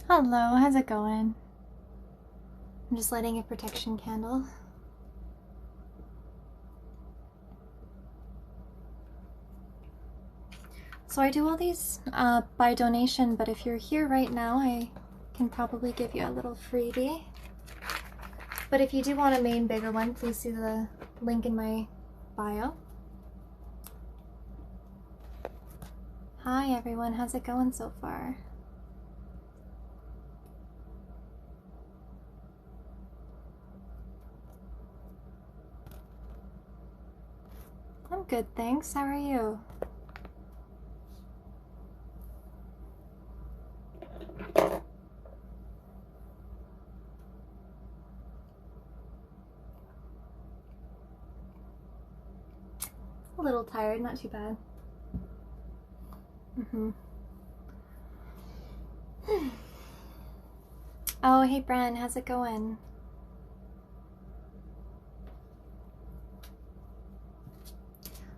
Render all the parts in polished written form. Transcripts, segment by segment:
Hello, how's it going? I'm just lighting a protection candle. So I do all these by donation, but if you're here right now, I can probably give you a little freebie. But if you do want a main bigger one, please see the link in my bio. Hi everyone, how's it going so far? I'm good, thanks. How are you? A little tired, not too bad. Oh, hey Bren, how's it going?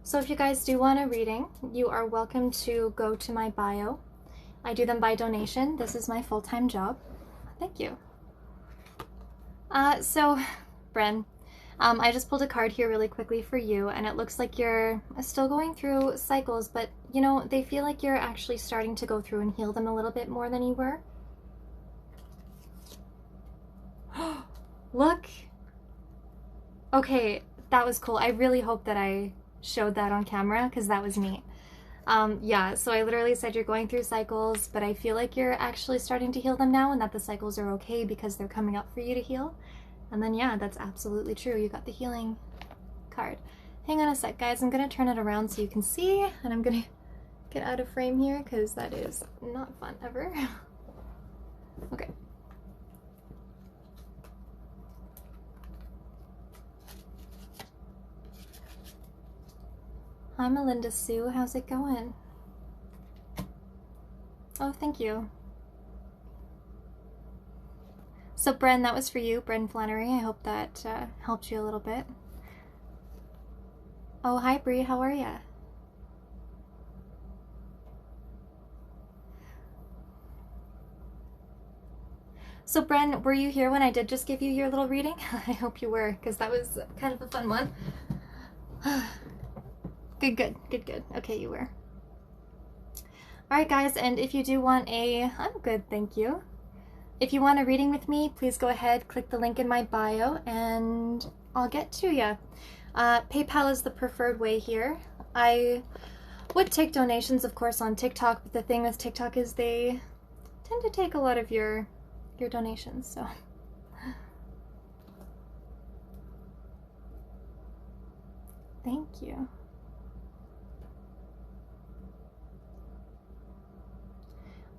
So if you guys do want a reading, you are welcome to go to my bio. I do them by donation. This is my full-time job. Thank you. So, Bren, I just pulled a card here really quickly for you, and it looks like you're still going through cycles, but, you know, they feel like you're actually starting to go through and heal them a little bit more than you were. Look! Okay, that was cool. I really hope that I showed that on camera, because that was neat. Yeah, so I literally said you're going through cycles, but I feel like you're actually starting to heal them now, and that the cycles are okay because they're coming up for you to heal. And then yeah, that's absolutely true. You got the healing card. Hang on a sec, guys. I'm gonna turn it around so you can see, and I'm gonna get out of frame here because that is not fun ever. Okay. Hi, Melinda Sue. How's it going? Oh, thank you. So, Bren, that was for you, Bren Flannery. I hope that helped you a little bit. Oh, hi, Bree. How are ya? So, Bren, were you here when I did just give you your little reading? I hope you were, because that was kind of a fun one. Good. Okay, you were. Alright, guys, and if you do want I'm good, thank you. If you want a reading with me, please go ahead, click the link in my bio, and I'll get to you. PayPal is the preferred way here. I would take donations, of course, on TikTok, but the thing with TikTok is they tend to take a lot of your donations, so. Thank you.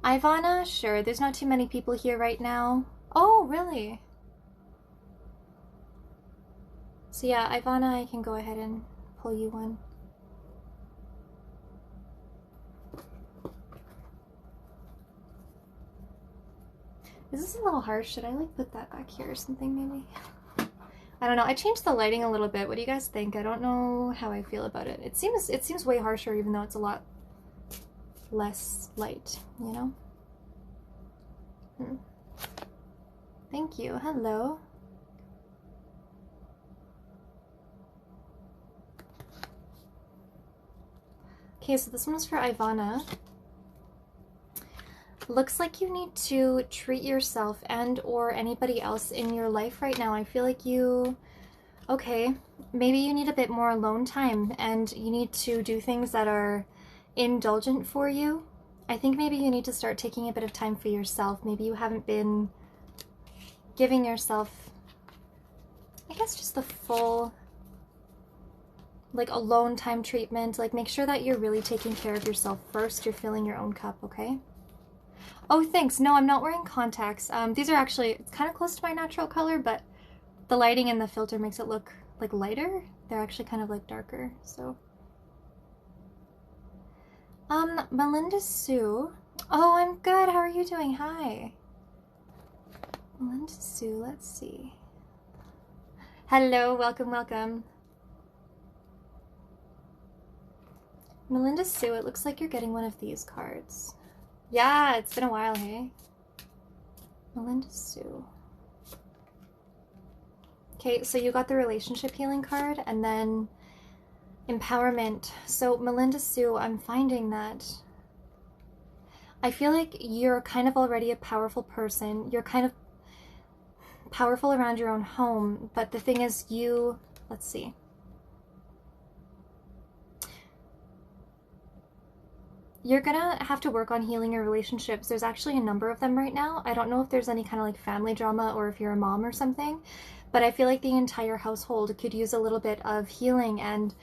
Ivana, sure, there's not too many people here right now. Oh, really? So yeah, Ivana, I can go ahead and pull you one. Is this a little harsh? Should I like put that back here or something maybe? I don't know. I changed the lighting a little bit. What do you guys think? I don't know how I feel about it. It seems way harsher even though it's a lot less light, you know? Thank you. Hello. Okay, so this one's for Ivana. Looks like you need to treat yourself and or anybody else in your life right now. I feel like okay, maybe you need a bit more alone time and you need to do things that are indulgent for you. I think maybe you need to start taking a bit of time for yourself. Maybe you haven't been giving yourself, I guess, just the full, like, alone time treatment. Like, make sure that you're really taking care of yourself first. You're filling your own cup, okay? Oh, thanks. No, I'm not wearing contacts. These are actually, it's kind of close to my natural color, but the lighting and the filter makes it look like lighter. They're actually kind of like darker, so. Melinda Sue. Oh, I'm good. How are you doing? Hi. Melinda Sue, let's see. Hello, welcome. Melinda Sue, it looks like you're getting one of these cards. Yeah, it's been a while, hey? Melinda Sue. Okay, so you got the relationship healing card and then empowerment. So Melinda Sue, I'm finding that I feel like you're kind of already a powerful person. You're kind of powerful around your own home, but the thing is let's see. You're gonna have to work on healing your relationships. There's actually a number of them right now. I don't know if there's any kind of like family drama or if you're a mom or something, but I feel like the entire household could use a little bit of healing. And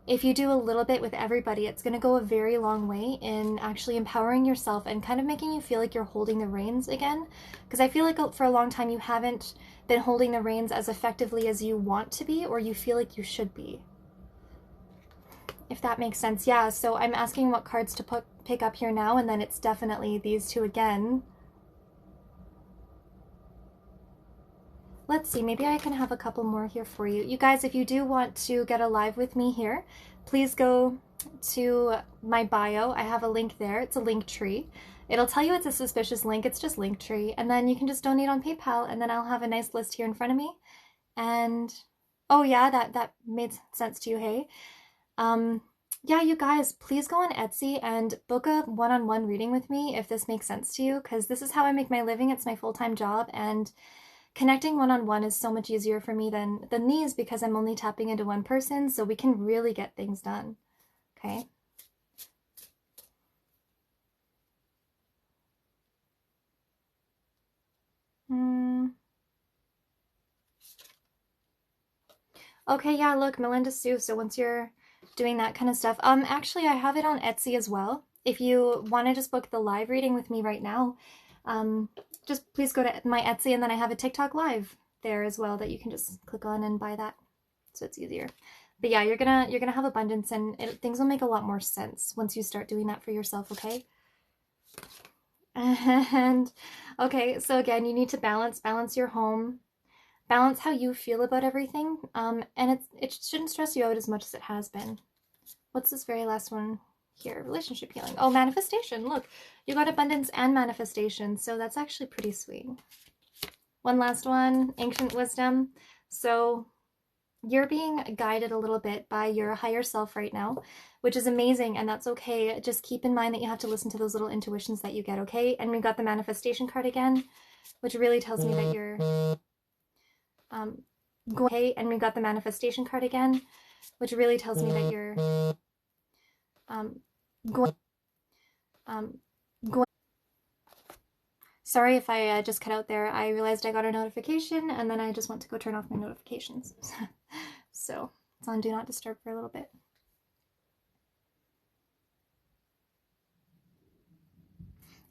if you do a little bit with everybody, it's going to go a very long way in actually empowering yourself and kind of making you feel like you're holding the reins again. Because I feel like for a long time you haven't been holding the reins as effectively as you want to be or you feel like you should be. If that makes sense. Yeah, so I'm asking what cards to pick up here now, and then it's definitely these two again. Let's see, maybe I can have a couple more here for you. You guys, if you do want to get a live with me here, please go to my bio. I have a link there. It's a link tree. It'll tell you it's a suspicious link. It's just Linktree. And then you can just donate on PayPal, and then I'll have a nice list here in front of me. And, oh yeah, that made sense to you, hey? Yeah, you guys, please go on Etsy and book a one-on-one reading with me if this makes sense to you, because this is how I make my living. It's my full-time job, and connecting one-on-one is so much easier for me than these because I'm only tapping into one person, so we can really get things done. Okay? Okay, yeah, look, Melinda Sue. So once you're doing that kind of stuff, actually, I have it on Etsy as well. If you want to just book the live reading with me right now, just please go to my Etsy, and then I have a TikTok live there as well that you can just click on and buy that, so it's easier. But yeah, you're gonna have abundance, and things will make a lot more sense once you start doing that for yourself. Okay. And okay, so again, you need to balance your home, balance how you feel about everything, and it shouldn't stress you out as much as it has been. What's this very last one here? Relationship healing. Oh, manifestation. Look, you got abundance and manifestation, so that's actually pretty sweet. One last one, ancient wisdom. So you're being guided a little bit by your higher self right now, which is amazing, and that's okay. Just keep in mind that you have to listen to those little intuitions that you get, okay? And we got the manifestation card again, which really tells me that you're okay, and we got the manifestation card again, which really tells me that you're going. Sorry if I just cut out there. I realized I got a notification, and then I just went to go turn off my notifications. So it's on Do Not Disturb for a little bit.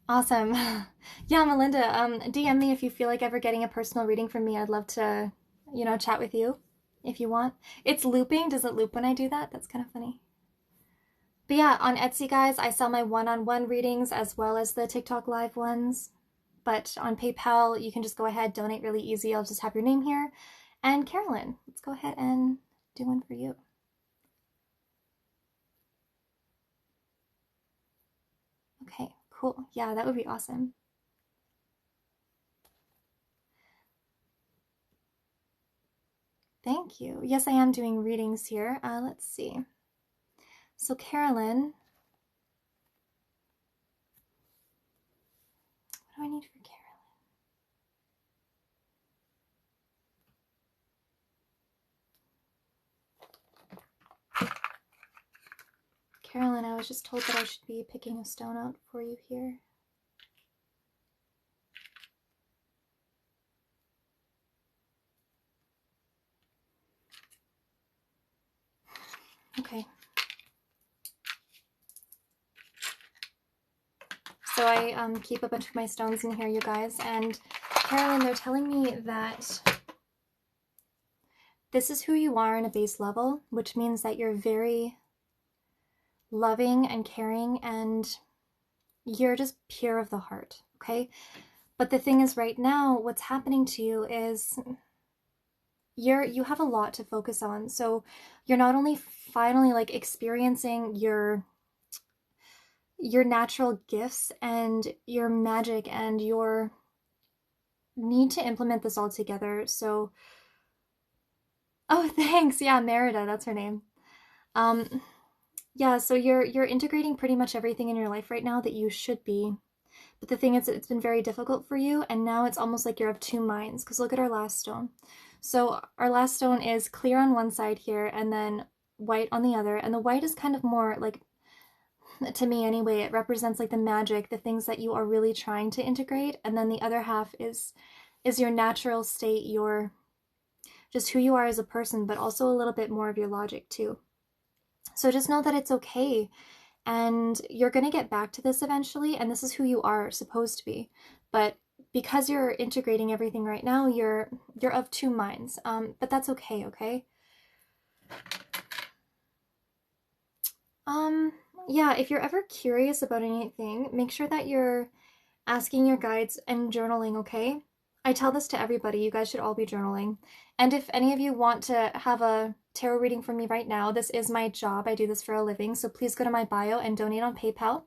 Awesome. Yeah, Melinda, DM me if you feel like ever getting a personal reading from me. I'd love to, chat with you if you want. It's looping. Does it loop when I do that? That's kind of funny. But yeah, on Etsy, guys, I sell my one-on-one readings as well as the TikTok live ones. But on PayPal, you can just go ahead, donate really easy. I'll just have your name here. And Carolyn, let's go ahead and do one for you. Okay, cool. Yeah, that would be awesome. Thank you. Yes, I am doing readings here. Let's see. So Carolyn, what do I need for Carolyn? Carolyn, I was just told that I should be picking a stone out for you here. Okay. So I keep a bunch of my stones in here, you guys, and Carolyn, they're telling me that this is who you are on a base level, which means that you're very loving and caring, and you're just pure of the heart, okay? But the thing is, right now, what's happening to you is you have a lot to focus on. So you're not only finally like experiencing your natural gifts and your magic and your need to implement this all together. So, oh, thanks. Yeah, Merida, that's her name. Um, yeah, so you're integrating pretty much everything in your life right now that you should be. But the thing is, it's been very difficult for you, and now it's almost like you're of two minds. Because look at our last stone. So our last stone is clear on one side here, and then white on the other. And the white is kind of more like, to me anyway, it represents like the magic, the things that you are really trying to integrate. And then the other half is your natural state, your just who you are as a person, but also a little bit more of your logic too. So just know that it's okay, and you're going to get back to this eventually, and this is who you are supposed to be. But because you're integrating everything right now, you're of two minds. But that's okay, okay? Yeah, if you're ever curious about anything, make sure that you're asking your guides and journaling, okay? I tell this to everybody. You guys should all be journaling. And if any of you want to have a tarot reading from me right now, this is my job. I do this for a living. So please go to my bio and donate on PayPal.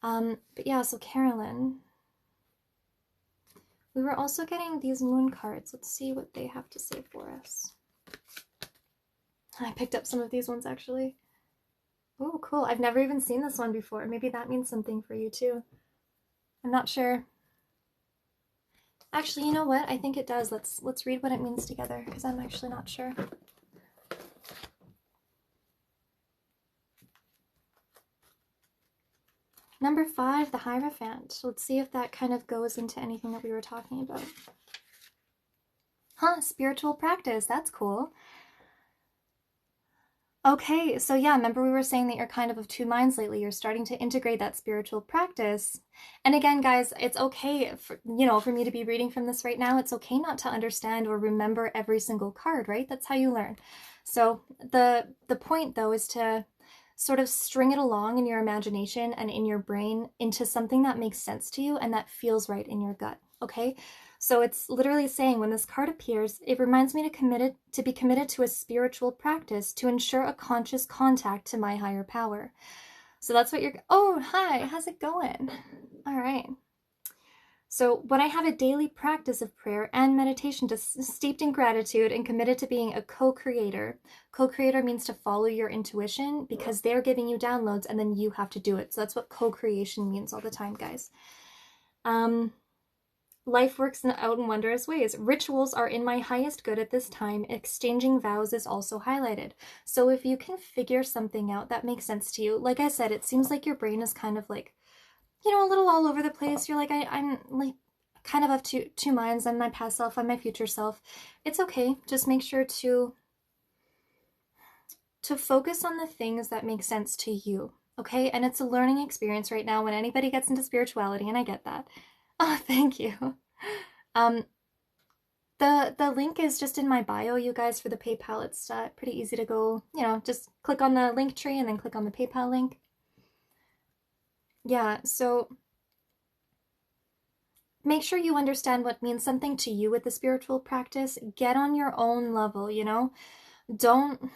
But yeah, so Carolyn, we were also getting these moon cards. Let's see what they have to say for us. I picked up some of these ones actually. Oh, cool. I've never even seen this one before. Maybe that means something for you too. I'm not sure. Actually, you know what? I think it does. Let's read what it means together, because I'm actually not sure. Number 5, the Hierophant. Let's see if that kind of goes into anything that we were talking about. Huh, spiritual practice. That's cool. Okay, so yeah, remember we were saying that you're kind of two minds lately. You're starting to integrate that spiritual practice. And again, guys, it's okay for, for me to be reading from this right now. It's okay not to understand or remember every single card, right? That's how you learn. So the point though is to sort of string it along in your imagination and in your brain into something that makes sense to you and that feels right in your gut, okay? So it's literally saying when this card appears, it reminds me to be committed to a spiritual practice to ensure a conscious contact to my higher power. So that's what you're, oh, hi, how's it going? All right. So when I have a daily practice of prayer and meditation steeped in gratitude and committed to being a co-creator. Co-creator means to follow your intuition because they're giving you downloads and then you have to do it. So that's what co-creation means all the time, guys. Life works out in wondrous ways. Rituals are in my highest good at this time. Exchanging vows is also highlighted. So if you can figure something out that makes sense to you, like I said, it seems like your brain is kind of like, a little all over the place. You're like, I'm like kind of of two minds. I'm my past self, I'm my future self. It's okay. Just make sure to focus on the things that make sense to you, okay? And it's a learning experience right now when anybody gets into spirituality, and I get that. Oh, thank you. The link is just in my bio, you guys, for the PayPal. It's pretty easy to go, just click on the link tree and then click on the PayPal link. Yeah, so make sure you understand what means something to you with the spiritual practice. Get on your own level, Don't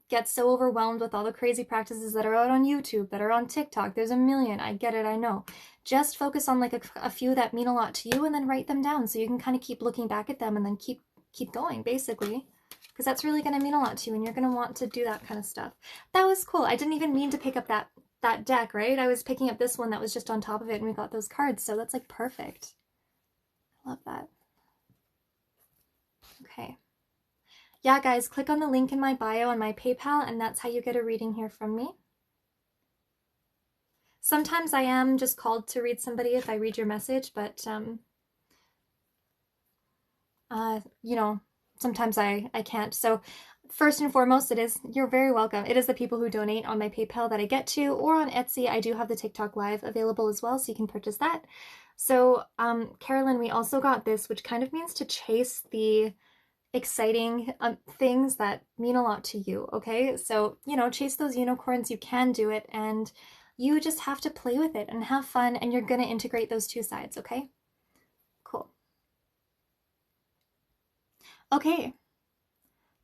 get so overwhelmed with all the crazy practices that are out on YouTube, that are on TikTok. There's a million. I get it, I know. Just focus on like a few that mean a lot to you and then write them down so you can kind of keep looking back at them and then keep going, basically. Because that's really going to mean a lot to you and you're going to want to do that kind of stuff. That was cool. I didn't even mean to pick up that deck, right? I was picking up this one that was just on top of it and we got those cards. So that's like perfect. I love that. Okay. Yeah, guys, click on the link in my bio on my PayPal, and that's how you get a reading here from me. Sometimes I am just called to read somebody if I read your message, but, sometimes I can't. So first and foremost, you're very welcome. It is the people who donate on my PayPal that I get to, or on Etsy. I do have the TikTok Live available as well, so you can purchase that. So, Carolyn, we also got this, which kind of means to chase the exciting things that mean a lot to you, okay? So, chase those unicorns. You can do it, and you just have to play with it and have fun, and you're gonna integrate those two sides, okay? Cool. Okay.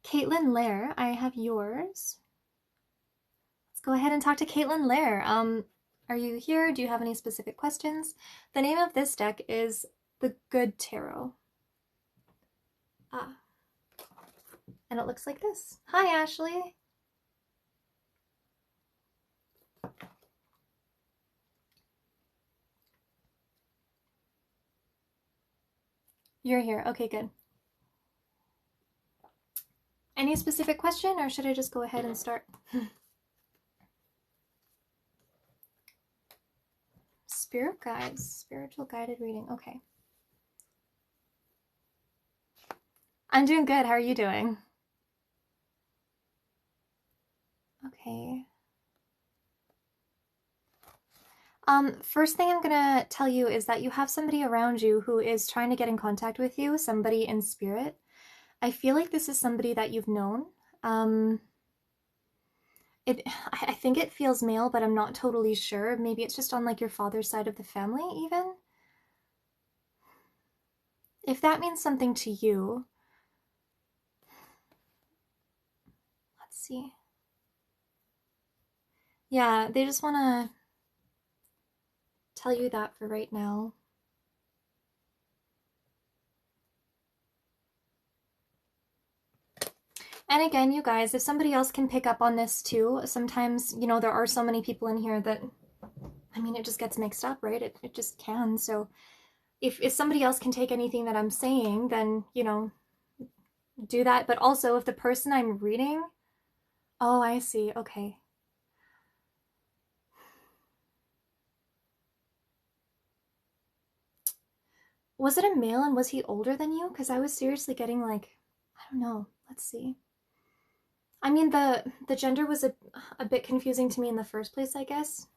Kaitlyn Lair, I have yours. Let's go ahead and talk to Kaitlyn Lair. Are you here? Do you have any specific questions? The name of this deck is the good tarot. And it looks like this. Hi, Ashley. You're here. Okay, good. Any specific question, or should I just go ahead and start? Spirit guides, spiritual guided reading. Okay. I'm doing good. How are you doing? Okay. First thing I'm gonna tell you is that you have somebody around you who is trying to get in contact with you, somebody in spirit. I feel like this is somebody that you've known. I think it feels male, but I'm not totally sure. Maybe it's just on like your father's side of the family, even. If that means something to you, let's see. Yeah, they just want to tell you that for right now. And again, you guys, if somebody else can pick up on this too, sometimes, you know, there are so many people in here that, I mean, it just gets mixed up, right? It just can. So if somebody else can take anything that I'm saying, then, you know, do that. But also, if the person I'm reading, oh, I see. Okay. Was it a male, and was he older than you? Because I was seriously getting like, I don't know. Let's see. I mean, the gender was a bit confusing to me in the first place, I guess.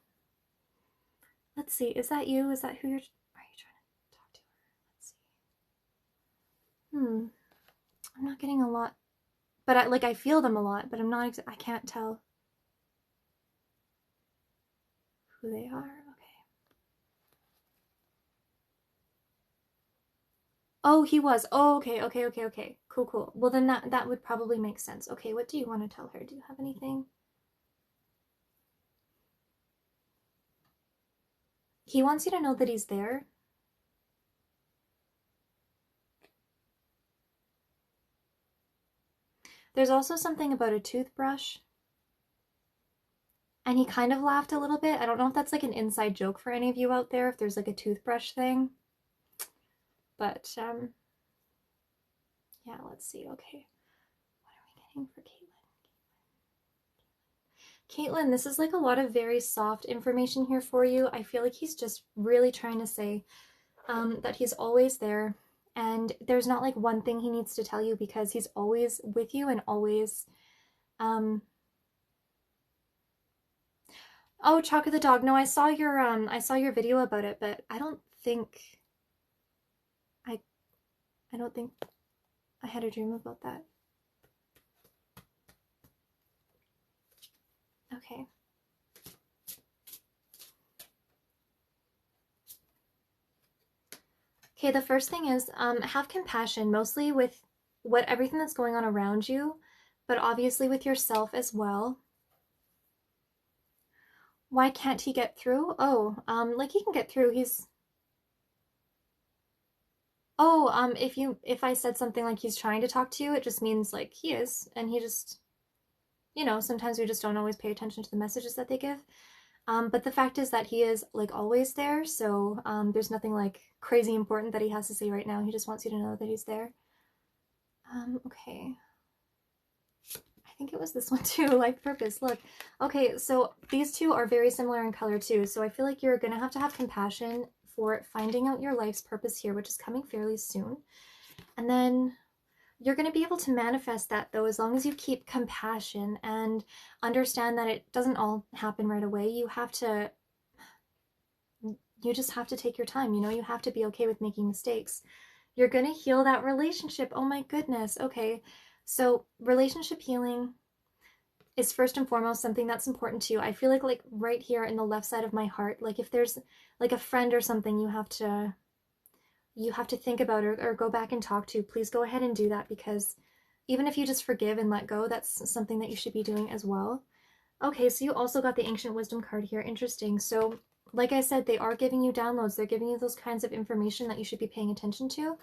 Let's see. Is that you? Is that who are you trying to talk to her? Let's see. I'm not getting a lot, but I feel them a lot, but I'm not. I can't tell who they are. Okay. Oh, he was. Oh, okay, okay, okay, okay. Cool, cool. Well, then that would probably make sense. Okay, what do you want to tell her? Do you have anything? He wants you to know that he's there. There's also something about a toothbrush. And he kind of laughed a little bit. I don't know if that's like an inside joke for any of you out there, if there's like a toothbrush thing. But, yeah, let's see. Okay. What are we getting for Kaitlyn? Kaitlyn, this is like a lot of very soft information here for you. I feel like he's just really trying to say that he's always there. And there's not like one thing he needs to tell you, because he's always with you and always... Oh, Chalk of the Dog. No, I saw your video about it, but I don't think I don't think I had a dream about that. Okay. Okay, the first thing is have compassion, mostly with everything that's going on around you, but obviously with yourself as well. Why can't he get through? Oh, like he can get through. He's... Oh, if I said something like he's trying to talk to you, it just means like he is, and he just, you know, sometimes we just don't always pay attention to the messages that they give. But the fact is that he is like always there, so there's nothing like crazy important that he has to say right now. He just wants you to know that he's there. Okay. I think it was this one too, Life Purpose. Look. Okay, so these two are very similar in color too, so I feel like you're gonna have to have compassion for finding out your life's purpose here, which is coming fairly soon. And then you're going to be able to manifest that, though, as long as you keep compassion and understand that it doesn't all happen right away. You just have to take your time. You know, you have to be okay with making mistakes. You're going to heal that relationship. Oh my goodness. Okay. So relationship healing is first and foremost something that's important to you. I feel like right here in the left side of my heart, like if there's like a friend or something you have to think about or go back and talk to, please go ahead and do that, because even if you just forgive and let go, that's something that you should be doing as well. Okay, so you also got the Ancient Wisdom card here. Interesting. So like I said, they are giving you downloads. They're giving you those kinds of information that you should be paying attention to.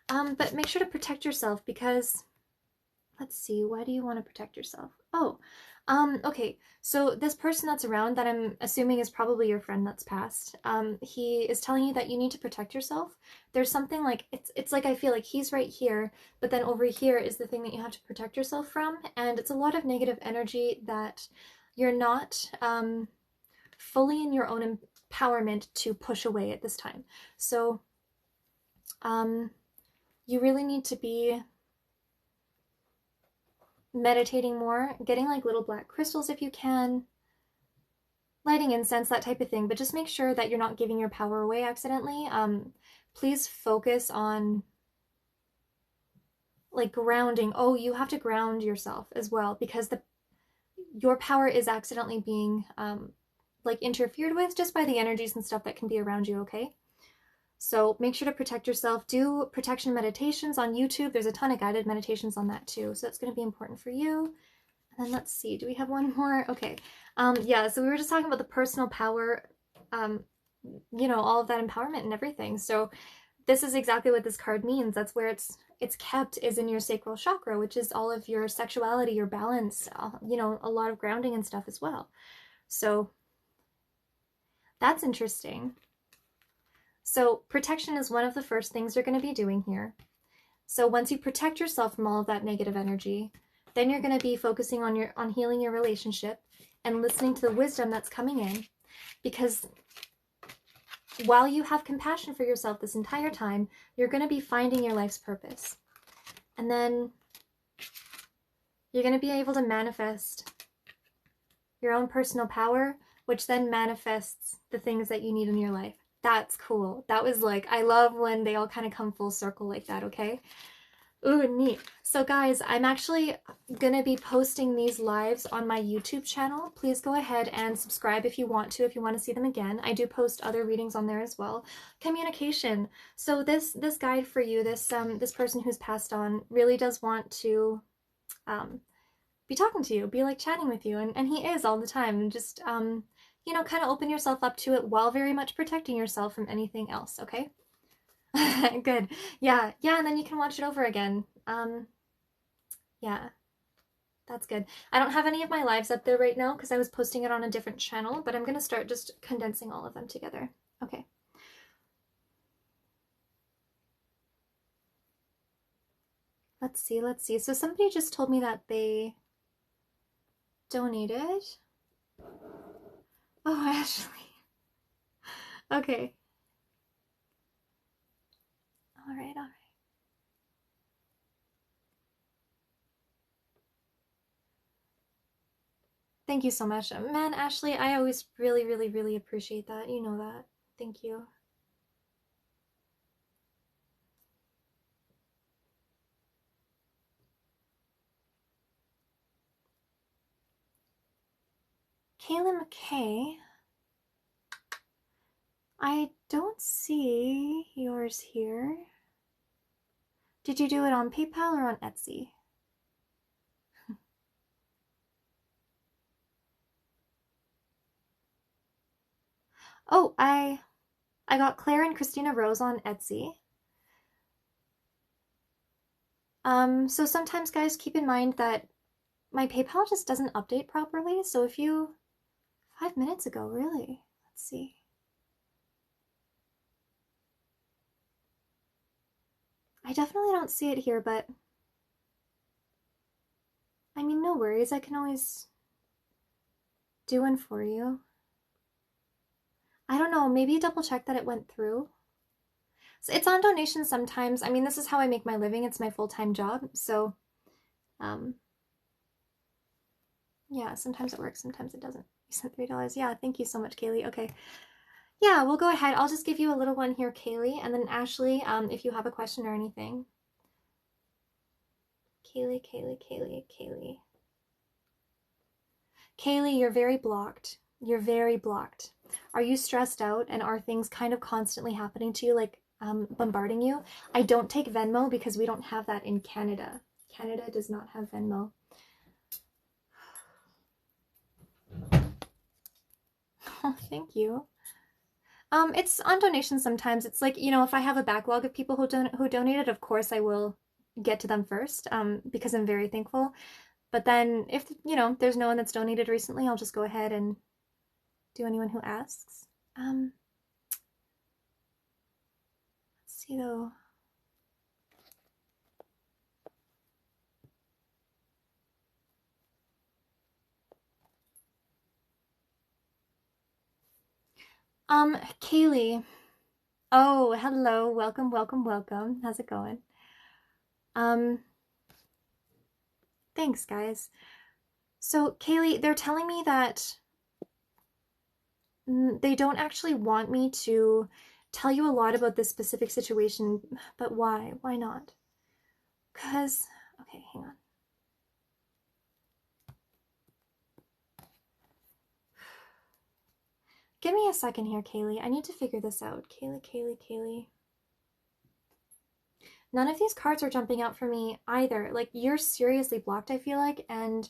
But make sure to protect yourself because, let's see, why do you want to protect yourself? Oh, okay. So this person that's around that I'm assuming is probably your friend that's passed, he is telling you that you need to protect yourself. There's something like, it's like I feel like he's right here, but then over here is the thing that you have to protect yourself from. And it's a lot of negative energy that you're not fully in your own empowerment to push away at this time. So you really need to be meditating more, getting like little black crystals if you can, lighting incense, that type of thing, but just make sure that you're not giving your power away accidentally. Please focus on like grounding. Oh, you have to ground yourself as well because your power is accidentally being like interfered with just by the energies and stuff that can be around you, okay? So make sure to protect yourself. Do protection meditations on YouTube. There's a ton of guided meditations on that too. So that's going to be important for you. And then let's see, do we have one more? Okay. Yeah, so we were just talking about the personal power, you know, all of that empowerment and everything. So this is exactly what this card means. That's where it's kept, is in your sacral chakra, which is all of your sexuality, your balance, you know, a lot of grounding and stuff as well. So that's interesting. So protection is one of the first things you're going to be doing here. So once you protect yourself from all of that negative energy, then you're going to be focusing on healing your relationship and listening to the wisdom that's coming in. Because while you have compassion for yourself this entire time, you're going to be finding your life's purpose. And then you're going to be able to manifest your own personal power, which then manifests the things that you need in your life. That's cool. That was like, I love when they all kind of come full circle like that, okay? Ooh, neat. So guys, I'm actually going to be posting these lives on my YouTube channel. Please go ahead and subscribe if you want to see them again. I do post other readings on there as well. Communication. So this guide for you, this person who's passed on really does want to be talking to you, be like chatting with you, and he is all the time. And just you know, kind of open yourself up to it while very much protecting yourself from anything else, okay? Good. Yeah, and then you can watch it over again. Yeah, that's good. I don't have any of my lives up there right now because I was posting it on a different channel, but I'm going to start just condensing all of them together. Okay. Let's see. So somebody just told me that they donated. Oh, Ashley. Okay. All right. Thank you so much. Man, Ashley, I always really, really, really appreciate that. You know that. Thank you. Kayla McKay. I don't see yours here. Did you do it on PayPal or on Etsy? Oh, I got Claire and Christina Rose on Etsy. So sometimes, guys, keep in mind that my PayPal just doesn't update properly. So if you 5 minutes ago, really? Let's see. I definitely don't see it here, but I mean, no worries. I can always do one for you. I don't know. Maybe double check that it went through. So it's on donation sometimes. I mean, this is how I make my living. It's my full-time job. So, yeah, sometimes it works, sometimes it doesn't. You sent $3. Yeah, thank you so much, Kaylee. Okay. Yeah, we'll go ahead. I'll just give you a little one here, Kaylee, and then Ashley, if you have a question or anything. Kaylee. Kaylee, you're very blocked. You're very blocked. Are you stressed out, and are things kind of constantly happening to you, like bombarding you? I don't take Venmo because we don't have that in Canada. Canada does not have Venmo. Oh, thank you. It's on donations sometimes. It's like, you know, if I have a backlog of people who donated, of course I will get to them first, because I'm very thankful. But then if, you know, there's no one that's donated recently, I'll just go ahead and do anyone who asks. Let's see though. Kaylee. Oh, hello. Welcome, welcome, welcome. How's it going? Um, Thanks, guys. So, Kaylee, they're telling me that they don't actually want me to tell you a lot about this specific situation, but why? Why not? Because, okay, hang on. Give me a second here, Kaylee. I need to figure this out. Kaylee. None of these cards are jumping out for me either. Like, you're seriously blocked, I feel like, and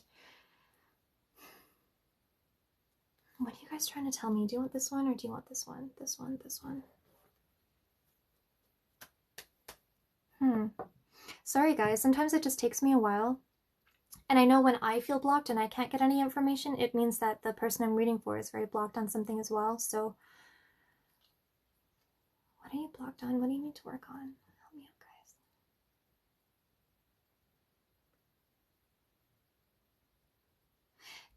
what are you guys trying to tell me? Do you want this one or do you want this one? This one, this one. Sorry, guys. Sometimes it just takes me a while. And I know when I feel blocked and I can't get any information, it means that the person I'm reading for is very blocked on something as well. So, what are you blocked on? What do you need to work on? Help me out, guys.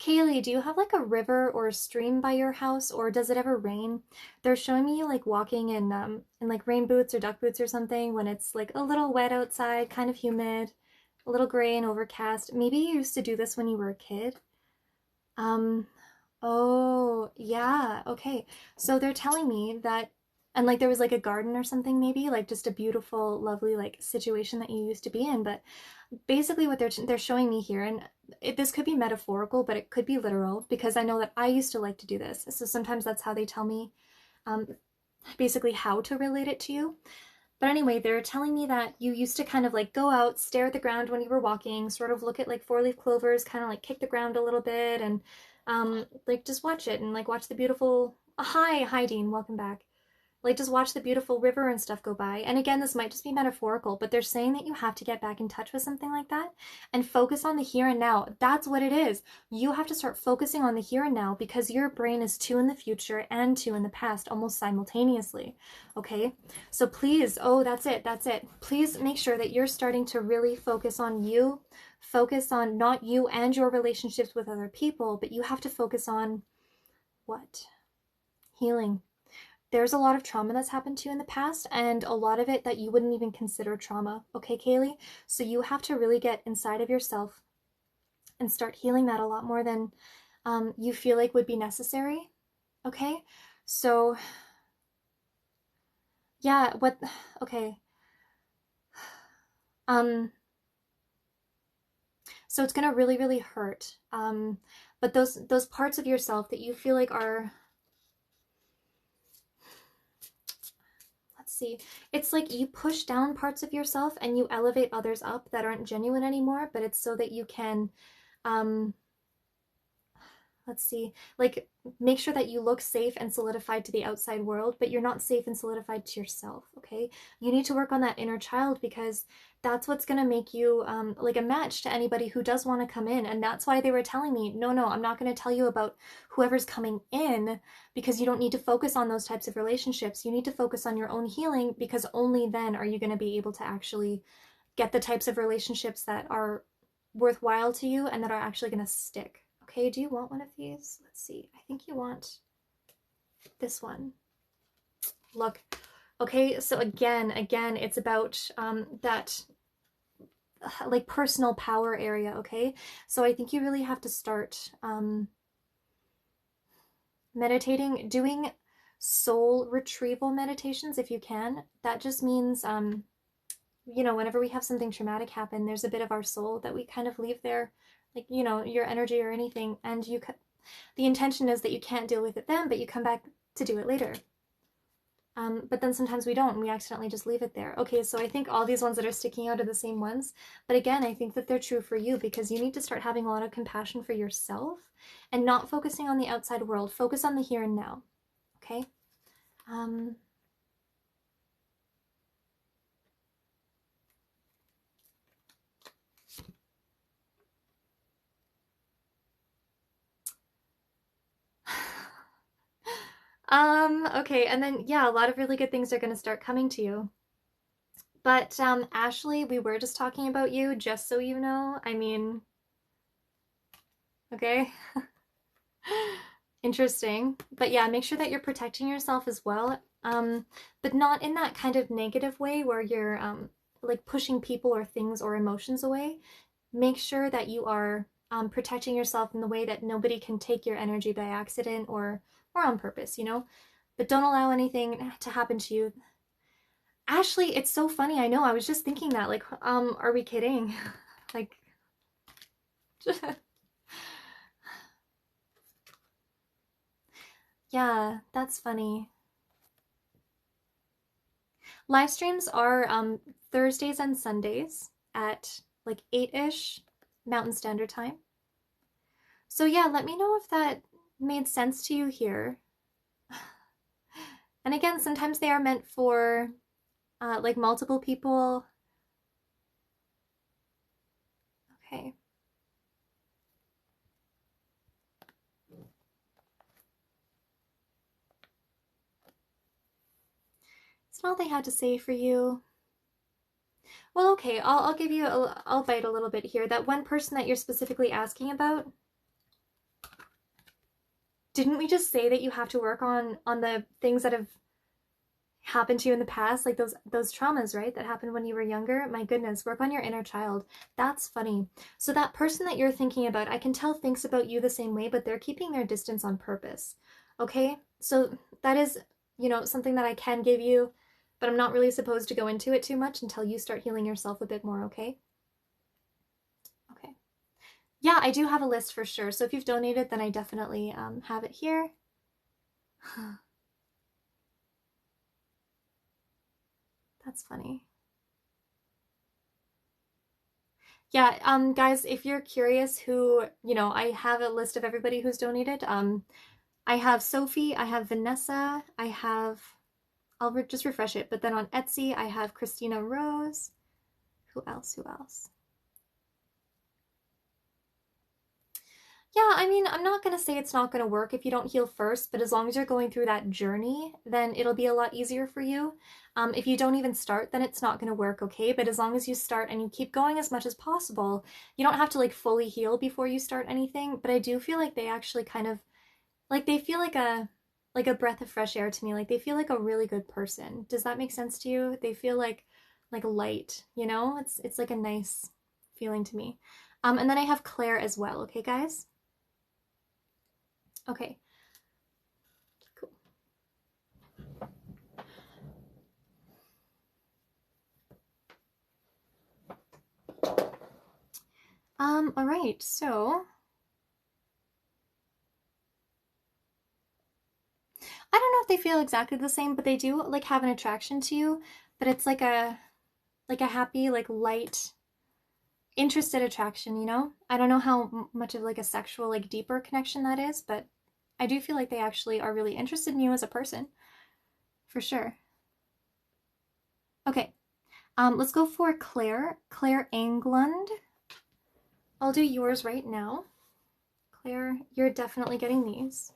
Kaylee, do you have like a river or a stream by your house, or does it ever rain? They're showing me you like walking in like rain boots or duck boots or something when it's like a little wet outside, kind of humid, a little gray and overcast. Maybe you used to do this when you were a kid. Oh, yeah. Okay. So they're telling me that, and like there was like a garden or something, maybe like just a beautiful, lovely like situation that you used to be in. But basically, what they're showing me here, and this could be metaphorical, but it could be literal because I know that I used to like to do this. So sometimes that's how they tell me, um, basically how to relate it to you. But anyway, they're telling me that you used to kind of like go out, stare at the ground when you were walking, sort of look at like four-leaf clovers, kind of like kick the ground a little bit, and like just watch it and like watch the beautiful. Hi, Dean, welcome back. Like just watch the beautiful river and stuff go by. And again, this might just be metaphorical, but they're saying that you have to get back in touch with something like that and focus on the here and now. That's what it is. You have to start focusing on the here and now because your brain is two in the future and two in the past almost simultaneously. Okay? So please, oh, that's it. Please make sure that you're starting to really focus on you. Focus on not you and your relationships with other people, but you have to focus on what? Healing. There's a lot of trauma that's happened to you in the past, and a lot of it that you wouldn't even consider trauma. Okay, Kaylee? So you have to really get inside of yourself and start healing that a lot more than you feel like would be necessary. Okay? So, yeah, okay. So it's gonna really, really hurt. But those parts of yourself that you feel like are, see, it's like you push down parts of yourself and you elevate others up that aren't genuine anymore, but it's so that you can um let's see, like make sure that you look safe and solidified to the outside world, but you're not safe and solidified to yourself. Okay, you need to work on that inner child because that's what's going to make you like a match to anybody who does want to come in. And that's why they were telling me, no, I'm not going to tell you about whoever's coming in because you don't need to focus on those types of relationships. You need to focus on your own healing because only then are you going to be able to actually get the types of relationships that are worthwhile to you and that are actually going to stick. Okay, do you want one of these? Let's see. I think you want this one. Look. Okay, so again, it's about that like personal power area, okay? So I think you really have to start meditating, doing soul retrieval meditations if you can. That just means you know, whenever we have something traumatic happen, there's a bit of our soul that we kind of leave there, like, you know, your energy or anything, and the intention is that you can't deal with it then, but you come back to do it later. But then sometimes we don't, and we accidentally just leave it there. Okay, so I think all these ones that are sticking out are the same ones, but again, I think that they're true for you because you need to start having a lot of compassion for yourself and not focusing on the outside world. Focus on the here and now, okay? Um, okay, and then yeah, a lot of really good things are gonna start coming to you. But Ashley, we were just talking about you, just so you know. I mean, okay. Interesting. But yeah, make sure that you're protecting yourself as well. But not in that kind of negative way where you're like pushing people or things or emotions away. Make sure that you are protecting yourself in the way that nobody can take your energy by accident or on purpose, you know? But don't allow anything to happen to you. Ashley, it's so funny. I know. I was just thinking that. Like, are we kidding? Like, yeah, that's funny. Live streams are Thursdays and Sundays at like 8-ish Mountain Standard Time. So yeah, let me know if that made sense to you here. And again, sometimes they are meant for like multiple people. Okay. That's all they had to say for you. Well, okay, I'll give you I'll bite a little bit here. That one person that you're specifically asking about, didn't we just say that you have to work on the things that have happened to you in the past, like those traumas, right, that happened when you were younger? My goodness, work on your inner child. That's funny. So that person that you're thinking about, I can tell thinks about you the same way, but they're keeping their distance on purpose. Okay? So that is, you know, something that I can give you, but I'm not really supposed to go into it too much until you start healing yourself a bit more, okay? Okay. Yeah, I do have a list for sure. So if you've donated, then I definitely have it here. That's funny. Yeah, guys, if you're curious who, you know, I have a list of everybody who's donated. I have Sophie, I have Vanessa, I have, just refresh it, but then on Etsy, I have Christina Rose. Who else? Who else? Yeah, I mean, I'm not going to say it's not going to work if you don't heal first, but as long as you're going through that journey, then it'll be a lot easier for you. If you don't even start, then it's not going to work, okay? But as long as you start and you keep going as much as possible, you don't have to like fully heal before you start anything. But I do feel like they actually kind of, like they feel like a breath of fresh air to me. Like they feel like a really good person. Does that make sense to you? They feel like light, you know? It's like a nice feeling to me. And then I have Claire as well, okay, guys? Okay, cool. All right, so I don't know if they feel exactly the same, but they do like have an attraction to you, but it's like a happy, like light, interested attraction, you know? I don't know how much of like a sexual, like deeper connection that is, but I do feel like they actually are really interested in you as a person, for sure. Okay, let's go for Claire. Claire England. I'll do yours right now. Claire, you're definitely getting these.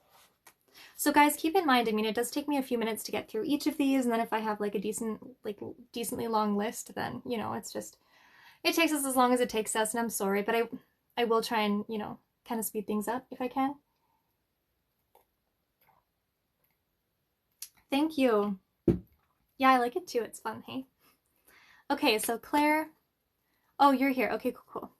So guys, keep in mind, I mean, it does take me a few minutes to get through each of these, and then if I have like a decently long list, then, you know, it's just, it takes us as long as it takes us, and I'm sorry, but I will try and, you know, kind of speed things up if I can. Thank you. Yeah, I like it too. It's fun, hey? Okay, so Claire. Oh, you're here. Okay, cool, cool.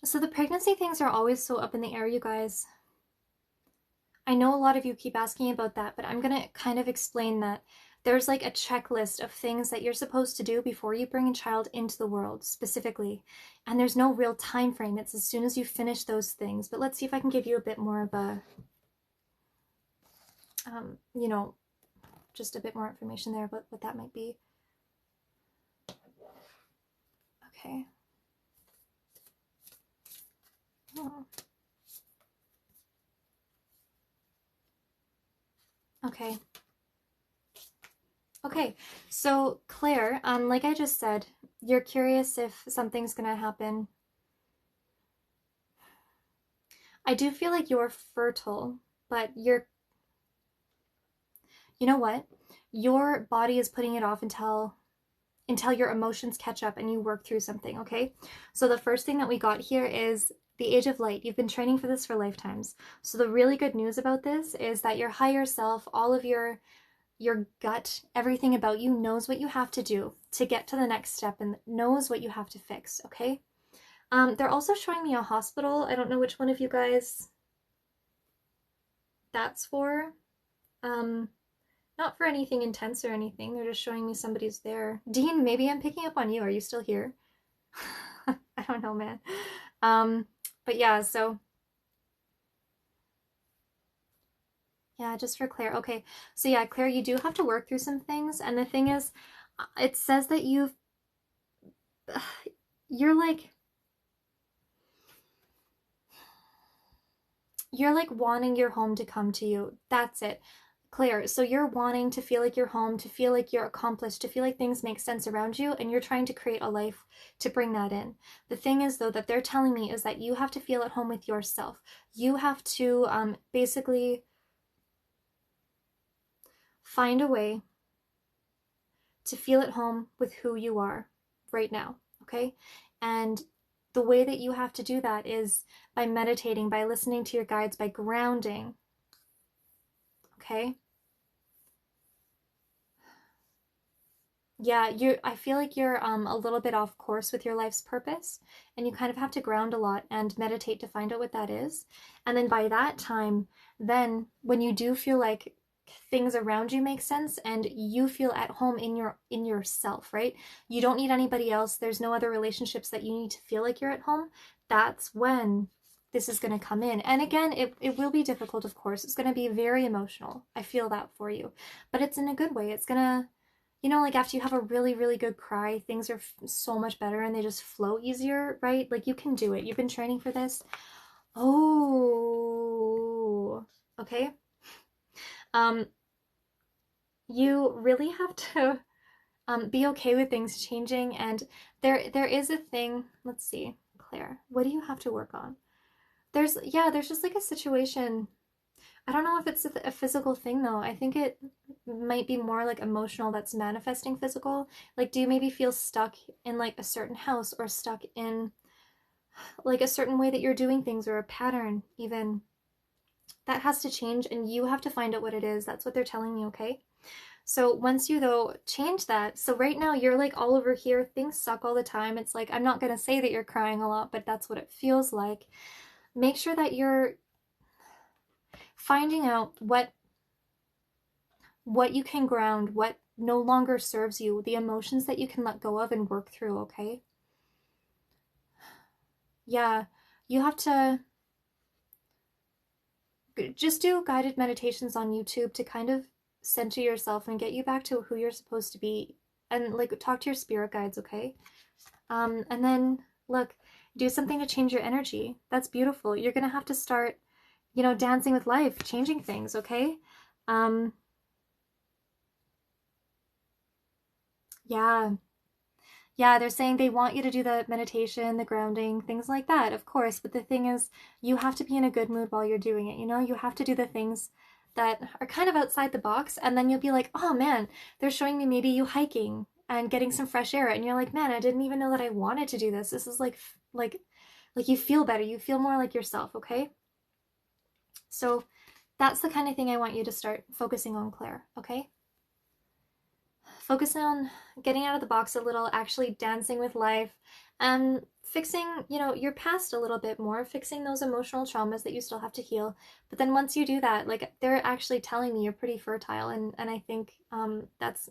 So the pregnancy things are always so up in the air, you guys. I know a lot of you keep asking about that, but I'm gonna kind of explain that there's like a checklist of things that you're supposed to do before you bring a child into the world specifically. And there's no real time frame. It's as soon as you finish those things. But let's see if I can give you a bit more of a, you know, just a bit more information there about what that might be. Okay. Oh. Okay. Okay, so Claire, like I just said, you're curious if something's gonna happen. I do feel like you're fertile, but you know what? Your body is putting it off until your emotions catch up and you work through something, okay? So the first thing that we got here is the age of light. You've been training for this for lifetimes. So the really good news about this is that your higher self, all of your gut, everything about you knows what you have to do to get to the next step and knows what you have to fix, okay? They're also showing me a hospital. I don't know which one of you guys that's for. Um, Not for anything intense or anything. They're just showing me somebody's there. Dean, maybe I'm picking up on you. Are you still here? I don't know, man. But yeah, so yeah, just for Claire. Okay, so yeah, Claire, you do have to work through some things, and the thing is, it says that you're like you're like wanting your home to come to you. That's it. Claire, so you're wanting to feel like you're home, to feel like you're accomplished, to feel like things make sense around you, and you're trying to create a life to bring that in. The thing is, though, that they're telling me is that you have to feel at home with yourself. You have to basically find a way to feel at home with who you are right now, okay? And the way that you have to do that is by meditating, by listening to your guides, by grounding, okay? Yeah, I feel like you're a little bit off course with your life's purpose, and you kind of have to ground a lot and meditate to find out what that is. And then by that time, then when you do feel like things around you make sense and you feel at home in yourself, right? You don't need anybody else. There's no other relationships that you need to feel like you're at home. That's when this is going to come in. And again, it will be difficult, of course. It's going to be very emotional. I feel that for you. But it's in a good way. It's going to, like after you have a really, really good cry, things are so much better and they just flow easier, right? Like you can do it. You've been training for this. Oh, okay. Um, you really have to be okay with things changing, and there is a thing. Let's see, Claire, what do you have to work on? There's just like a situation. I don't know if it's a physical thing though. I think it might be more like emotional that's manifesting physical. Like, do you maybe feel stuck in like a certain house or stuck in like a certain way that you're doing things or a pattern even? That has to change and you have to find out what it is. That's what they're telling me, okay? So once you though change that, so right now you're like all over here, things suck all the time. It's like, I'm not gonna say that you're crying a lot, but that's what it feels like. Make sure that you're finding out what you can ground, what no longer serves you, the emotions that you can let go of and work through, okay? Yeah, you have to just do guided meditations on YouTube to kind of center yourself and get you back to who you're supposed to be and like talk to your spirit guides, okay? And then look, do something to change your energy. That's beautiful. You're gonna have to start, dancing with life, changing things, okay? Um, yeah. Yeah, they're saying they want you to do the meditation, the grounding, things like that, of course. But the thing is, you have to be in a good mood while you're doing it. You have to do the things that are kind of outside the box. And then you'll be like, oh man, they're showing me maybe you hiking and getting some fresh air. And you're like, man, I didn't even know that I wanted to do this. This is like you feel better. You feel more like yourself, okay? So that's the kind of thing I want you to start focusing on, Claire, okay? Focus on getting out of the box a little, actually dancing with life, and fixing, your past a little bit more, fixing those emotional traumas that you still have to heal. But then once you do that, like they're actually telling me you're pretty fertile, and I think that's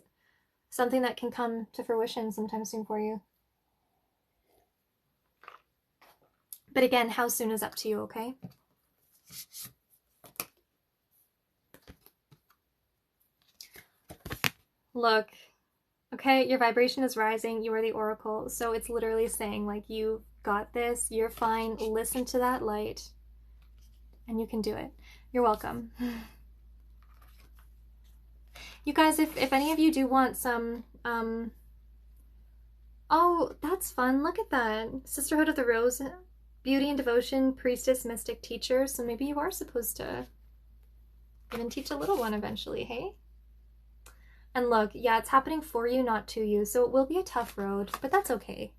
something that can come to fruition sometime soon for you. But again, how soon is up to you, okay? Look, Okay, your vibration is rising. You are the oracle. So it's literally saying, like, you got this. You're fine. Listen to that light. And you can do it. You're welcome. You guys, if any of you do want some, oh, that's fun. Look at that. Sisterhood of the Rose, Beauty and Devotion, Priestess, Mystic, Teacher. So maybe you are supposed to even teach a little one eventually, hey? And look, yeah, it's happening for you, not to you. So it will be a tough road, but that's okay.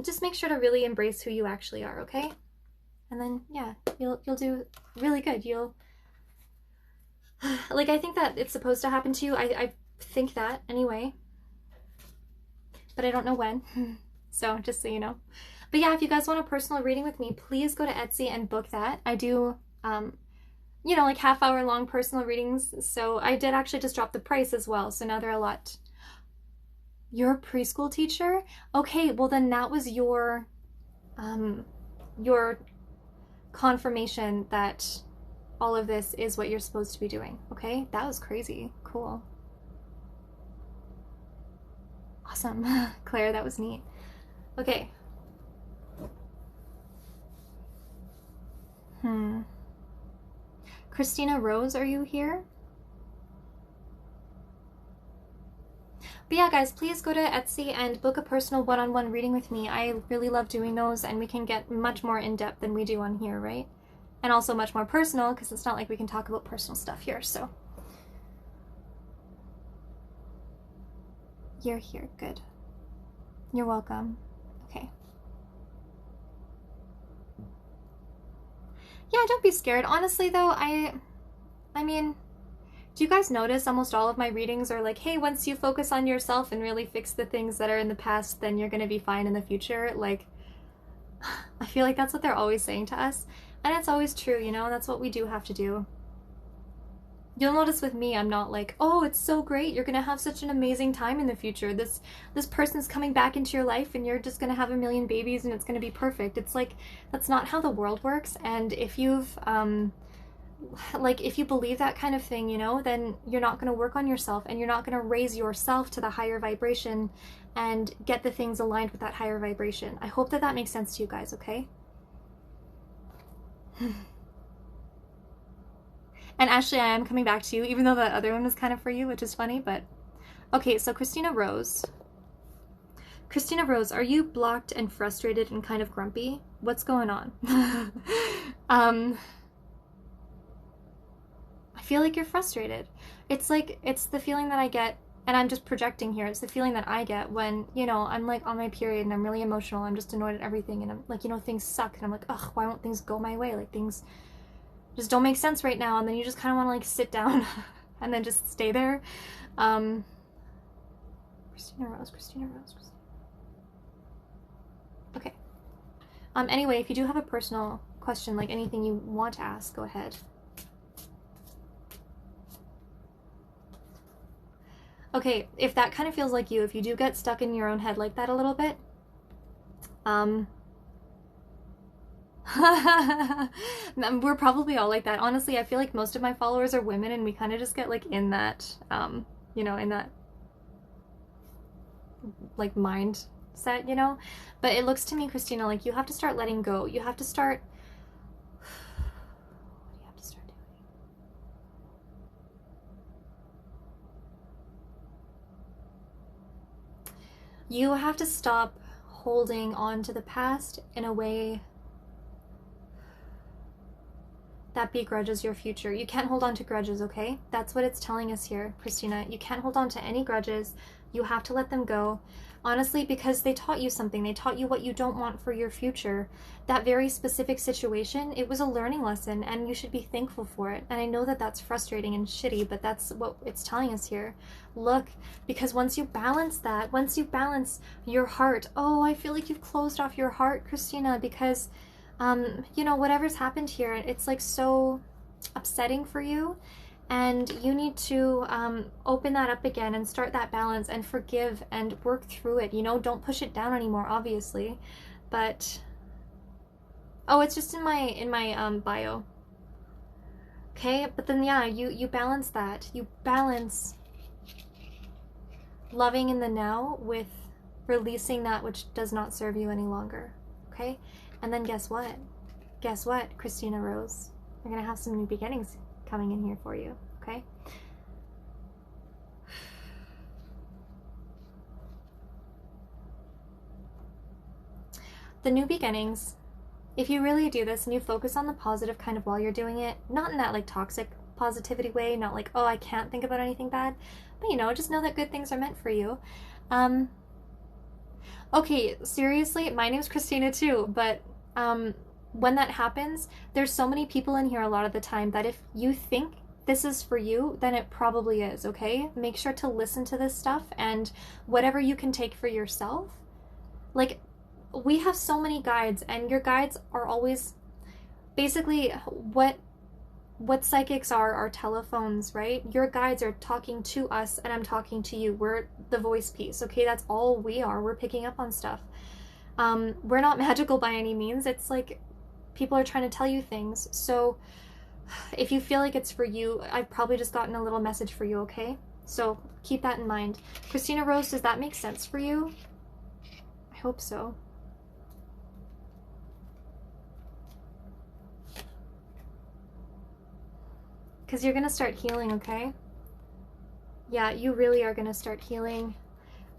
Just make sure to really embrace who you actually are, okay? And then, yeah, you'll do really good. You'll, like, I think that it's supposed to happen to you. I think that anyway, but I don't know when. So just so you know. But yeah, if you guys want a personal reading with me, please go to Etsy and book that. I do, you know, like half-hour long personal readings. So I did actually just drop the price as well. So now they're a lot. You're a preschool teacher? Okay, well then that was your confirmation that all of this is what you're supposed to be doing, okay? That was crazy. Cool. Awesome. Claire, that was neat. Okay. Christina Rose, are you here? But yeah, guys, please go to Etsy and book a personal one-on-one reading with me. I really love doing those, and we can get much more in-depth than we do on here, right? And also much more personal, because it's not like we can talk about personal stuff here, so. You're here, good. You're welcome. Okay. Yeah, don't be scared. Honestly, though, I mean, do you guys notice almost all of my readings are like, hey, once you focus on yourself and really fix the things that are in the past, then you're gonna be fine in the future? Like, I feel like that's what they're always saying to us. And it's always true, you know? That's what we do have to do. You'll notice with me, I'm not like, oh, it's so great, you're gonna have such an amazing time in the future. This person's coming back into your life and you're just gonna have a million babies and it's gonna be perfect. It's like, that's not how the world works. And if you've, like, if you believe that kind of thing, you know, then you're not gonna work on yourself and you're not gonna raise yourself to the higher vibration and get the things aligned with that higher vibration. I hope that that makes sense to you guys, okay? And Ashley, I am coming back to you, even though the other one was kind of for you, which is funny, but... Okay, so Christina Rose. Christina Rose, are you blocked and frustrated and kind of grumpy? What's going on? I feel like you're frustrated. It's like, it's the feeling that I get, and I'm just projecting here, it's the feeling that I get when, you know, I'm like on my period and I'm really emotional, I'm just annoyed at everything, and I'm like, you know, things suck, and I'm like, ugh, why won't things go my way? Like, things just don't make sense right now, and then you just kind of want to like sit down and then just stay there. Christina Rose. Okay. Anyway, if you do have a personal question, like anything you want to ask, go ahead. Okay, if that kind of feels like you, if you do get stuck in your own head like that a little bit, we're probably all like that. Honestly, I feel like most of my followers are women, and we kind of just get like in that, you know, in that like mindset, you know? But it looks to me, Christina, like you have to start letting go. You have to start, what do you have to start doing? You have to stop holding on to the past in a way that begrudges your future. You can't hold on to grudges, okay? That's what it's telling us here, Christina. You can't hold on to any grudges. You have to let them go. Honestly, because they taught you something. They taught you what you don't want for your future. That very specific situation, it was a learning lesson, and you should be thankful for it. And I know that that's frustrating and shitty, but that's what it's telling us here. Look, because once you balance that, once you balance your heart, oh, I feel like you've closed off your heart, Christina, because you know, whatever's happened here, it's like so upsetting for you, and you need to open that up again and start that balance and forgive and work through it, you know. Don't push it down anymore, obviously, but oh, it's just in my bio, okay? But then yeah, you balance that, you balance loving in the now with releasing that which does not serve you any longer. Okay? And then guess what? Guess what, Christina Rose? We're going to have some new beginnings coming in here for you. Okay? The new beginnings, if you really do this and you focus on the positive kind of while you're doing it, not in that like toxic positivity way, not like, oh, I can't think about anything bad, but you know, just know that good things are meant for you. Okay, seriously, my name's Christina too, but when that happens, there's so many people in here a lot of the time that if you think this is for you, then it probably is, okay? Make sure to listen to this stuff and whatever you can take for yourself. Like, we have so many guides, and your guides are always basically what psychics are telephones, right? Your guides are talking to us and I'm talking to you. We're the voice piece, okay? That's all we are. We're picking up on stuff. We're not magical by any means. It's like people are trying to tell you things. So if you feel like it's for you, I've probably just gotten a little message for you, okay? So keep that in mind. Christina Rose, does that make sense for you? I hope so. Because you're going to start healing, okay? Yeah, you really are going to start healing.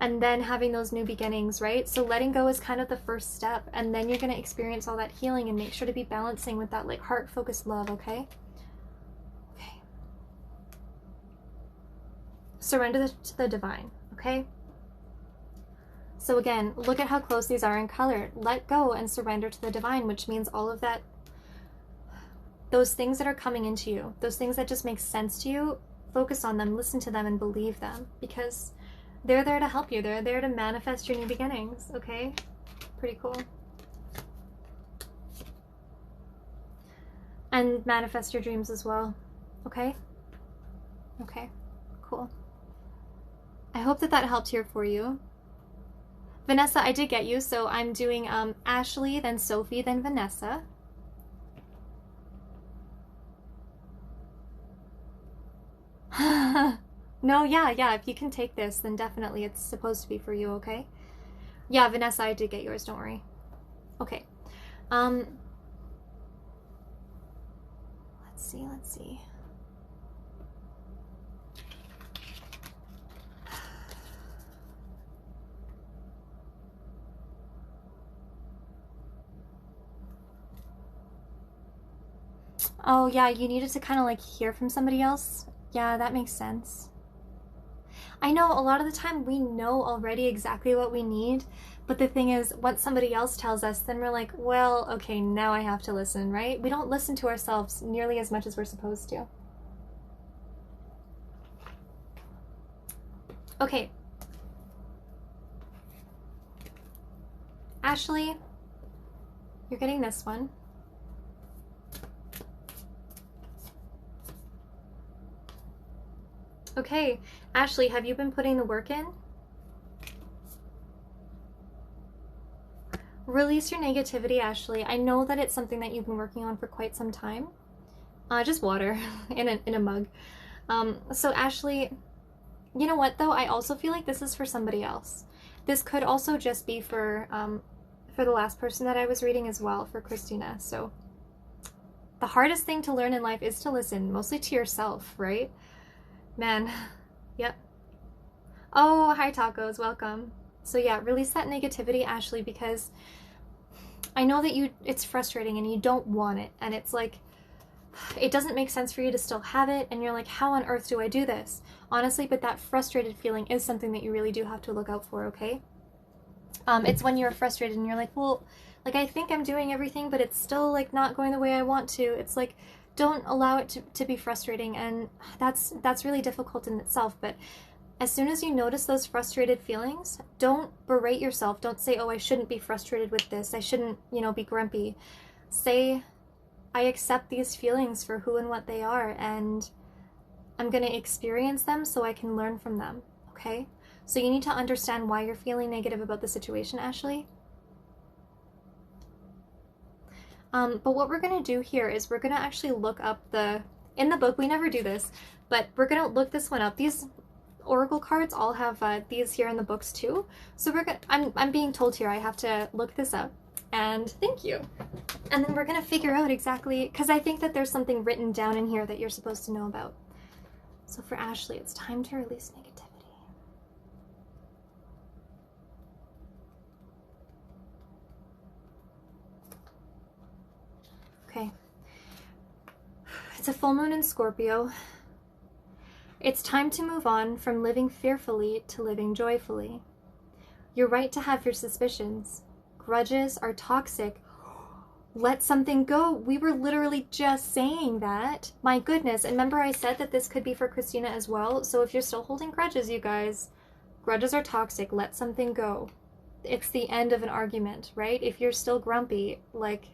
And then having those new beginnings, right? So letting go is kind of the first step. And then you're going to experience all that healing, and make sure to be balancing with that like heart-focused love, okay? Okay. Surrender to the divine, okay? So again, look at how close these are in color. Let go and surrender to the divine, which means all of that, those things that are coming into you, those things that just make sense to you, focus on them, listen to them, and believe them, because they're there to help you. They're there to manifest your new beginnings, okay? Pretty cool. And manifest your dreams as well, okay? Okay, cool. I hope that helped here for you. Vanessa, I did get you, so I'm doing Ashley, then Sophie, then Vanessa. No, yeah, if you can take this, then definitely it's supposed to be for you, okay? Yeah, Vanessa, I did get yours, don't worry. Okay. Let's see. Oh, yeah, you needed to kind of like hear from somebody else. Yeah, that makes sense. I know a lot of the time we know already exactly what we need, but the thing is, once somebody else tells us, then we're like, well, okay, now I have to listen, right? We don't listen to ourselves nearly as much as we're supposed to. Okay. Ashley, you're getting this one. Okay, Ashley, have you been putting the work in? Release your negativity, Ashley. I know that it's something that you've been working on for quite some time. Just water in a mug. So Ashley, you know what though? I also feel like this is for somebody else. This could also just be for the last person that I was reading as well, for Christina. So the hardest thing to learn in life is to listen, mostly to yourself, right? Man, yep. Oh, hi tacos, welcome. So yeah, release that negativity, Ashley, because I know that it's frustrating and you don't want it, and it's like, it doesn't make sense for you to still have it, and you're like, how on earth do I do this? Honestly, but that frustrated feeling is something that you really do have to look out for, okay? It's when you're frustrated and you're like, well, like I think I'm doing everything, but it's still like not going the way I want to. It's like, don't allow it to be frustrating, and that's really difficult in itself. But as soon as you notice those frustrated feelings, don't berate yourself. Don't say, oh, I shouldn't be frustrated with this. I shouldn't, be grumpy. Say, I accept these feelings for who and what they are, and I'm going to experience them so I can learn from them, okay? So you need to understand why you're feeling negative about the situation, Ashley. But what we're going to do here is we're going to actually look up in the book, we never do this, but we're going to look this one up. oracle cards all have these here in the books too. So we're gonna, I'm being told here I have to look this up, and thank you. And then we're gonna figure out exactly, because I think that there's something written down in here that you're supposed to know about. So for Ashley, it's time to release negativity. Okay. It's a full moon in Scorpio. It's time to move on from living fearfully to living joyfully. You're right to have your suspicions. Grudges are toxic. Let something go. We were literally just saying that. My goodness. And remember I said that this could be for Christina as well. So if you're still holding grudges, you guys, grudges are toxic. Let something go. It's the end of an argument, right? If you're still grumpy, like,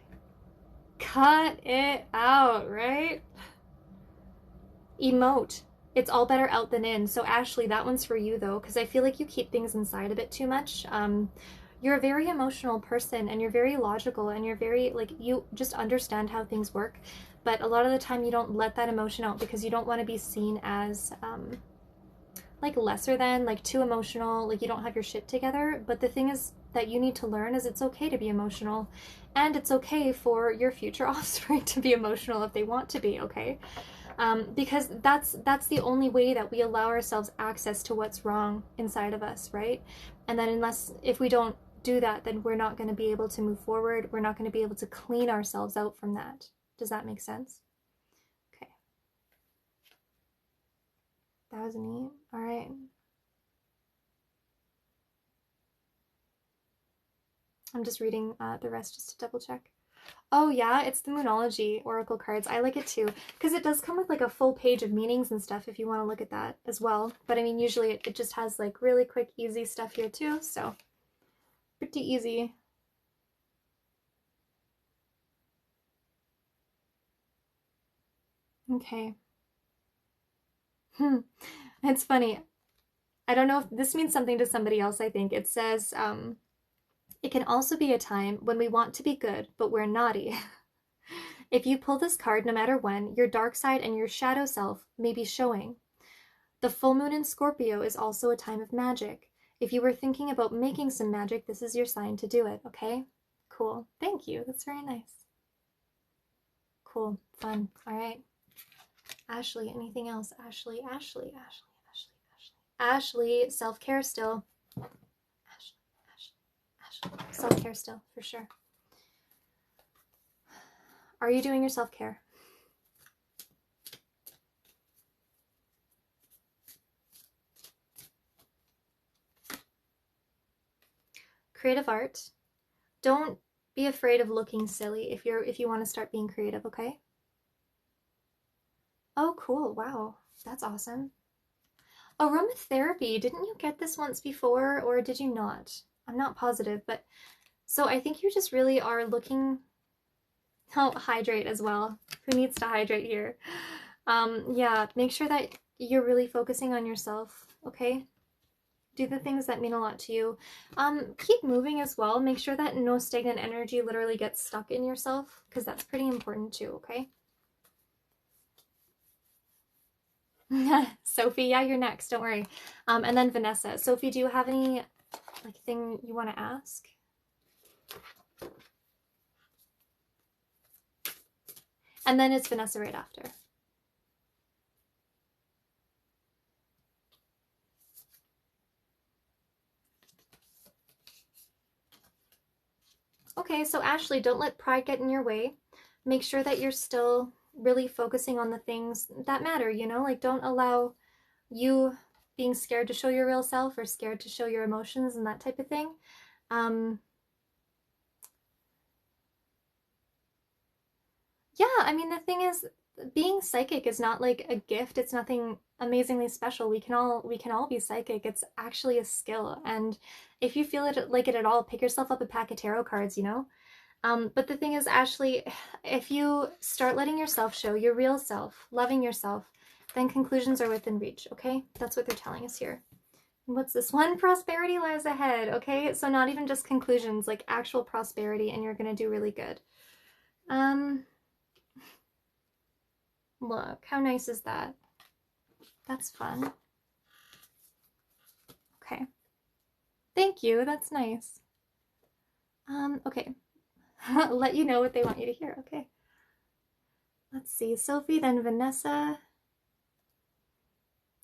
cut it out, right? Emote. It's all better out than in. So Ashley, that one's for you though, because I feel like you keep things inside a bit too much. You're a very emotional person, and you're very logical, and you're very, like, you just understand how things work. But a lot of the time you don't let that emotion out because you don't want to be seen as like lesser than, like too emotional, like you don't have your shit together. But the thing is that you need to learn is it's okay to be emotional, and it's okay for your future offspring to be emotional if they want to be, okay? Because that's the only way that we allow ourselves access to what's wrong inside of us, right? And then if we don't do that, then we're not going to be able to move forward. We're not going to be able to clean ourselves out from that. Does that make sense? Okay. That was neat. All right. I'm just reading the rest just to double check. Oh yeah, it's the Moonology Oracle cards. I like it too, because it does come with like a full page of meanings and stuff if you want to look at that as well. But I mean, usually it just has like really quick, easy stuff here too, so pretty easy. Okay. It's funny. I don't know if this means something to somebody else, I think. It says, it can also be a time when we want to be good, but we're naughty. If you pull this card no matter when, your dark side and your shadow self may be showing. The full moon in Scorpio is also a time of magic. If you were thinking about making some magic, this is your sign to do it, okay? Cool. Thank you. That's very nice. Cool. Fun. All right. Ashley, anything else? Ashley. Ashley, self-care still. Ashley. Self-care still, for sure. Are you doing your self-care? Creative art. Don't be afraid of looking silly if you want to start being creative, okay? Oh, cool. Wow. That's awesome. Aromatherapy. Didn't you get this once before, or did you not? I'm not positive, but so I think you just really are looking. Oh, hydrate as well. Who needs to hydrate here? Yeah, make sure that you're really focusing on yourself, okay? Do the things that mean a lot to you. Keep moving as well. Make sure that no stagnant energy literally gets stuck in yourself, because that's pretty important too, okay? Sophie, yeah, you're next. Don't worry. And then Vanessa. Sophie, do you have any like thing you want to ask? And then it's Vanessa right after. Okay, so Ashley, don't let pride get in your way. Make sure that you're still really focusing on the things that matter, you know? Like, don't allow you being scared to show your real self or scared to show your emotions and that type of thing. Yeah, I mean, the thing is, being psychic is not like a gift. It's nothing amazingly special. We can all be psychic. It's actually a skill. And if you feel it like it at all, pick yourself up a pack of tarot cards, you know? But the thing is, Ashley, if you start letting yourself show your real self, loving yourself, then conclusions are within reach, okay? That's what they're telling us here. What's this one? Prosperity lies ahead, okay? So not even just conclusions, like actual prosperity, and you're gonna do really good. Look, how nice is that? That's fun. thank you. That's nice. Okay. Let you know what they want you to hear. Okay. Let's see. Sophie, then Vanessa.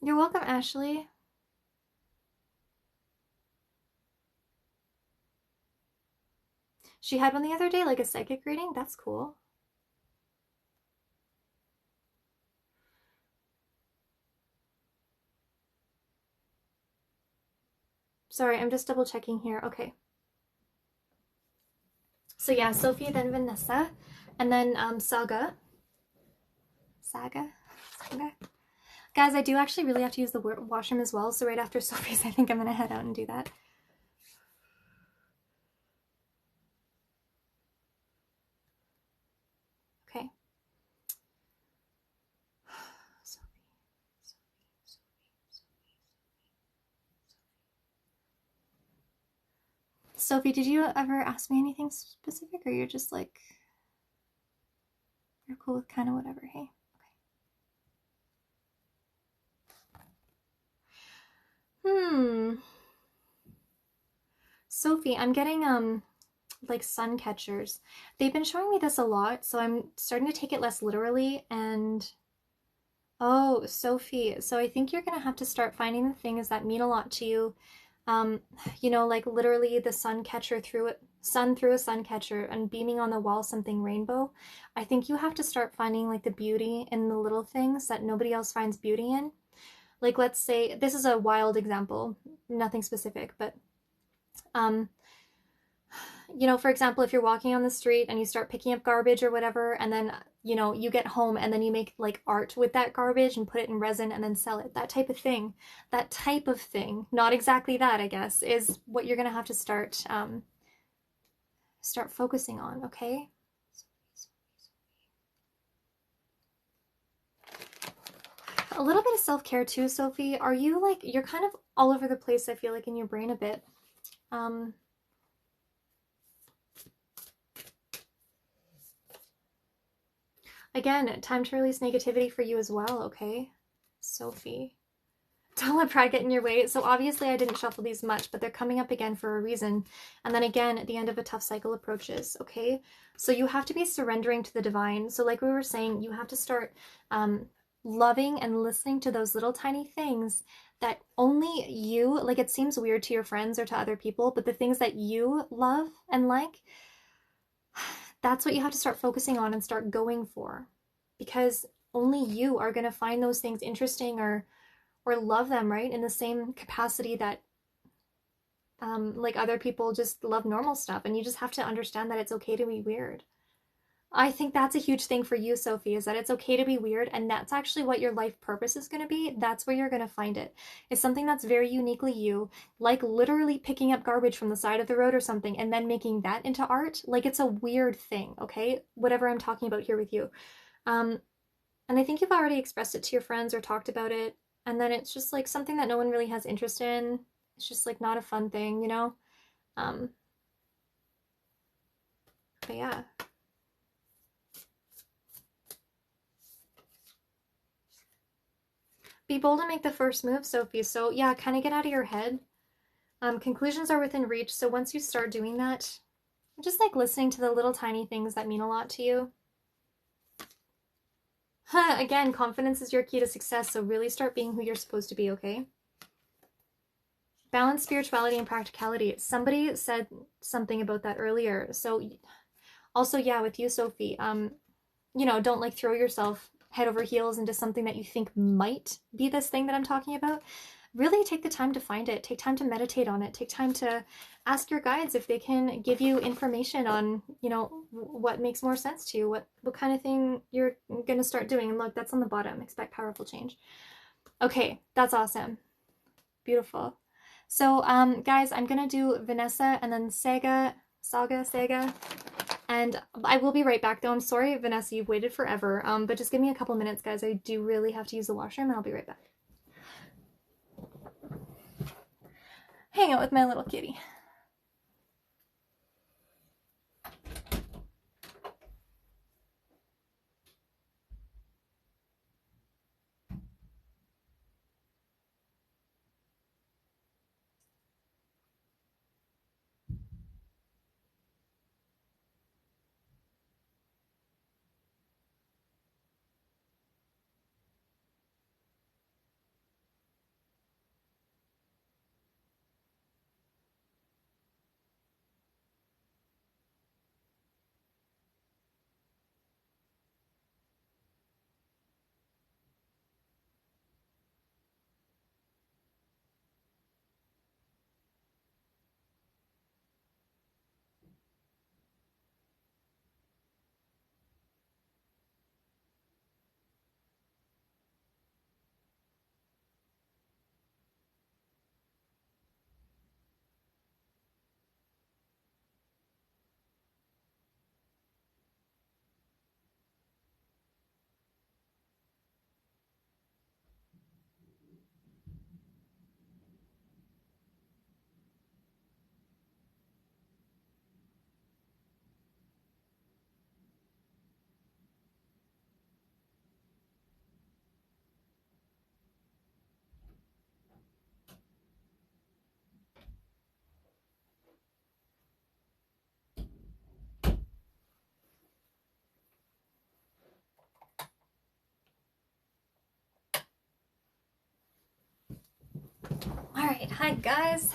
You're welcome, Ashley. She had one the other day, like a psychic reading. That's cool. Sorry, I'm just double checking here. Okay. So yeah, Sophie, then Vanessa, and then Saga. Saga? Saga? Guys, I do actually really have to use the washroom as well, so right after Sophie's, I think I'm gonna head out and do that. Okay. Sophie, did you ever ask me anything specific, or you're just like, you're cool with kind of whatever, hey? Okay. Sophie, I'm getting, like sun catchers. They've been showing me this a lot, so I'm starting to take it less literally, and oh, Sophie, so I think you're gonna have to start finding the things that mean a lot to you. Um, you know, like literally the sun catcher through it, sun through a sun catcher and beaming on the wall something rainbow. I think you have to start finding like the beauty in the little things that nobody else finds beauty in. Like let's say this is a wild example, nothing specific, but um you know, for example, if you're walking on the street and you start picking up garbage or whatever, and then, you know, you get home and then you make like art with that garbage and put it in resin and then sell it. That type of thing. That type of thing. Not exactly that, I guess, is what you're gonna have to start focusing on, okay? A little bit of self-care too, Sophie. Are you like, you're kind of all over the place, I feel like, in your brain a bit. Again, time to release negativity for you as well, okay? Sophie. Don't let pride get in your way. So obviously I didn't shuffle these much, but they're coming up again for a reason. And then again, at the end of a tough cycle approaches, okay? So you have to be surrendering to the divine. So like we were saying, you have to start loving and listening to those little tiny things that only you, like it seems weird to your friends or to other people, but the things that you love and like, that's what you have to start focusing on and start going for, because only you are going to find those things interesting or love them, right, in the same capacity that like other people just love normal stuff. And you just have to understand that it's okay to be weird. I think that's a huge thing for you, Sophie, is that it's okay to be weird, and that's actually what your life purpose is going to be. That's where you're going to find it. It's something that's very uniquely you, like literally picking up garbage from the side of the road or something and then making that into art. Like it's a weird thing, okay? Whatever I'm talking about here with you. And I think you've already expressed it to your friends or talked about it, and then it's just like something that no one really has interest in. It's just like not a fun thing, you know? Um, but yeah. Be bold and make the first move, Sophie. So yeah, kind of get out of your head. Conclusions are within reach. So once you start doing that, just like listening to the little tiny things that mean a lot to you. Again, confidence is your key to success. So really start being who you're supposed to be, okay? Balance spirituality and practicality. Somebody said something about that earlier. So also, yeah, with you, Sophie, you know, don't like throw yourself head over heels into something that you think might be this thing that I'm talking about. Really take the time to find it. Take time to meditate on it. Take time to ask your guides if they can give you information on, you know, what makes more sense to you, what kind of thing you're going to start doing. And look, that's on the bottom. Expect powerful change. Okay, that's awesome. Beautiful. So, guys, I'm going to do Vanessa and then Saga, and I will be right back, though. I'm sorry, Vanessa, you've waited forever. But just give me a couple minutes, guys. I do really have to use the washroom, and I'll be right back. Hang out with my little kitty. right, hi guys.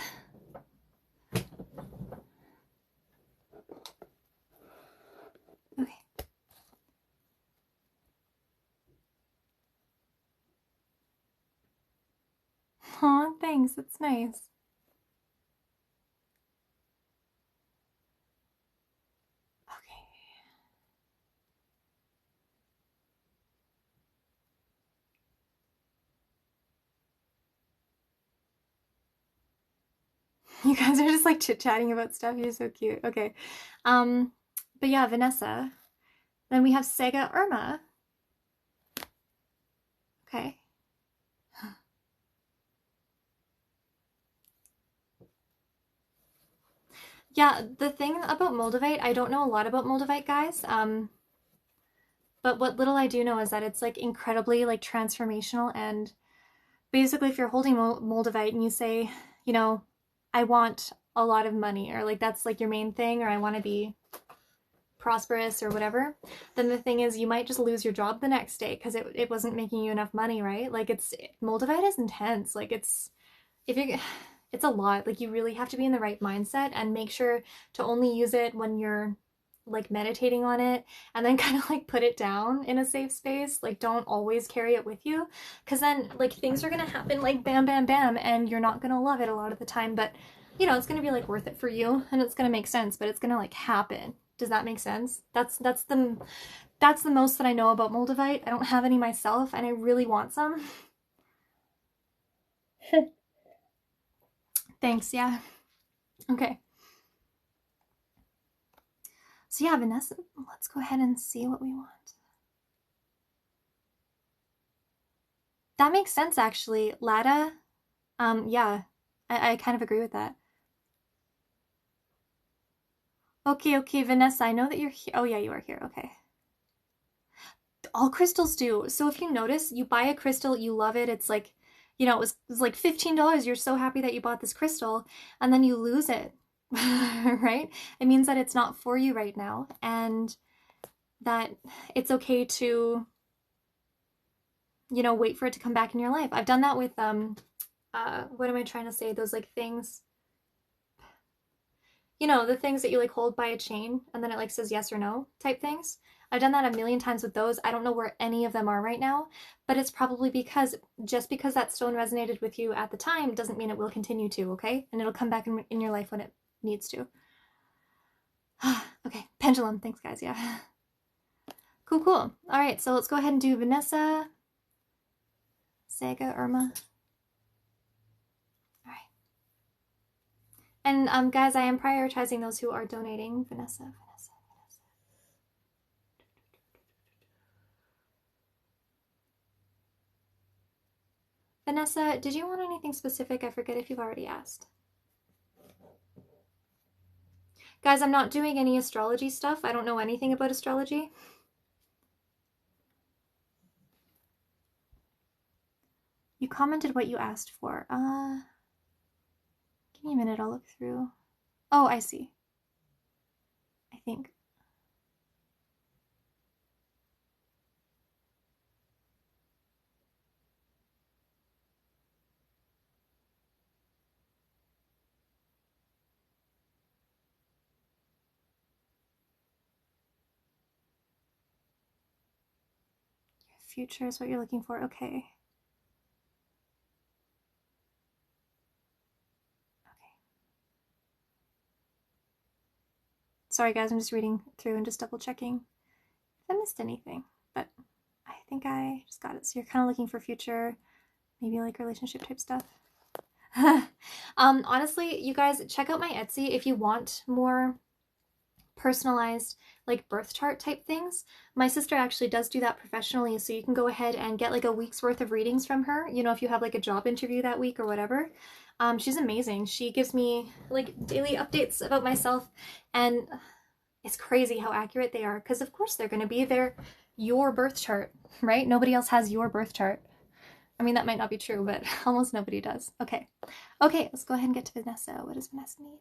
Okay. Aw, thanks, that's nice. Okay. You guys are just like chit-chatting about stuff. You're so cute. Okay. Um, but yeah, Vanessa. Then we have Sega Irma. Okay. Yeah, the thing about Moldavite, I don't know a lot about Moldavite, guys. But what little I do know is that it's like incredibly like transformational, and basically if you're holding Moldavite and you say, you know, I want a lot of money, or like that's like your main thing, or I want to be prosperous or whatever, then the thing is you might just lose your job the next day because it wasn't making you enough money, right? Like Moldavite is intense. Like if you it's a lot. Like you really have to be in the right mindset and make sure to only use it when you're like meditating on it, and then kind of like put it down in a safe space. Like don't always carry it with you, because then like things are gonna happen like bam bam bam and you're not gonna love it a lot of the time, but you know it's gonna be like worth it for you and it's gonna make sense, but it's gonna like happen. Does that make sense? That's the most that I know about Moldavite. I don't have any myself and I really want some. Thanks, yeah. Okay. So yeah, Vanessa, let's go ahead and see what we want. That makes sense, actually. Lada, yeah, I kind of agree with that. Okay, okay, Vanessa, I know that you're here. Oh, yeah, you are here. Okay. All crystals do. So if you notice, you buy a crystal, you love it. It's like, you know, it was like $15. You're so happy that you bought this crystal, and then you lose it, right? It means that it's not for you right now, and that it's okay to, you know, wait for it to come back in your life. I've done that with what am I trying to say? Those like things, you know, the things that you like hold by a chain and then it like says yes or no type things. I've done that a million times with those. I don't know where any of them are right now, but it's probably because just because that stone resonated with you at the time doesn't mean it will continue to, okay? And it'll come back in your life when it needs to. Okay, pendulum. Thanks, guys. Yeah. Cool, cool. All right, so let's go ahead and do Vanessa, Sega, Irma. All right. And guys, I am prioritizing those who are donating. Vanessa, Vanessa, Vanessa. Vanessa, did you want anything specific? I forget if you've already asked. Guys, I'm not doing any astrology stuff. I don't know anything about astrology. You commented what you asked for. Give me a minute, I'll look through. Oh, I see. I think. Future is what you're looking for. Okay. Sorry, guys, I'm just reading through and just double checking if I missed anything, but I think I just got it. So you're kind of looking for future, maybe like relationship type stuff. Honestly, you guys, check out my Etsy if you want more personalized like birth chart type things. My sister actually does do that professionally, so you can go ahead and get like a week's worth of readings from her, you know, if you have like a job interview that week or whatever. She's amazing. She gives me like daily updates about myself, and it's crazy how accurate they are, because of course they're going to be your birth chart, right? Nobody else has your birth chart. I mean, that might not be true, but almost nobody does. Okay, let's go ahead and get to Vanessa. What does Vanessa need?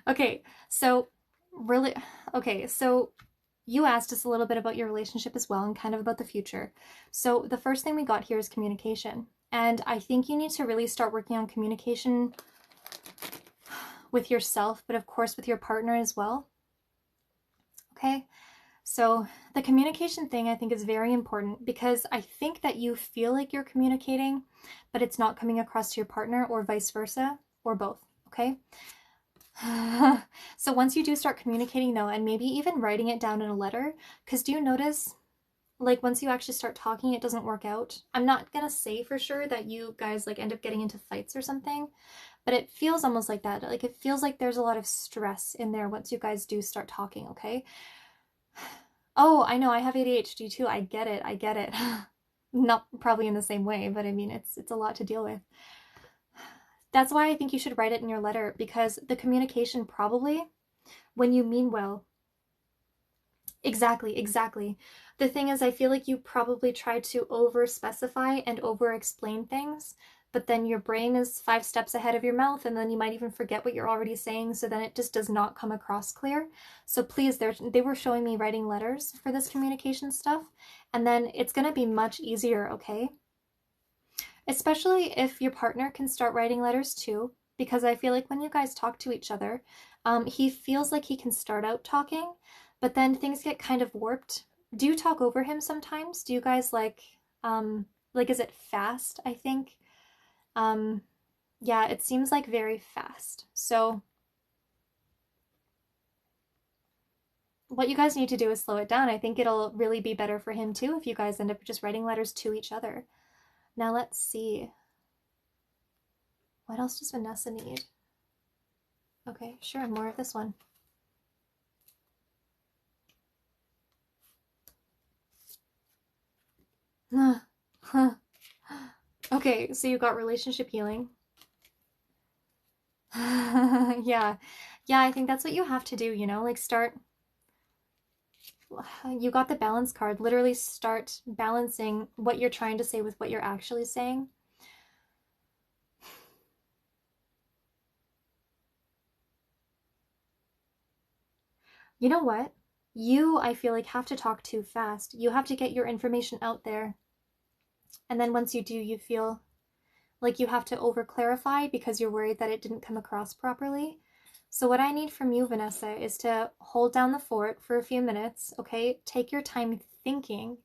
Okay, so really, okay, so you asked us a little bit about your relationship as well and kind of about the future. So the first thing we got here is communication. And I think you need to really start working on communication with yourself, but of course with your partner as well. Okay? So the communication thing I think is very important because I think that you feel like you're communicating, but it's not coming across to your partner or vice versa or both. Okay? So once you do start communicating though, and maybe even writing it down in a letter, because do you notice like once you actually start talking, it doesn't work out? I'm not gonna say for sure that you guys like end up getting into fights or something, but it feels almost like that. Like it feels like there's a lot of stress in there once you guys do start talking, okay? Oh, I know, I have ADHD too. I get it. I get it. Not probably in the same way, but I mean, it's a lot to deal with. That's why I think you should write it in your letter because the communication probably, when you mean well, exactly, exactly. The thing is, I feel like you probably try to over specify and over explain things, but then your brain is 5 steps ahead of your mouth, and then you might even forget what you're already saying, so then it just does not come across clear. So please, they were showing me writing letters for this communication stuff, and then it's going to be much easier, okay? Especially if your partner can start writing letters too, because I feel like when you guys talk to each other, he feels like he can start out talking, but then things get kind of warped. Do you talk over him sometimes? Do you guys like is it fast, I think? Um, yeah, it seems like very fast. So what you guys need to do is slow it down. I think it'll really be better for him too if you guys end up just writing letters to each other. Now let's see. What else does Vanessa need? Okay, sure, more of this one. Okay, so you got relationship healing. Yeah. Yeah, I think that's what you have to do, you know? Like start you got the balance card. Literally start balancing what you're trying to say with what you're actually saying. You know what? You, I feel like, have to talk too fast. You have to get your information out there. And then once you do, you feel like you have to over clarify because you're worried that it didn't come across properly. So what I need from you, Vanessa, is to hold down the fort for a few minutes, okay? Take your time thinking.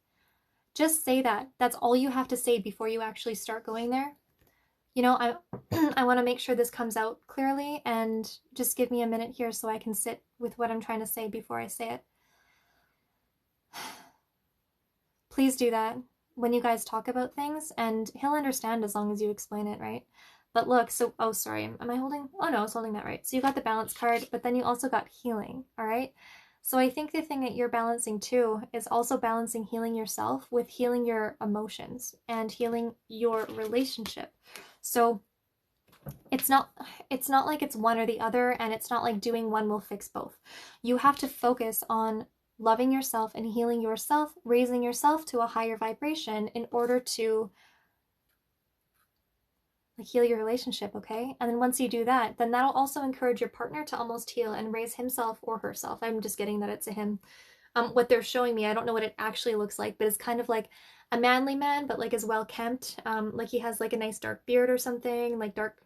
Just say that. That's all you have to say before you actually start going there. You know, I I want to make sure this comes out clearly and just give me a minute here so I can sit with what I'm trying to say before I say it. Please do that when you guys talk about things, and he'll understand as long as you explain it, right? But look, so, oh, sorry, am I holding? Oh no, I was holding that right. So you got the balance card, but then you also got healing, all right? So I think the thing that you're balancing too is also balancing healing yourself with healing your emotions and healing your relationship. So it's not like it's one or the other, and it's not like doing one will fix both. You have to focus on loving yourself and healing yourself, raising yourself to a higher vibration in order to like heal your relationship, okay? And then once you do that, then that'll also encourage your partner to almost heal and raise himself or herself. I'm just getting that it's a him. What they're showing me, I don't know what it actually looks like, but it's kind of like a manly man, but like as well kempt. Like he has like a nice dark beard or something, like dark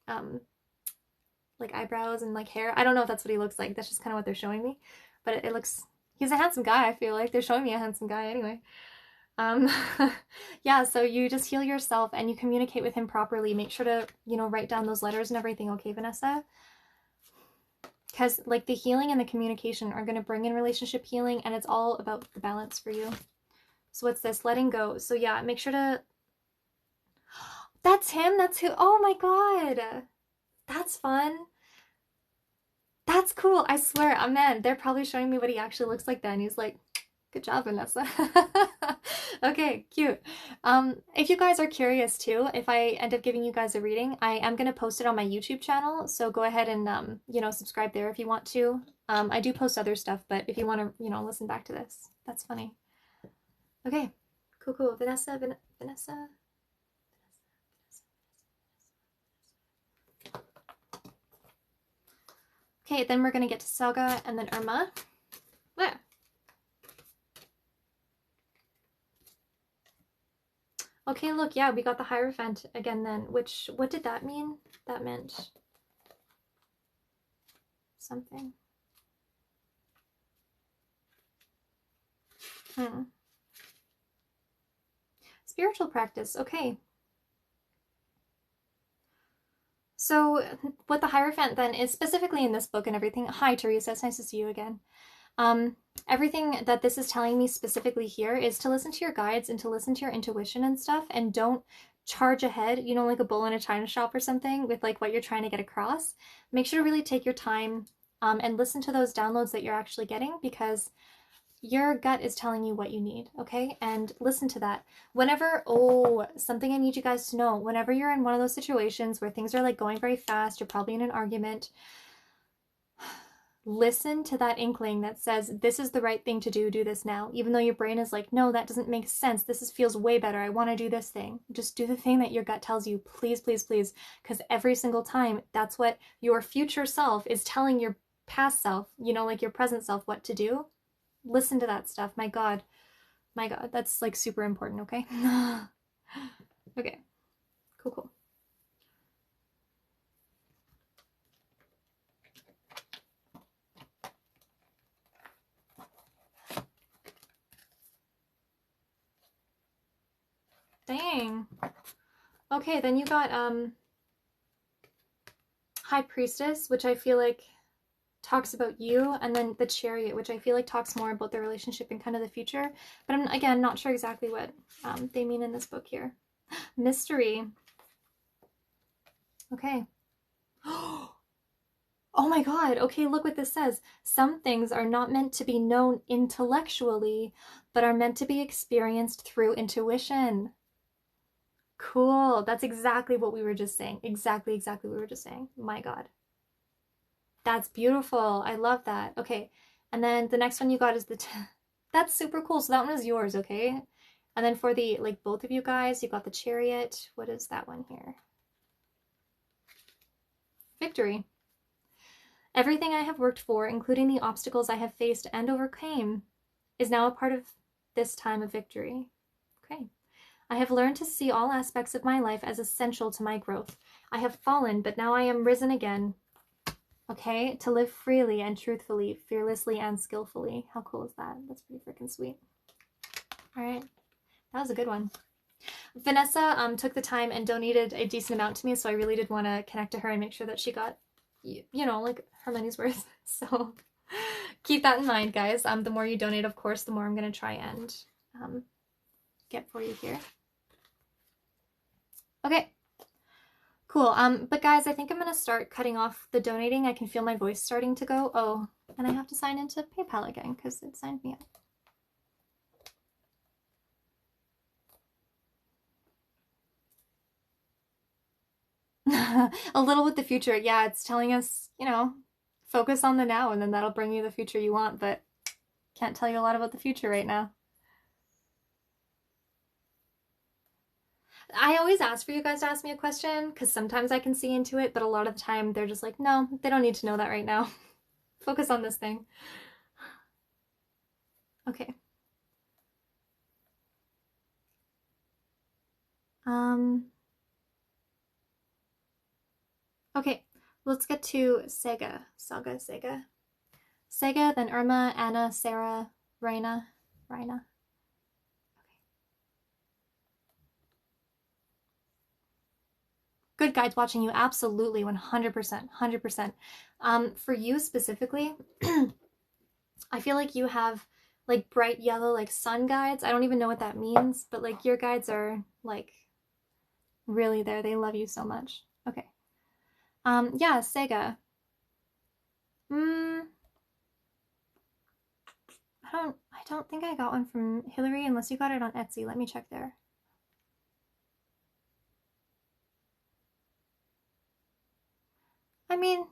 um like eyebrows and like hair. I don't know if that's what he looks like. That's just kind of what they're showing me. But it looks, he's a handsome guy, I feel like. They're showing me a handsome guy anyway. Um, yeah, so you just heal yourself and you communicate with him properly. Make sure to, you know, write down those letters and everything, okay, Vanessa? Because like the healing and the communication are going to bring in relationship healing, and it's all about the balance for you. So what's this? Letting go. So yeah, make sure to, that's him. That's who. Oh my God. That's fun. That's cool. I swear, man, they're probably showing me what he actually looks like then. He's like, good job, Vanessa. Okay, cute. If you guys are curious too, if I end up giving you guys a reading, I am going to post it on my YouTube channel. So go ahead and, you know, subscribe there if you want to. I do post other stuff, but if you want to, you know, listen back to this, that's funny. Okay, cool, cool. Vanessa, Vanessa. Okay, then we're gonna get to Saga and then Irma. There. Okay, look, yeah, we got the Hierophant again then, which, what did that mean? That meant something. Spiritual practice, okay. So what the Hierophant then is, specifically in this book and everything, hi Teresa, it's nice to see you again. Everything that this is telling me specifically here is to listen to your guides and to listen to your intuition and stuff, and don't charge ahead, you know, like a bull in a china shop or something with like what you're trying to get across. Make sure to really take your time and listen to those downloads that you're actually getting, because your gut is telling you what you need, okay? And listen to that. Whenever, something I need you guys to know, whenever you're in one of those situations where things are like going very fast, you're probably in an argument, listen to that inkling that says, this is the right thing to do this now. Even though your brain is like, no, that doesn't make sense. This feels way better. I want to do this thing. Just do the thing that your gut tells you, please, please, please. Because every single time, that's what your future self is telling your past self, you know, like your present self, what to do. Listen to that stuff. My God, that's like super important, okay? Okay, cool. Dang. Okay, then you got High Priestess, which I feel like talks about you, and then the Chariot, which I feel like talks more about the relationship and kind of the future. But I'm, again, not sure exactly what they mean in this book here. Mystery. Okay. Oh my God. Okay, look what this says. Some things are not meant to be known intellectually, but are meant to be experienced through intuition. Cool. That's exactly what we were just saying. Exactly what we were just saying. My God. That's beautiful. I love that. Okay. And then the next one you got is that's super cool. So that one is yours, okay? And then for the, like, both of you guys, you got the Chariot. What is that one here? Victory. Everything I have worked for, including the obstacles I have faced and overcame, is now a part of this time of victory. Okay. I have learned to see all aspects of my life as essential to my growth. I have fallen, but now I am risen again. Okay, to live freely and truthfully, fearlessly and skillfully. How cool is that? That's pretty freaking sweet. All right, that was a good one. Vanessa took the time and donated a decent amount to me, so I really did want to connect to her and make sure that she got, you know, like her money's worth. So keep that in mind, guys. The more you donate, of course, the more I'm going to try and get for you here. Okay. Cool. But guys, I think I'm going to start cutting off the donating. I can feel my voice starting to go. Oh, and I have to sign into PayPal again because it signed me up. A little with the future. Yeah, it's telling us, you know, focus on the now and then that'll bring you the future you want, but can't tell you a lot about the future right now. I always ask for you guys to ask me a question because sometimes I can see into it, but a lot of the time they're just like, no, they don't need to know that right now. Focus on this thing. Okay. Okay, let's get to Sega. Sega. Sega, then Irma, Anna, Sarah, Raina. Okay. Good guides watching you, absolutely, 100%, 100%. For you specifically, I feel like you have like bright yellow, like sun guides. I don't even know what that means, but like your guides are like really there. They love you so much. Okay. Yeah, Sega. I don't think I got one from Hillary unless you got it on Etsy. Let me check there. I mean,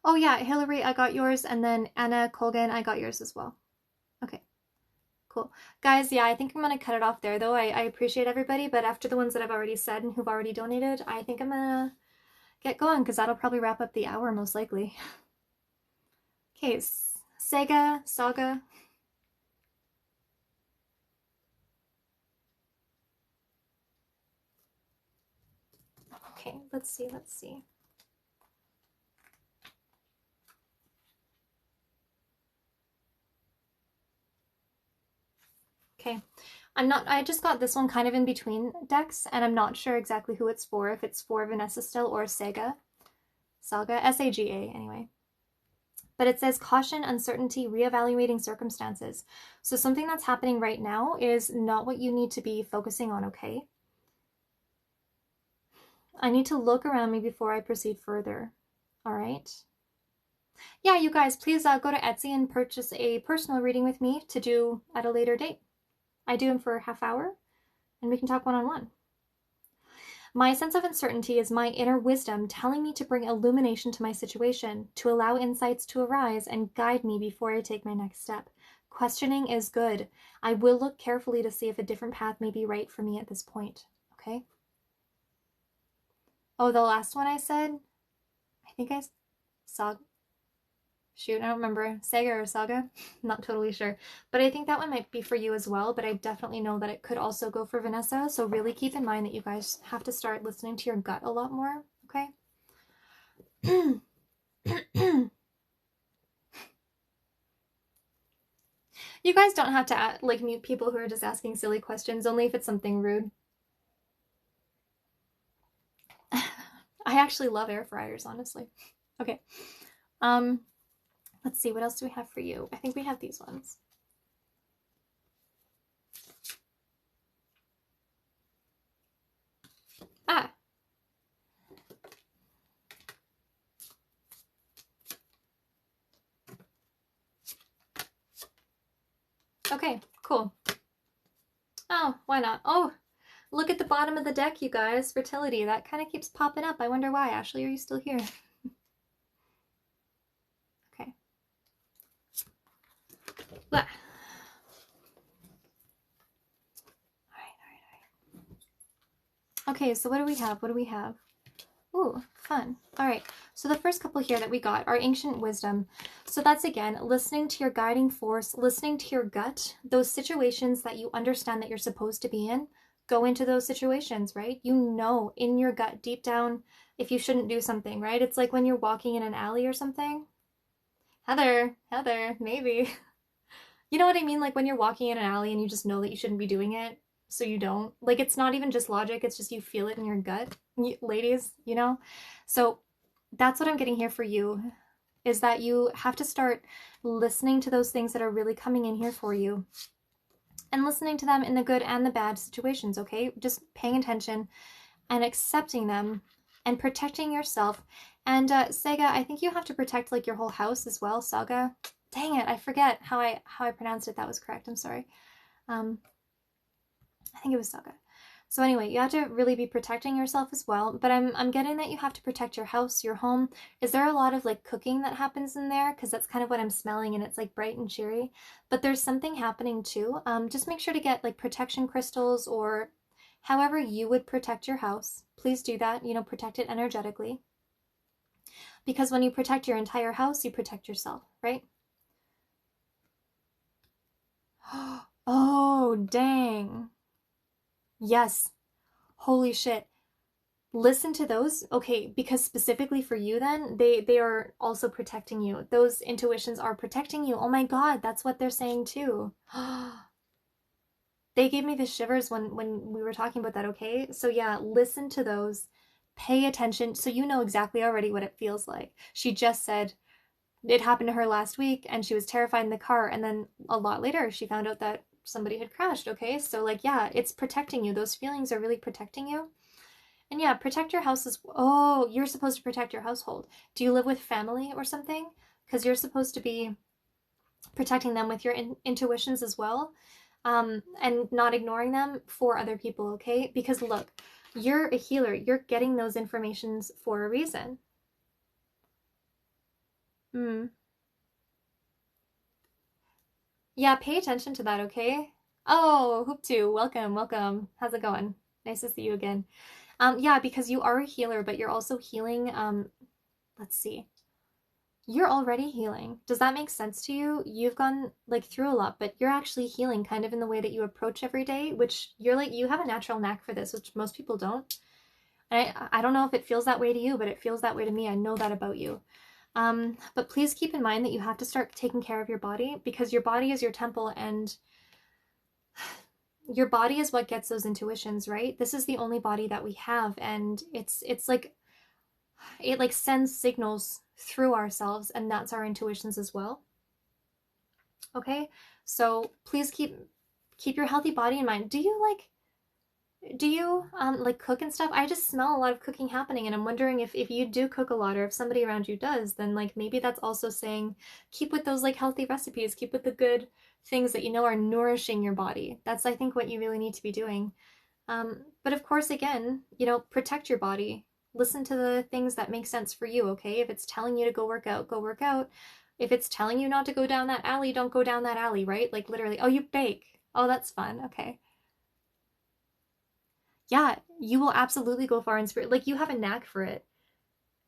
oh yeah, Hillary, I got yours, and then Anna Colgan, I got yours as well. Okay, cool. Guys, yeah, I think I'm gonna cut it off there though. I appreciate everybody, but after the ones that I've already said and who've already donated, I think I'm gonna get going because that'll probably wrap up the hour most likely. Okay, Sega, Saga. Okay, let's see, let's see. Okay, I just got this one kind of in between decks, and I'm not sure exactly who it's for, if it's for Vanessa still or Saga. Saga, S-A-G-A, anyway. But it says caution, uncertainty, reevaluating circumstances. So something that's happening right now is not what you need to be focusing on, okay? I need to look around me before I proceed further. All right. Yeah, you guys, please go to Etsy and purchase a personal reading with me to do at a later date. I do them for a half hour, and we can talk one-on-one. My sense of uncertainty is my inner wisdom telling me to bring illumination to my situation, to allow insights to arise and guide me before I take my next step. Questioning is good. I will look carefully to see if a different path may be right for me at this point. Okay? Oh, the last one I said? I think I saw... Shoot, I don't remember. Saga or Saga? Not totally sure. But I think that one might be for you as well, but I definitely know that it could also go for Vanessa, so really keep in mind that you guys have to start listening to your gut a lot more, okay? You guys don't have to like mute people who are just asking silly questions, only if it's something rude. I actually love air fryers, honestly. Okay. Let's see, what else do we have for you? I think we have these ones. Ah. Okay, cool. Oh, why not? Oh, look at the bottom of the deck, you guys. Fertility. That kind of keeps popping up. I wonder why. Ashley, are you still here? Okay. Blah. All right. Okay, so what do we have? What do we have? Ooh, fun. All right. So the first couple here that we got are Ancient Wisdom. So that's, again, listening to your guiding force, listening to your gut, those situations that you understand that you're supposed to be in. Go into those situations, right? You know in your gut, deep down, if you shouldn't do something, right? It's like when you're walking in an alley or something. Heather, maybe. You know what I mean? Like when you're walking in an alley and you just know that you shouldn't be doing it, so you don't. Like it's not even just logic, it's just you feel it in your gut. Ladies, you know? So that's what I'm getting here for you, is that you have to start listening to those things that are really coming in here for you. And listening to them in the good and the bad situations, okay? Just paying attention and accepting them and protecting yourself. And Sega, I think you have to protect like your whole house as well, Saga. Dang it, I forget how I pronounced it. That was correct. I'm sorry. I think it was Saga. So anyway, you have to really be protecting yourself as well. But I'm getting that you have to protect your house, your home. Is there a lot of like cooking that happens in there? Because that's kind of what I'm smelling, and it's like bright and cheery. But there's something happening too. Just make sure to get like protection crystals, or however you would protect your house. Please do that. You know, protect it energetically. Because when you protect your entire house, you protect yourself, right? Oh, dang. Yes. Holy shit. Listen to those. Okay, because specifically for you then, they are also protecting you. Those intuitions are protecting you. Oh my god, that's what they're saying too. They gave me the shivers when we were talking about that, okay? So yeah, listen to those. Pay attention so you know exactly already what it feels like. She just said it happened to her last week and she was terrified in the car, and then a lot later she found out that somebody had crashed, okay? So like, yeah, it's protecting you. Those feelings are really protecting you. And yeah, protect your house as... Oh, you're supposed to protect your household. Do you live with family or something? Because you're supposed to be protecting them with your intuitions as well, and not ignoring them for other people, okay? Because look, you're a healer. You're getting those informations for a reason. Yeah, pay attention to that, okay? Oh, Hoop2, welcome, welcome. How's it going? Nice to see you again. Yeah, because you are a healer, but you're also healing. Let's see. You're already healing. Does that make sense to you? You've gone like through a lot, but you're actually healing kind of in the way that you approach every day, which you're like, you have a natural knack for this, which most people don't. And I don't know if it feels that way to you, but it feels that way to me. I know that about you. But please keep in mind that you have to start taking care of your body, because your body is your temple, and your body is what gets those intuitions, right? This is the only body that we have, and it's like it like sends signals through ourselves, and that's our intuitions as well. Okay, so please keep your healthy body in mind. Do you like cook and stuff? I just smell a lot of cooking happening, and I'm wondering if you do cook a lot, or if somebody around you does, then like maybe that's also saying keep with those like healthy recipes, keep with the good things that you know are nourishing your body. That's, I think, what you really need to be doing. But of course, again, you know, protect your body. Listen to the things that make sense for you, okay? If it's telling you to go work out, go work out. If it's telling you not to go down that alley, don't go down that alley, right? Like literally, oh, you bake. Oh, that's fun. Okay. Yeah, you will absolutely go far in spirit. Like, you have a knack for it.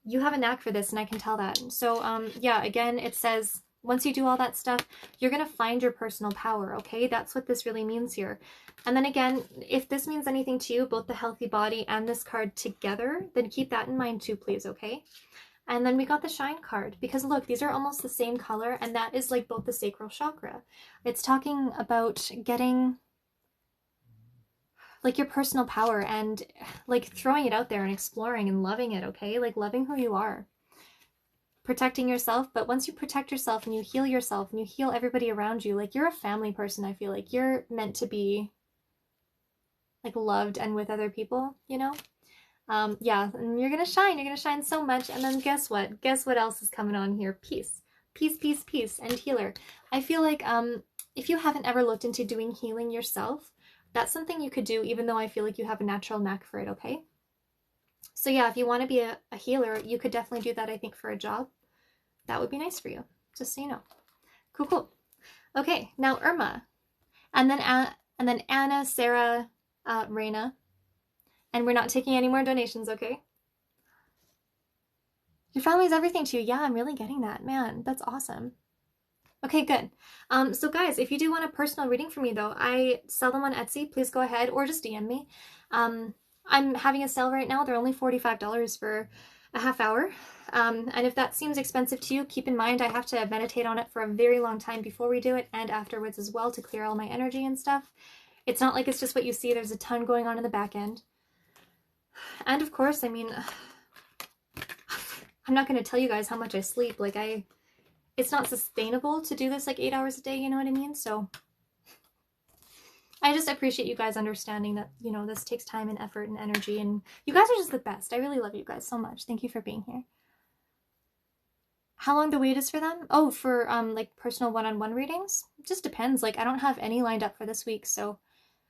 You have a knack for this, and I can tell that. So, yeah, again, it says once you do all that stuff, you're going to find your personal power, okay? That's what this really means here. And then again, if this means anything to you, both the healthy body and this card together, then keep that in mind too, please, okay? And then we got the shine card, because look, these are almost the same color, and that is like both the sacral chakra. It's talking about getting like your personal power and like throwing it out there and exploring and loving it, okay? Like loving who you are. Protecting yourself, but once you protect yourself and you heal yourself and you heal everybody around you, like you're a family person, I feel like you're meant to be like loved and with other people, you know? Yeah, and you're gonna shine so much. And then guess what? Guess what else is coming on here? Peace. Peace, peace, peace, and healer. I feel like if you haven't ever looked into doing healing yourself, that's something you could do, even though I feel like you have a natural knack for it, okay? So yeah, if you want to be a healer, you could definitely do that, I think, for a job. That would be nice for you, just so you know. Cool, cool. Okay, now Irma. And then Anna, Sarah, Raina. And we're not taking any more donations, okay? Your family is everything to you. Yeah, I'm really getting that. Man, that's awesome. Okay, good. So guys, if you do want a personal reading from me though, I sell them on Etsy. Please go ahead or just DM me. I'm having a sale right now. They're only $45 for a half hour. And if that seems expensive to you, keep in mind I have to meditate on it for a very long time before we do it, and afterwards as well, to clear all my energy and stuff. It's not like it's just what you see. There's a ton going on in the back end. And of course, I mean, I'm not going to tell you guys how much I sleep. Like it's not sustainable to do this like 8 hours a day, you know what I mean? So I just appreciate you guys understanding that, you know, this takes time and effort and energy, and you guys are just the best. I really love you guys so much. Thank you for being here. How long the wait is for them? Oh, for like personal one-on-one readings? It just depends. Like I don't have any lined up for this week, so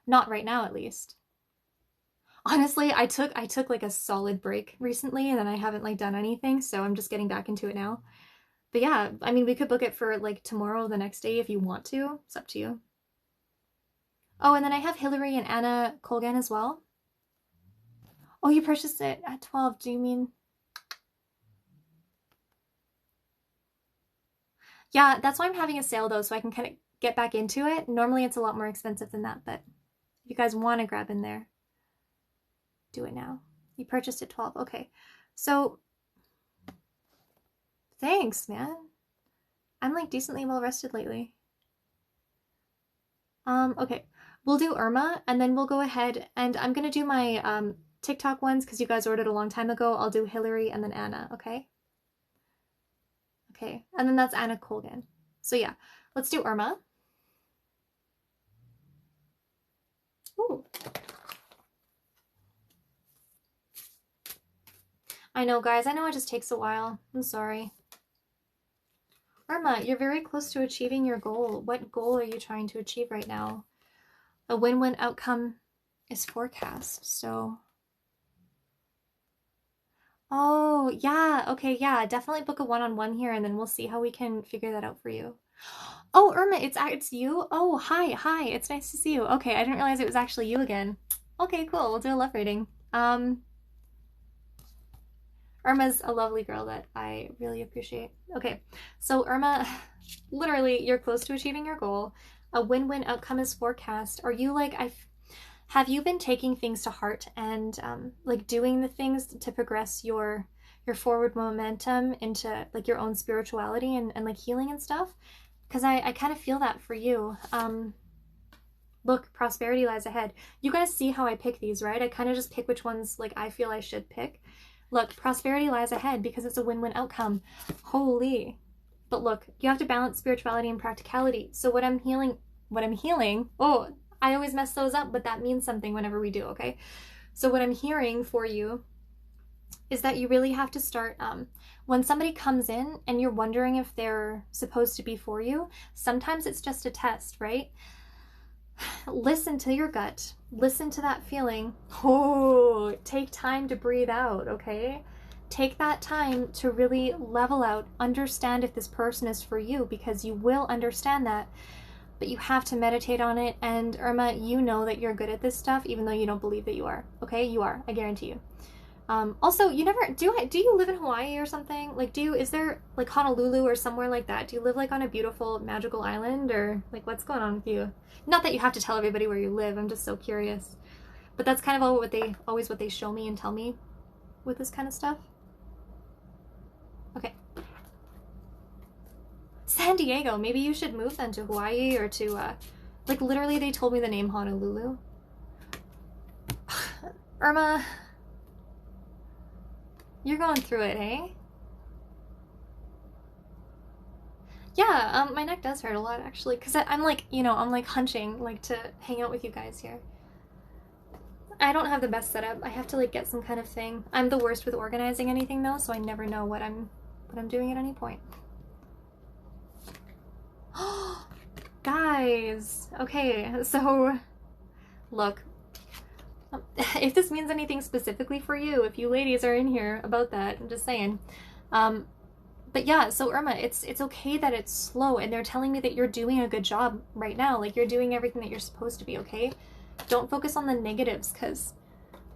not right now at least. Honestly, I took like a solid break recently, and then I haven't like done anything, so I'm just getting back into it now. But yeah, I mean, we could book it for like tomorrow, the next day if you want to. It's up to you. Oh, and then I have Hillary and Anna Colgan as well. Oh, you purchased it at 12. Do you mean? Yeah, that's why I'm having a sale though, so I can kind of get back into it. Normally it's a lot more expensive than that, but if you guys want to grab in there, do it now. You purchased at 12. Okay. So thanks, man. I'm like decently well rested lately. Okay. We'll do Irma, and then we'll go ahead, and I'm gonna do my TikTok ones because you guys ordered a long time ago. I'll do Hillary and then Anna, okay? Okay, and then that's Anna Colgan. So yeah, let's do Irma. Ooh. I know, guys. I know it just takes a while. I'm sorry. Irma, you're very close to achieving your goal. What goal are you trying to achieve right now? A win-win outcome is forecast, so... Oh, yeah. Okay, yeah. Definitely book a one-on-one here, and then we'll see how we can figure that out for you. Oh, Irma, it's you? Oh, hi. It's nice to see you. Okay, I didn't realize it was actually you again. Okay, cool. We'll do a love reading. Irma's a lovely girl that I really appreciate. Okay, so Irma, literally, you're close to achieving your goal. A win-win outcome is forecast. Are you like, have you been taking things to heart and like doing the things to progress your forward momentum into like your own spirituality and like healing and stuff? Because I kind of feel that for you. Look, prosperity lies ahead. You guys see how I pick these, right? I kind of just pick which ones like I feel I should pick. Look, prosperity lies ahead because it's a win-win outcome. Holy. But look, you have to balance spirituality and practicality. So what I'm healing, oh, I always mess those up, but that means something whenever we do, okay? So what I'm hearing for you is that you really have to start, when somebody comes in and you're wondering if they're supposed to be for you, sometimes it's just a test, right? Listen to your gut. Listen to that feeling. Oh, take time to breathe out, okay? Take that time to really level out, understand if this person is for you, because you will understand that, but you have to meditate on it. And Irma, you know that you're good at this stuff, even though you don't believe that you are, okay? You are, I guarantee you. Also, you never, do you live in Hawaii or something? Like, is there like Honolulu or somewhere like that? Do you live like on a beautiful magical island, or like what's going on with you? Not that you have to tell everybody where you live, I'm just so curious. But that's kind of always what they show me and tell me with this kind of stuff. Okay. San Diego, maybe you should move then to Hawaii or to, like literally they told me the name Honolulu. Irma, you're going through it, eh? Yeah, my neck does hurt a lot actually, because I'm like, you know, I'm like hunching like to hang out with you guys here. I don't have the best setup. I have to like get some kind of thing. I'm the worst with organizing anything though, so I never know what I'm doing at any point. Guys, okay, so look, if this means anything specifically for you, if you ladies are in here about that, I'm just saying. But yeah, so Irma, it's okay that it's slow, and they're telling me that you're doing a good job right now. Like, you're doing everything that you're supposed to be, okay? Don't focus on the negatives, because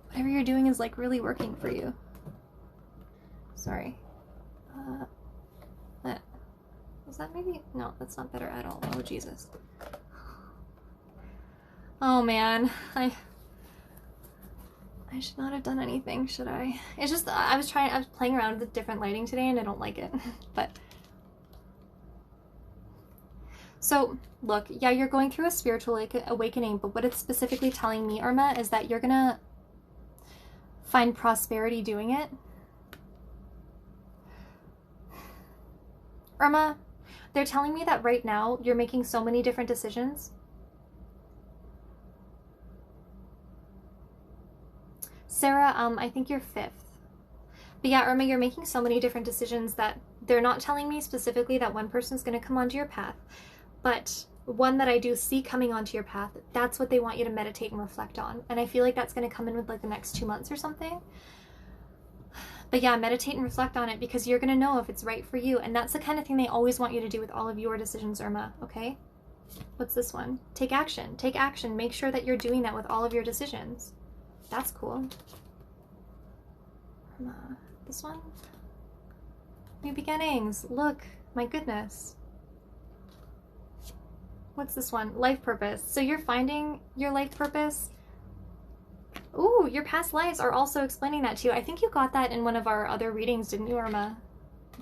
whatever you're doing is, like, really working for you. Sorry. Was that maybe? No, that's not better at all. Oh, Jesus. Oh, man. I should not have done anything, should I? It's just, I was playing around with different lighting today and I don't like it, but. So, look, yeah, you're going through a spiritual awakening, but what it's specifically telling me, Irma, is that you're gonna find prosperity doing it. Irma, they're telling me that right now you're making so many different decisions. Sarah, I think you're 5th. But yeah, Irma, you're making so many different decisions that they're not telling me specifically that one person's going to come onto your path. But one that I do see coming onto your path, that's what they want you to meditate and reflect on. And I feel like that's going to come in with like the next 2 months or something. But yeah, meditate and reflect on it, because you're going to know if it's right for you. And that's the kind of thing they always want you to do with all of your decisions, Irma, okay? What's this one? Take action. Take action. Make sure that you're doing that with all of your decisions. That's cool. This one? New beginnings. Look, my goodness. What's this one? Life purpose. So you're finding your life purpose. Ooh, your past lives are also explaining that to you. I think you got that in one of our other readings, didn't you, Irma?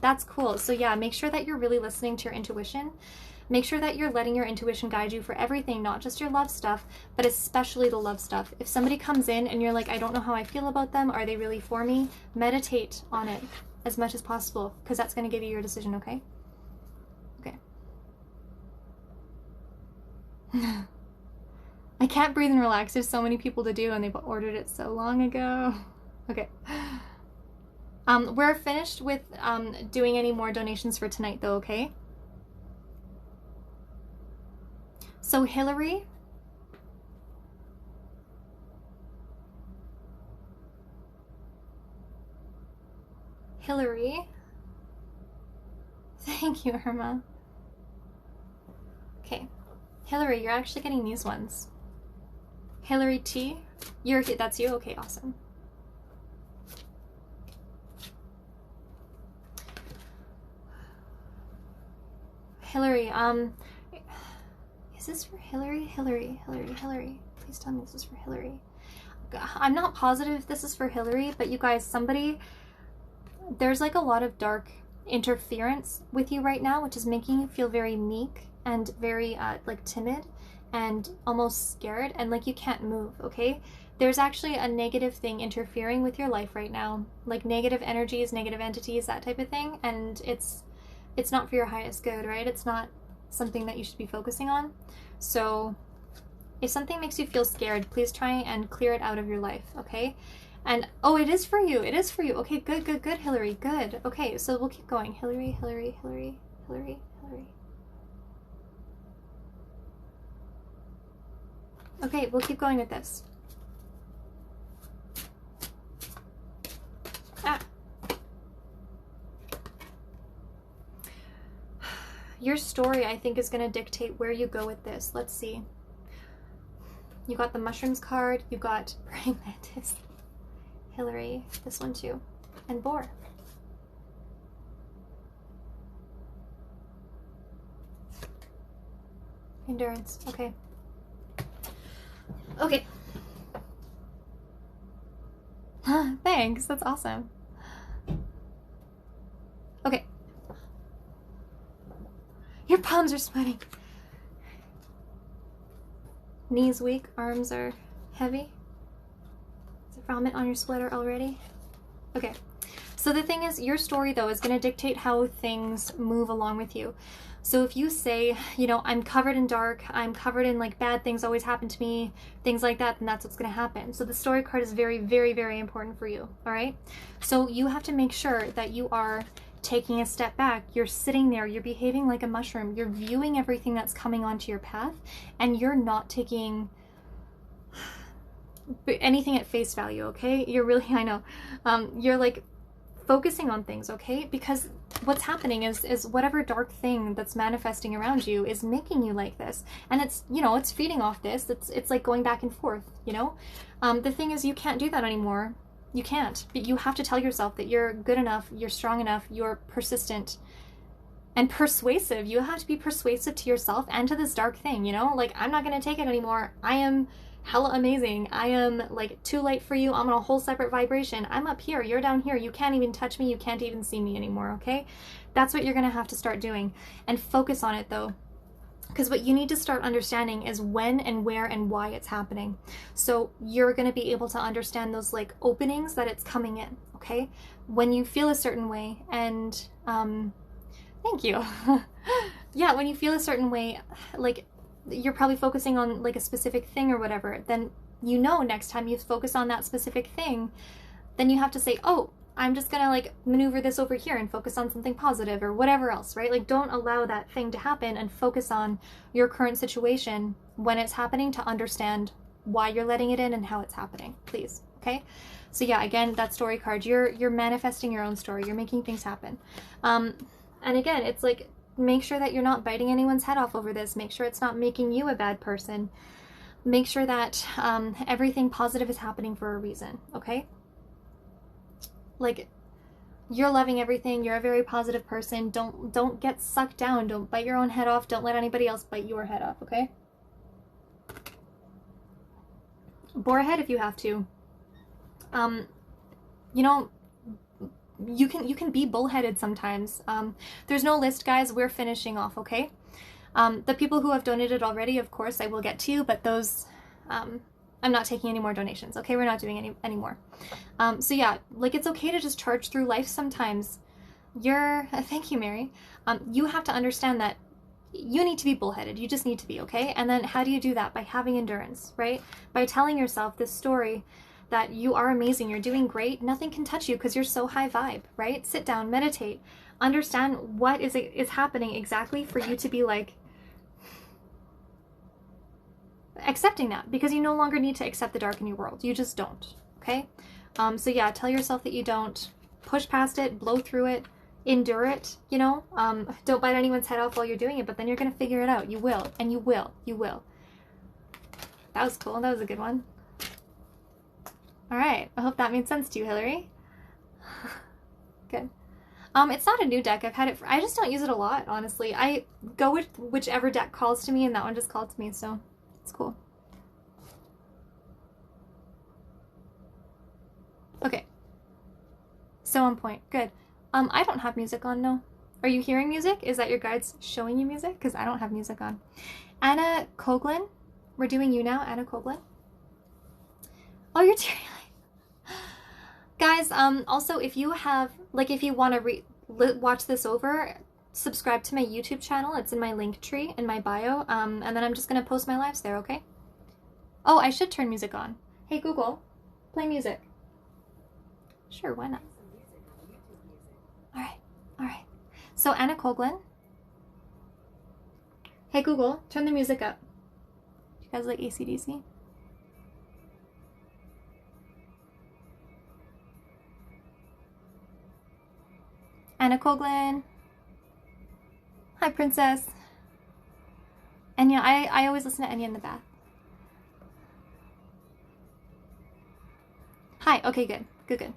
That's cool. So yeah, make sure that you're really listening to your intuition. Make sure that you're letting your intuition guide you for everything, not just your love stuff, but especially the love stuff. If somebody comes in and you're like, I don't know how I feel about them, are they really for me? Meditate on it as much as possible, because that's going to give you your decision, okay? Okay. I can't breathe and relax. There's so many people to do, and they've ordered it so long ago. Okay. We're finished with doing any more donations for tonight, though, okay? So Hillary, thank you, Irma. Okay, Hillary, you're actually getting these ones. Hillary T, that's you? Okay, awesome. Hillary, is this for Hillary? Hillary. Please tell me this is for Hillary. I'm not positive if this is for Hillary, but you guys, there's like a lot of dark interference with you right now, which is making you feel very meek and very like timid and almost scared, and like you can't move, okay? There's actually a negative thing interfering with your life right now, like negative energies, negative entities, that type of thing, and it's not for your highest good, right? It's not something that you should be focusing on. So if something makes you feel scared, please try and clear it out of your life, okay? And, oh, it is for you. It is for you. Okay, good, Hillary. Good. Okay, so we'll keep going. Hillary. Okay, we'll keep going with this. Your story, I think, is going to dictate where you go with this. Let's see. You got the mushrooms card. You got praying mantis. Hillary. This one too. And boar. Endurance. Okay. Okay. Thanks. That's awesome. Okay. Your palms are sweating. Knees weak, arms are heavy. Is it vomit on your sweater already? Okay. So the thing is, your story though is going to dictate how things move along with you. So if you say, you know, I'm covered in dark, I'm covered in like bad things always happen to me, things like that, then that's what's going to happen. So the story card is very, very, very important for you. All right. So you have to make sure that you are taking a step back. You're sitting there, you're behaving like a mushroom, you're viewing everything that's coming onto your path, and you're not taking anything at face value, okay? You're really, I know, you're like focusing on things, okay? Because what's happening is whatever dark thing that's manifesting around you is making you like this, and it's, you know, it's feeding off this. It's like going back and forth, you know? The thing is, you can't do that anymore. You can't. But you have to tell yourself that you're good enough, you're strong enough, you're persistent and persuasive. You have to be persuasive to yourself and to this dark thing, you know? Like, I'm not going to take it anymore. I am hella amazing. I am like too light for you. I'm on a whole separate vibration. I'm up here. You're down here. You can't even touch me. You can't even see me anymore, okay? That's what you're going to have to start doing. And focus on it though. Because what you need to start understanding is when and where and why it's happening. So you're going to be able to understand those like openings that it's coming in, okay? When you feel a certain way, and thank you. Yeah, when you feel a certain way, like you're probably focusing on like a specific thing or whatever, then you know next time you focus on that specific thing, then you have to say, oh, I'm just gonna like maneuver this over here and focus on something positive or whatever else, right? Like, don't allow that thing to happen, and focus on your current situation when it's happening to understand why you're letting it in and how it's happening, please, okay? So yeah, again, that story card, you're manifesting your own story, you're making things happen. And again, it's like, make sure that you're not biting anyone's head off over this. Make sure it's not making you a bad person. Make sure that everything positive is happening for a reason, okay? Like, you're loving everything. You're a very positive person. Don't get sucked down. Don't bite your own head off. Don't let anybody else bite your head off, okay? Bore ahead if you have to. You know, you can be bullheaded sometimes. There's no list, guys. We're finishing off, okay? The people who have donated already, of course, I will get to you, but those, I'm not taking any more donations, okay? We're not doing any more. So yeah, like, it's okay to just charge through life sometimes. Thank you, Mary. You have to understand that you need to be bullheaded. You just need to be, okay? And then how do you do that? By having endurance, right? By telling yourself this story that you are amazing, you're doing great, nothing can touch you because you're so high vibe, right? Sit down, meditate, understand what is happening exactly for you to be like, accepting that, because you no longer need to accept the dark in your world. You just don't, okay? So yeah, tell yourself that you don't. Push past it, blow through it, endure it, you know? Don't bite anyone's head off while you're doing it, but then you're going to figure it out. You will, and you will, you will. That was cool. That was a good one. All right. I hope that made sense to you, Hillary. Good. It's not a new deck. I've had it I just don't use it a lot, honestly. I go with whichever deck calls to me, and that one just called to me, so it's cool. Okay. So on point. Good. I don't have music on, no. Are you hearing music? Is that your guides showing you music? Because I don't have music on. Anna Coglin. We're doing you now, Anna Coglin. Oh, you're teary. Guys, also, if you have, like, if you want to watch this over, subscribe to my YouTube channel. It's in my link tree in my bio. And then I'm just going to post my lives there, okay? Oh, I should turn music on. Hey, Google, play music. Sure, why not? All right. So, Anna Coglin. Hey, Google, turn the music up. You guys like AC/DC? Anna Coglin. Hi, Princess. Enya, I always listen to Enya in the bath. Hi, okay, good. Good.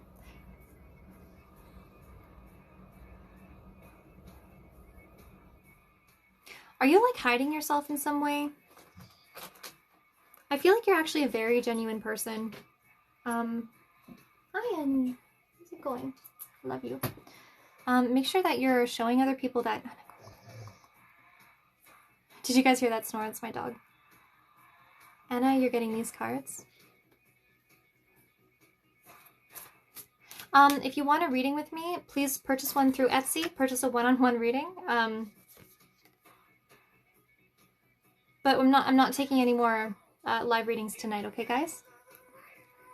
Are you, like, hiding yourself in some way? I feel like you're actually a very genuine person. Hi, Enya. How's it going? Love you. Make sure that you're showing other people that... Did you guys hear that snore? It's my dog. Anna, you're getting these cards. If you want a reading with me, please purchase one through Etsy. Purchase a one-on-one reading. But I'm not taking any more live readings tonight, okay, guys?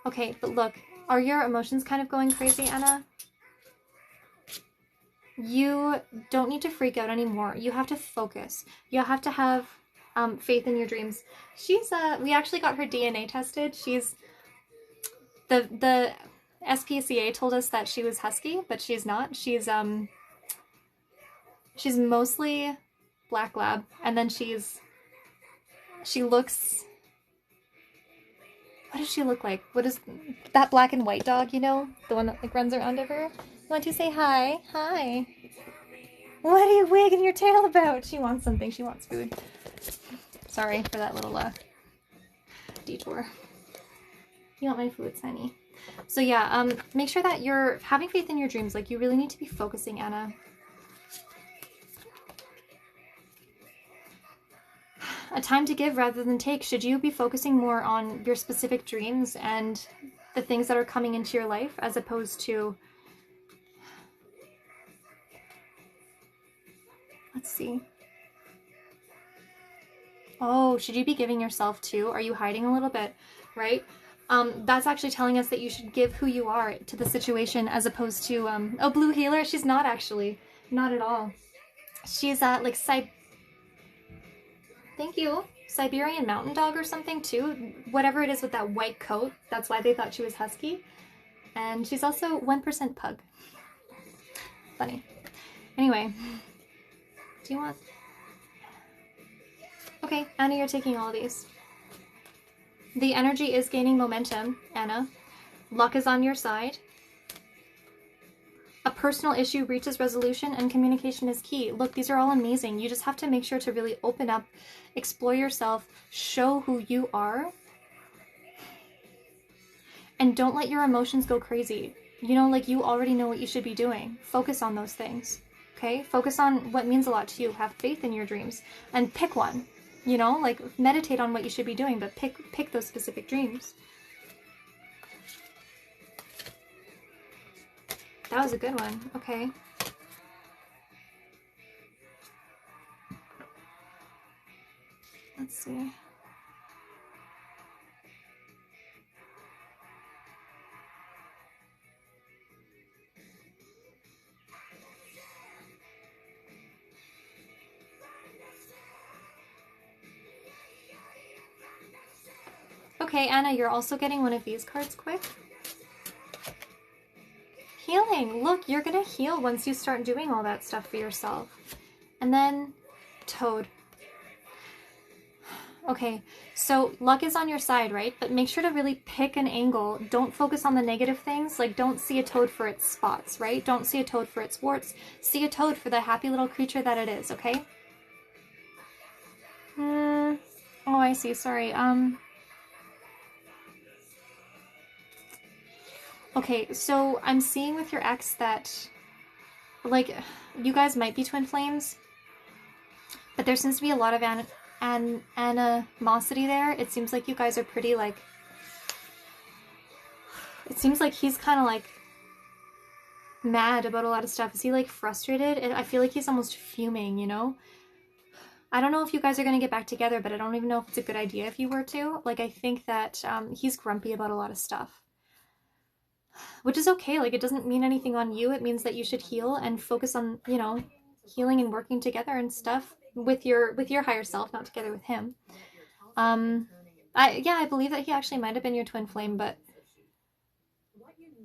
Okay, but look, are your emotions kind of going crazy, Anna? You don't need to freak out anymore. You have to focus. You have to have faith in your dreams. She's we actually got her DNA tested. She's the SPCA told us that she was husky, but she's not. She's mostly black lab, and then she looks... What does she look like? What is that black and white dog, you know? The one that, like, runs around of her? You want to say hi? Hi. What are you wigging your tail about? She wants something. She wants food. Sorry for that little detour. You want my food, Sunny? So yeah, make sure that you're having faith in your dreams. Like, you really need to be focusing, Anna. A time to give rather than take. Should you be focusing more on your specific dreams and the things that are coming into your life as opposed to... Let's see. Oh, should you be giving yourself too? Are you hiding a little bit, right? That's actually telling us that you should give who you are to the situation as opposed to, oh, Blue Healer? She's not actually. Not at all. She's, like, Thank you. Siberian mountain dog or something too. Whatever it is with that white coat. That's why they thought she was husky. And she's also 1% pug. Funny. Anyway. Do you want... Okay, Anna, you're taking all of these. The energy is gaining momentum, Anna. Luck is on your side. A personal issue reaches resolution and communication is key. Look, these are all amazing. You just have to make sure to really open up, explore yourself, show who you are, and don't let your emotions go crazy. You know, like, you already know what you should be doing. Focus on those things, okay? Focus on what means a lot to you. Have faith in your dreams and pick one, you know? Like, meditate on what you should be doing, but pick those specific dreams. That was a good one. Okay. Let's see. Okay, Anna, you're also getting one of these cards quick. Healing. Look, you're gonna heal once you start doing all that stuff for yourself. And then Toad. Okay, so luck is on your side, right? But make sure to really pick an angle. Don't focus on the negative things. Like, don't see a toad for its spots, right? Don't see a toad for its warts. See a toad for the happy little creature that it is, okay? Oh, I see. Sorry. Okay, so I'm seeing with your ex that, like, you guys might be twin flames, but there seems to be a lot of animosity there. It seems like you guys are pretty, like, it seems like he's kind of, like, mad about a lot of stuff. Is he, like, frustrated? I feel like he's almost fuming, you know? I don't know if you guys are going to get back together, but I don't even know if it's a good idea if you were to. Like, I think that he's grumpy about a lot of stuff. Which is okay. Like, it doesn't mean anything on you. It means that you should heal and focus on, you know, healing and working together and stuff with your higher self, not together with him. I believe that he actually might have been your twin flame, but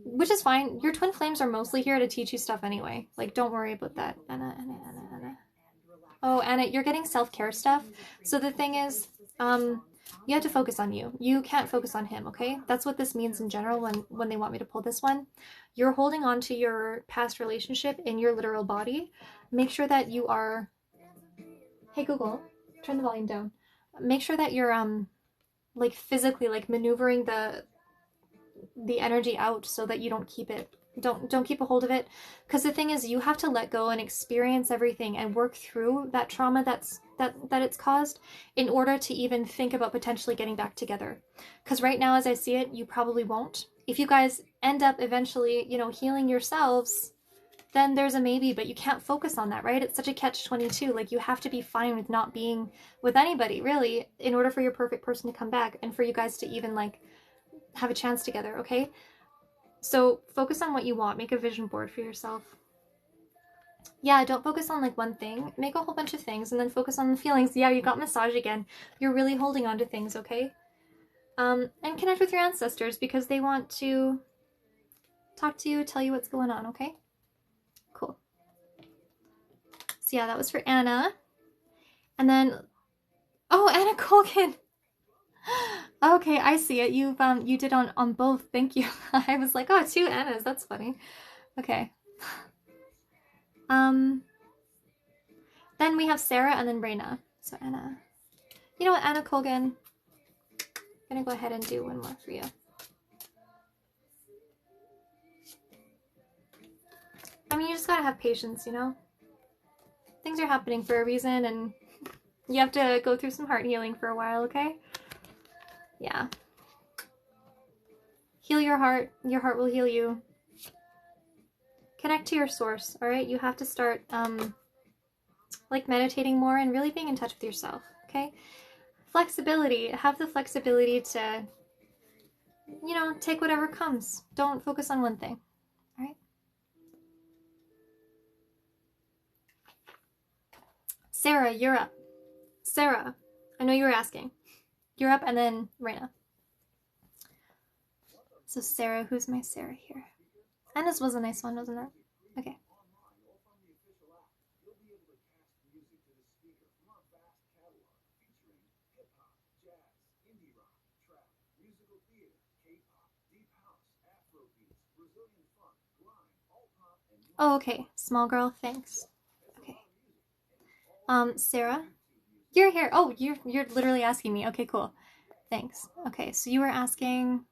which is fine. Your twin flames are mostly here to teach you stuff anyway. Like, don't worry about that. Anna. Oh, Anna, you're getting self-care stuff. So the thing is, you have to focus on you. You can't focus on him, okay? That's what this means in general when they want me to pull this one. You're holding on to your past relationship in your literal body. Make sure that you are... Hey, Google, turn the volume down. Make sure that you're, like, physically, like, maneuvering the energy out so that you don't keep it. Don't keep a hold of it, because the thing is, you have to let go and experience everything and work through that trauma that it's caused in order to even think about potentially getting back together. Because right now, as I see it, you probably won't. If you guys end up eventually, you know, healing yourselves, then there's a maybe, but you can't focus on that, right? It's such a catch-22. Like, you have to be fine with not being with anybody, really, in order for your perfect person to come back and for you guys to even, like, have a chance together, okay? So focus on what you want. Make a vision board for yourself. Yeah, don't focus on, like, one thing. Make a whole bunch of things and then focus on the feelings. Yeah, you got massage again. You're really holding on to things, okay? And connect with your ancestors because they want to talk to you, tell you what's going on, okay? Cool. So yeah, that was for Anna. And then, oh, Anna Colgan. Okay, I see it. You did on both. Thank you. I was like, oh, 2 Annas. That's funny. Okay. Then we have Sarah and then Raina. So Anna. You know what, Anna Colgan? I'm gonna go ahead and do one more for you. I mean, you just gotta have patience, you know? Things are happening for a reason and you have to go through some heart healing for a while, okay? Yeah. Heal your heart will heal you. Connect to your source, alright? You have to start, like, meditating more and really being in touch with yourself, okay? Flexibility. Have the flexibility to, you know, take whatever comes. Don't focus on one thing, alright? Sarah, you're up. Sarah, I know you were asking. You're up, and then Raina. So Sarah, who's my Sarah here? Anna's was a nice one, wasn't it? Okay. Oh, okay. Small girl, thanks. Okay. Sarah, you're here. Oh, you're literally asking me. Okay, cool. Thanks. Okay, so you were asking.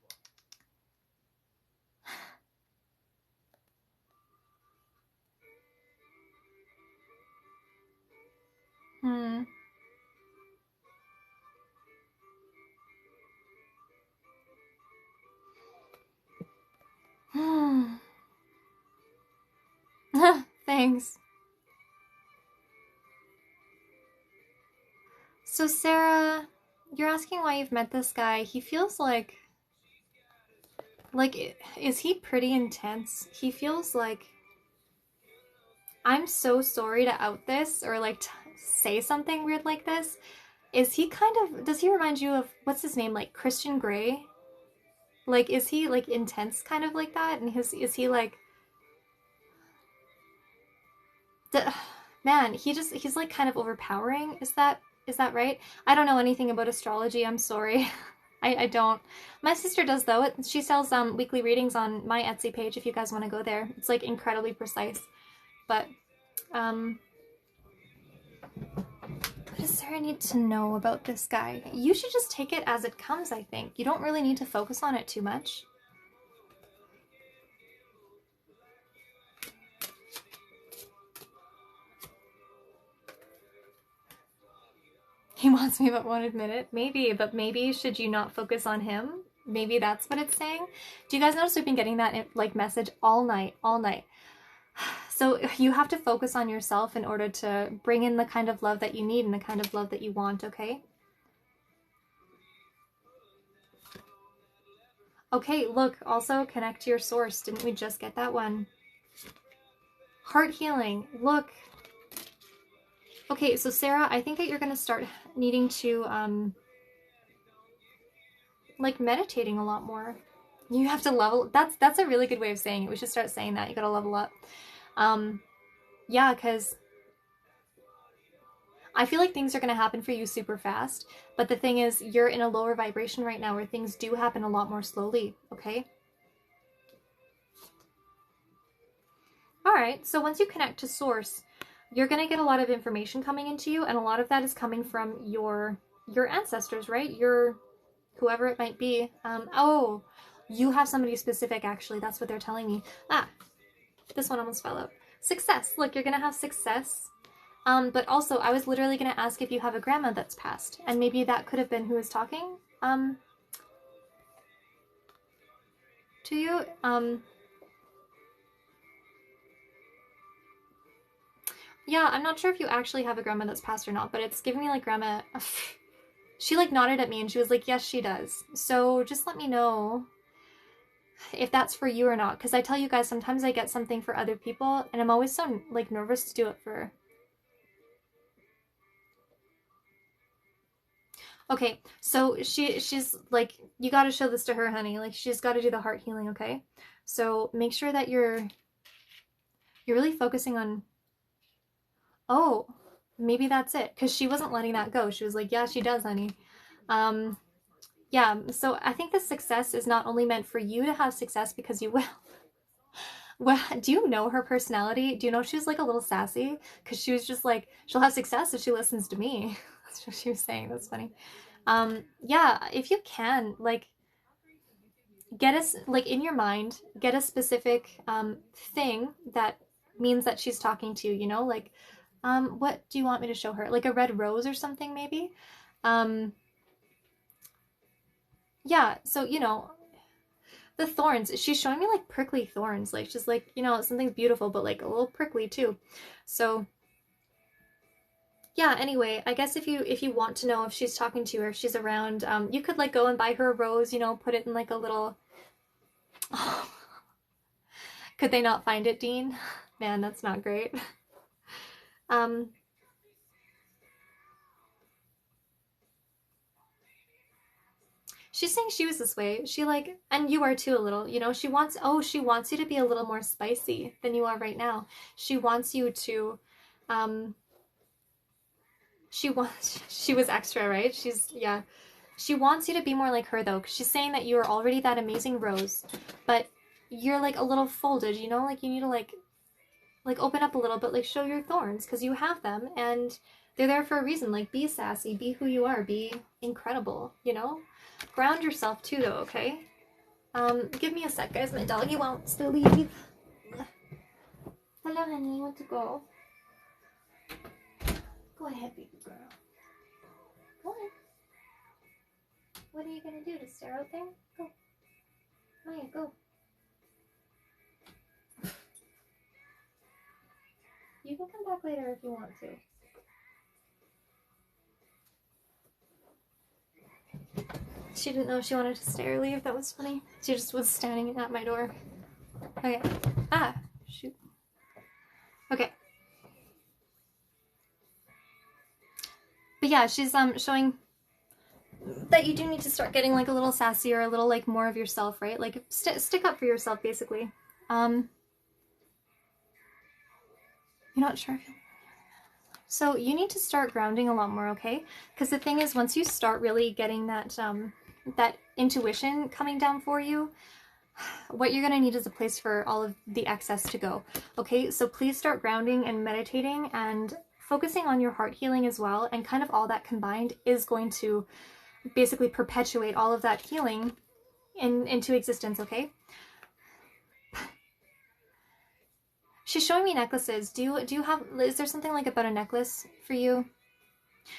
Thanks. So Sarah, you're asking why you've met this guy. He feels like, is he pretty intense? He feels like, I'm so sorry to out this or like say something weird like this. Is he kind of, does he remind you of, what's his name, like Christian Grey? Like, is he like intense kind of like that? And is he like, man, he's like kind of overpowering. Is that Is that right? I don't know anything about astrology. I'm sorry. I don't. My sister does though. She sells weekly readings on my Etsy page if you guys want to go there. It's like incredibly precise. But what does Sarah need to know about this guy? You should just take it as it comes, I think. You don't really need to focus on it too much. He wants me but won't admit it. Maybe, but maybe should you not focus on him? Maybe that's what it's saying. Do you guys notice we've been getting that like message all night, all night? So you have to focus on yourself in order to bring in the kind of love that you need and the kind of love that you want, okay? Okay, look, also connect to your source. Didn't we just get that one? Heart healing, look. Okay, so Sarah, I think that you're gonna start needing to, like meditating a lot more. You have to level, that's a really good way of saying it. We should start saying that. You gotta level up. Yeah, because I feel like things are gonna happen for you super fast, but the thing is, you're in a lower vibration right now where things do happen a lot more slowly, okay? All right, so once you connect to source, you're gonna get a lot of information coming into you, and a lot of that is coming from your ancestors, right? Your whoever it might be. Oh, you have somebody specific, actually. That's what they're telling me. Ah, this one almost fell out. Success. Look, you're gonna have success. But also, I was literally gonna ask if you have a grandma that's passed, and maybe that could have been who was talking, to you. Yeah, I'm not sure if you actually have a grandma that's passed or not, but it's giving me like grandma. She like nodded at me and she was like, yes, she does. So just let me know if that's for you or not. Because I tell you guys, sometimes I get something for other people and I'm always so like nervous to do it for. Okay, so she's like, you got to show this to her, honey. Like she's got to do the heart healing, okay? So make sure that you're really focusing on, oh, maybe that's it. Because she wasn't letting that go. She was like, yeah, she does, honey. Yeah, so I think the success is not only meant for you to have success because you will. Well, do you know her personality? Do you know she's like a little sassy? Because she was just like, she'll have success if she listens to me. That's what she was saying. That's funny. Yeah, if you can, like, get us, like, in your mind, get a specific thing that means that she's talking to you, you know? Like, what do you want me to show her? Like a red rose or something, maybe? Yeah, so, you know, the thorns, she's showing me like prickly thorns, like just like, you know, something's beautiful but like a little prickly too. So yeah, anyway, I guess if you want to know if she's talking to you or if she's around, you could like go and buy her a rose, you know, put it in like a little. Oh. Could they not find it, Dean? Man, that's not great. um She's saying she was this way. She like, and you are too a little, you know, she wants, oh, she wants you to be a little more spicy than you are right now. She wants you to, um, she was extra, right? Yeah. She wants you to be more like her though, because she's saying that you are already that amazing rose, but you're like a little folded, you know, like you need to like open up a little bit, like show your thorns, because you have them and they're there for a reason. Like be sassy, be who you are, be incredible, you know? Ground yourself too though, okay? Give me a sec, guys. My doggy wants to leave. Hello, honey. You want to go? Go ahead, baby girl. Go ahead. What are you gonna do? To stare out there? Go. Maya, go. You can come back later if you want to. She didn't know she wanted to stay or leave. That was funny. She just was standing at my door. Okay. Ah, shoot. Okay. But yeah, she's showing that you do need to start getting like a little sassy or a little like more of yourself, right? Like stick up for yourself, basically. You're not sure if you So you need to start grounding a lot more, okay? Because the thing is, once you start really getting that intuition coming down for you, what you're gonna need is a place for all of the excess to go. Okay, so please start grounding and meditating and focusing on your heart healing as well, and kind of all that combined is going to basically perpetuate all of that healing into existence, okay? She's showing me necklaces. Do you have, is there something like about a necklace for you?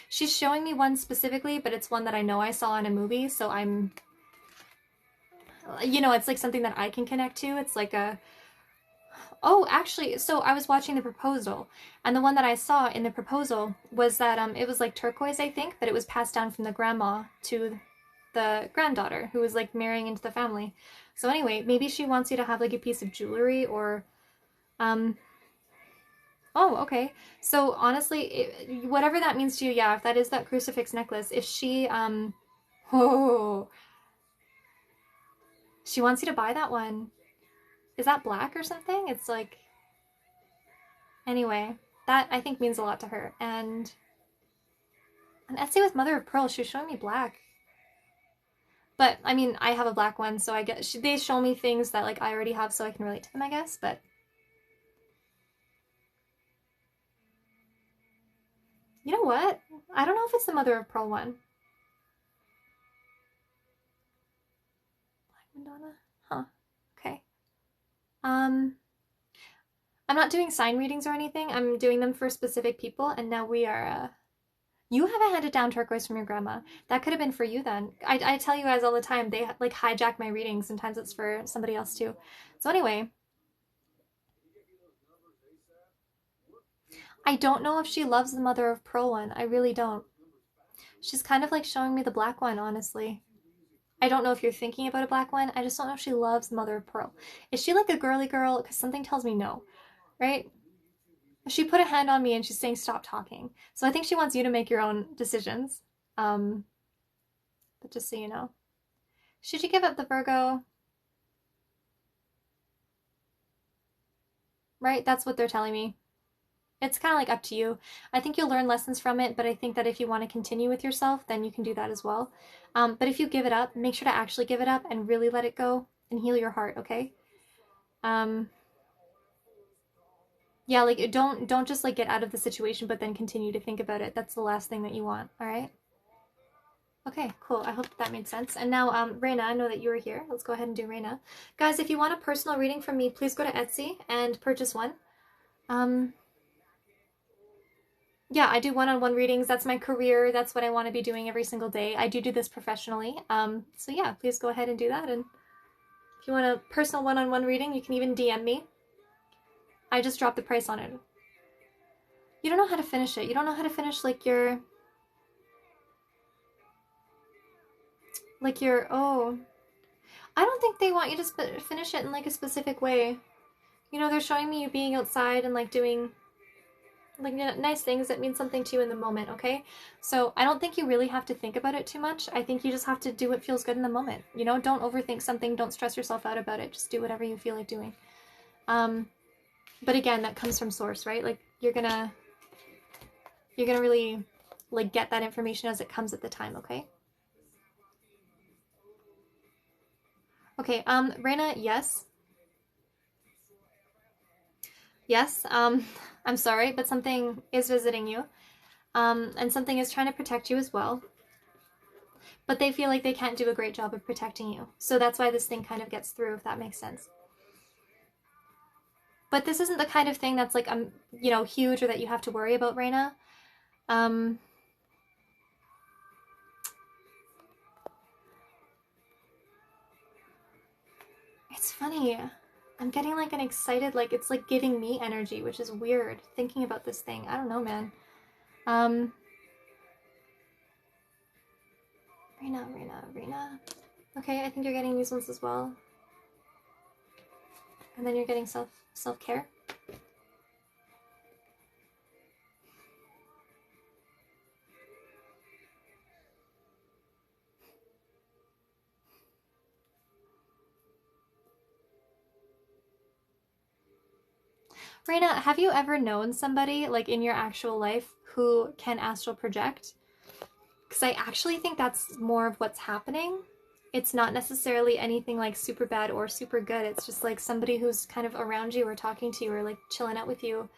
She's showing me one specifically, but it's one that I know I saw in a movie, so I'm, you know, it's like something that I can connect to. It's like a, oh, actually, so I was watching The Proposal, and the one that I saw in The Proposal was that it was like turquoise, I think, but it was passed down from the grandma to the granddaughter who was like marrying into the family. So anyway, maybe she wants you to have like a piece of jewelry or um oh, okay. So honestly, whatever that means to you, yeah, if that is that crucifix necklace, if she oh, she wants you to buy that one. Is that black or something? It's like, anyway, that I think means a lot to her. And an Etsy with mother of pearl, she was showing me black. But I mean, I have a black one, so I guess they show me things that like I already have, so I can relate to them, I guess. But you know what? I don't know if it's the mother of pearl one. Black Madonna? Huh. Okay. Um, I'm not doing sign readings or anything. I'm doing them for specific people, and now we are. You have a handed down turquoise from your grandma. That could have been for you then. I tell you guys all the time, they like hijack my readings. Sometimes it's for somebody else too. So anyway, I don't know if she loves the mother of pearl one. I really don't. She's kind of like showing me the black one, honestly. I don't know if you're thinking about a black one. I just don't know if she loves the mother of pearl. Is she like a girly girl? Because something tells me no, right? She put a hand on me and she's saying stop talking. So I think she wants you to make your own decisions. Um, but just so you know. Should you give up the Virgo? Right? That's what they're telling me. It's kind of like up to you. I think you'll learn lessons from it, but I think that if you want to continue with yourself, then you can do that as well. But if you give it up, make sure to actually give it up and really let it go and heal your heart, okay? Um, yeah, like don't just like get out of the situation, but then continue to think about it. That's the last thing that you want, all right? Okay, cool. I hope that made sense. And now, Reina, I know that you were here. Let's go ahead and do Reina. Guys, if you want a personal reading from me, please go to Etsy and purchase one. Um, yeah, I do one-on-one readings. That's my career. That's what I want to be doing every single day. I do this professionally. So yeah, please go ahead and do that. And if you want a personal one-on-one reading, you can even DM me. I just dropped the price on it. You don't know how to finish it. You don't know how to finish oh, I don't think they want you to finish it in like a specific way. You know, they're showing me you being outside and like doing like nice things that mean something to you in the moment, okay? So I don't think you really have to think about it too much. I think you just have to do what feels good in the moment. You know, don't overthink something. Don't stress yourself out about it. Just do whatever you feel like doing. But again, that comes from source, right? Like you're gonna really like get that information as it comes at the time, okay? Okay, Reina, yes. Yes, I'm sorry, but something is visiting you. And something is trying to protect you as well. But they feel like they can't do a great job of protecting you. So that's why this thing kind of gets through, if that makes sense. But this isn't the kind of thing that's like, you know, huge or that you have to worry about, Reina. It's funny. I'm getting like an excited, like it's like giving me energy, which is weird thinking about this thing. I don't know, man. Reina. Okay, I think you're getting these ones as well. And then you're getting self-care. Reina, have you ever known somebody like in your actual life who can astral project? Because I actually think that's more of what's happening. It's not necessarily anything like super bad or super good. It's just like somebody who's kind of around you or talking to you or like chilling out with you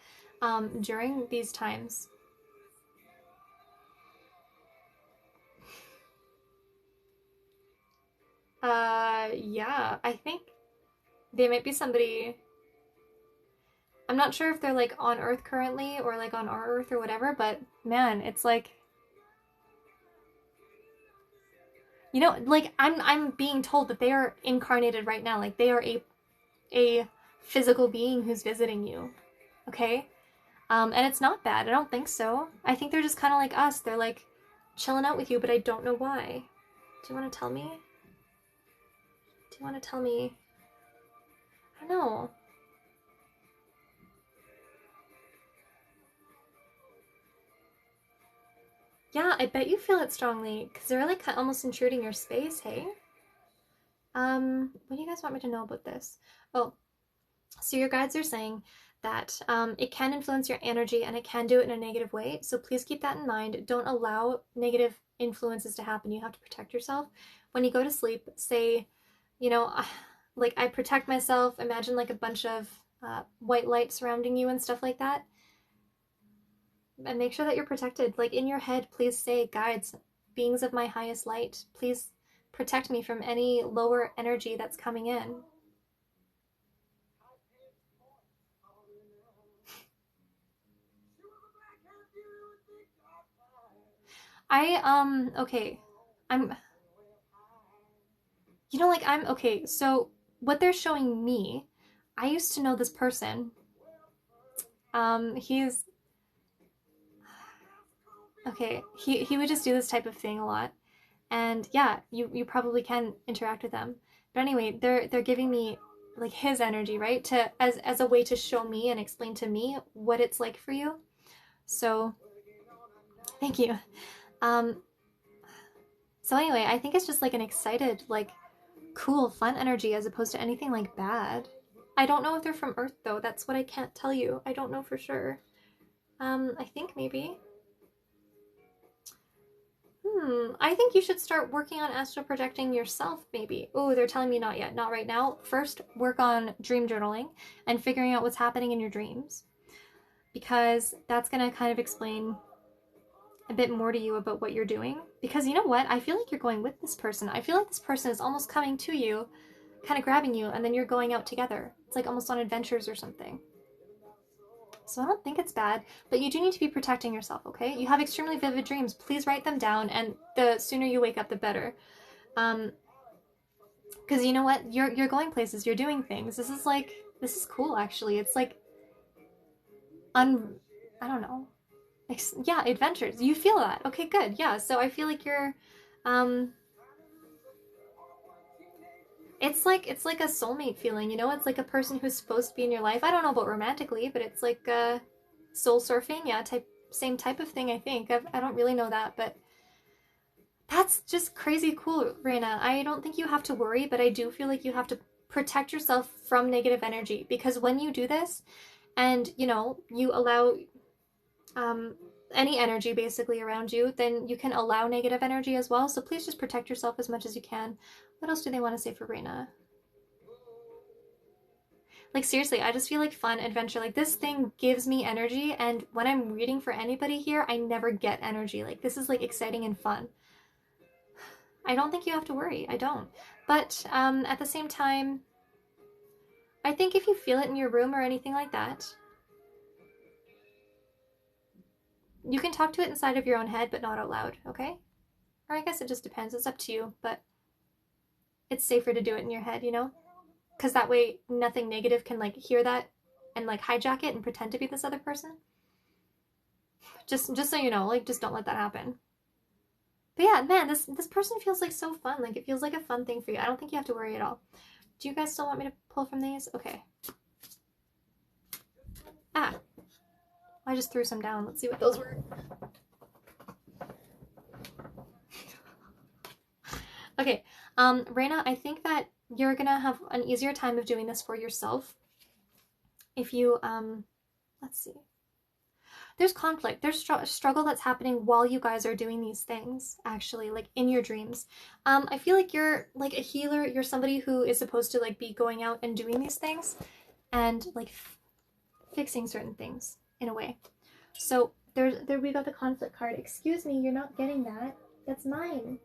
during these times. Yeah, I think they might be somebody. I'm not sure if they're like on Earth currently or like on our Earth or whatever, but man, it's like, you know, like I'm being told that they are incarnated right now. Like they are a physical being who's visiting you. Okay? And it's not bad. I don't think so. I think they're just kind of like us. They're like chilling out with you, but I don't know why. Do you want to tell me? Do you want to tell me? I don't know. Yeah, I bet you feel it strongly because they're like almost intruding your space, hey? What do you guys want me to know about this? Oh, so your guides are saying that it can influence your energy and it can do it in a negative way. So please keep that in mind. Don't allow negative influences to happen. You have to protect yourself. When you go to sleep, say, you know, like I protect myself. Imagine like a bunch of white light surrounding you and stuff like that. And make sure that you're protected. Like in your head, please say, guides, beings of my highest light, please protect me from any lower energy that's coming in. Okay. I'm, you know, like I'm, okay, so what they're showing me, I used to know this person. He's, okay, he would just do this type of thing a lot. And yeah, you probably can interact with them. But anyway, they're giving me like his energy, right? To as a way to show me and explain to me what it's like for you. So, thank you. Um, so anyway, I think it's just like an excited, like cool, fun energy as opposed to anything like bad. I don't know if they're from Earth though. That's what I can't tell you. I don't know for sure. I think maybe. I think you should start working on astral projecting yourself, maybe. Oh, they're telling me not yet, not right now. First, work on dream journaling and figuring out what's happening in your dreams, because that's going to kind of explain a bit more to you about what you're doing. Because you know what? I feel like you're going with this person. I feel like this person is almost coming to you, kind of grabbing you, and then you're going out together. It's like almost on adventures or something. So I don't think it's bad, but you do need to be protecting yourself, okay? You have extremely vivid dreams. Please write them down, and the sooner you wake up, the better. Because you know what? You're going places. You're doing things. This is cool, actually. It's like, I don't know. Yeah, adventures. You feel that. Okay, good. Yeah, so I feel like you're, um, it's like a soulmate feeling, you know? It's like a person who's supposed to be in your life. I don't know about romantically, but it's like soul surfing, yeah, same type of thing, I think. I don't really know that, but that's just crazy cool, Reina. I don't think you have to worry, but I do feel like you have to protect yourself from negative energy, because when you do this and, you know, you allow um any energy basically around you, then you can allow negative energy as well. So please just protect yourself as much as you can. What else do they want to say for Reina? Like seriously, I just feel like fun, adventure. Like this thing gives me energy, and when I'm reading for anybody here, I never get energy. Like this is like exciting and fun. I don't think you have to worry. I don't. But at the same time, I think if you feel it in your room or anything like that, you can talk to it inside of your own head, but not out loud, okay? Or I guess it just depends. It's up to you, but it's safer to do it in your head, you know? Because that way nothing negative can like hear that and like hijack it and pretend to be this other person. Just so you know, like just don't let that happen. But yeah, man, this person feels like so fun. Like it feels like a fun thing for you. I don't think you have to worry at all. Do you guys still want me to pull from these? Okay. Ah, I just threw some down. Let's see what those were. Okay, Reina, I think that you're gonna have an easier time of doing this for yourself if you Let's see. There's conflict. There's struggle that's happening while you guys are doing these things, actually, like in your dreams. I feel like you're like a healer. You're somebody who is supposed to like be going out and doing these things and like fixing certain things in a way. So there we got the conflict card. Excuse me, you're not getting that. That's mine.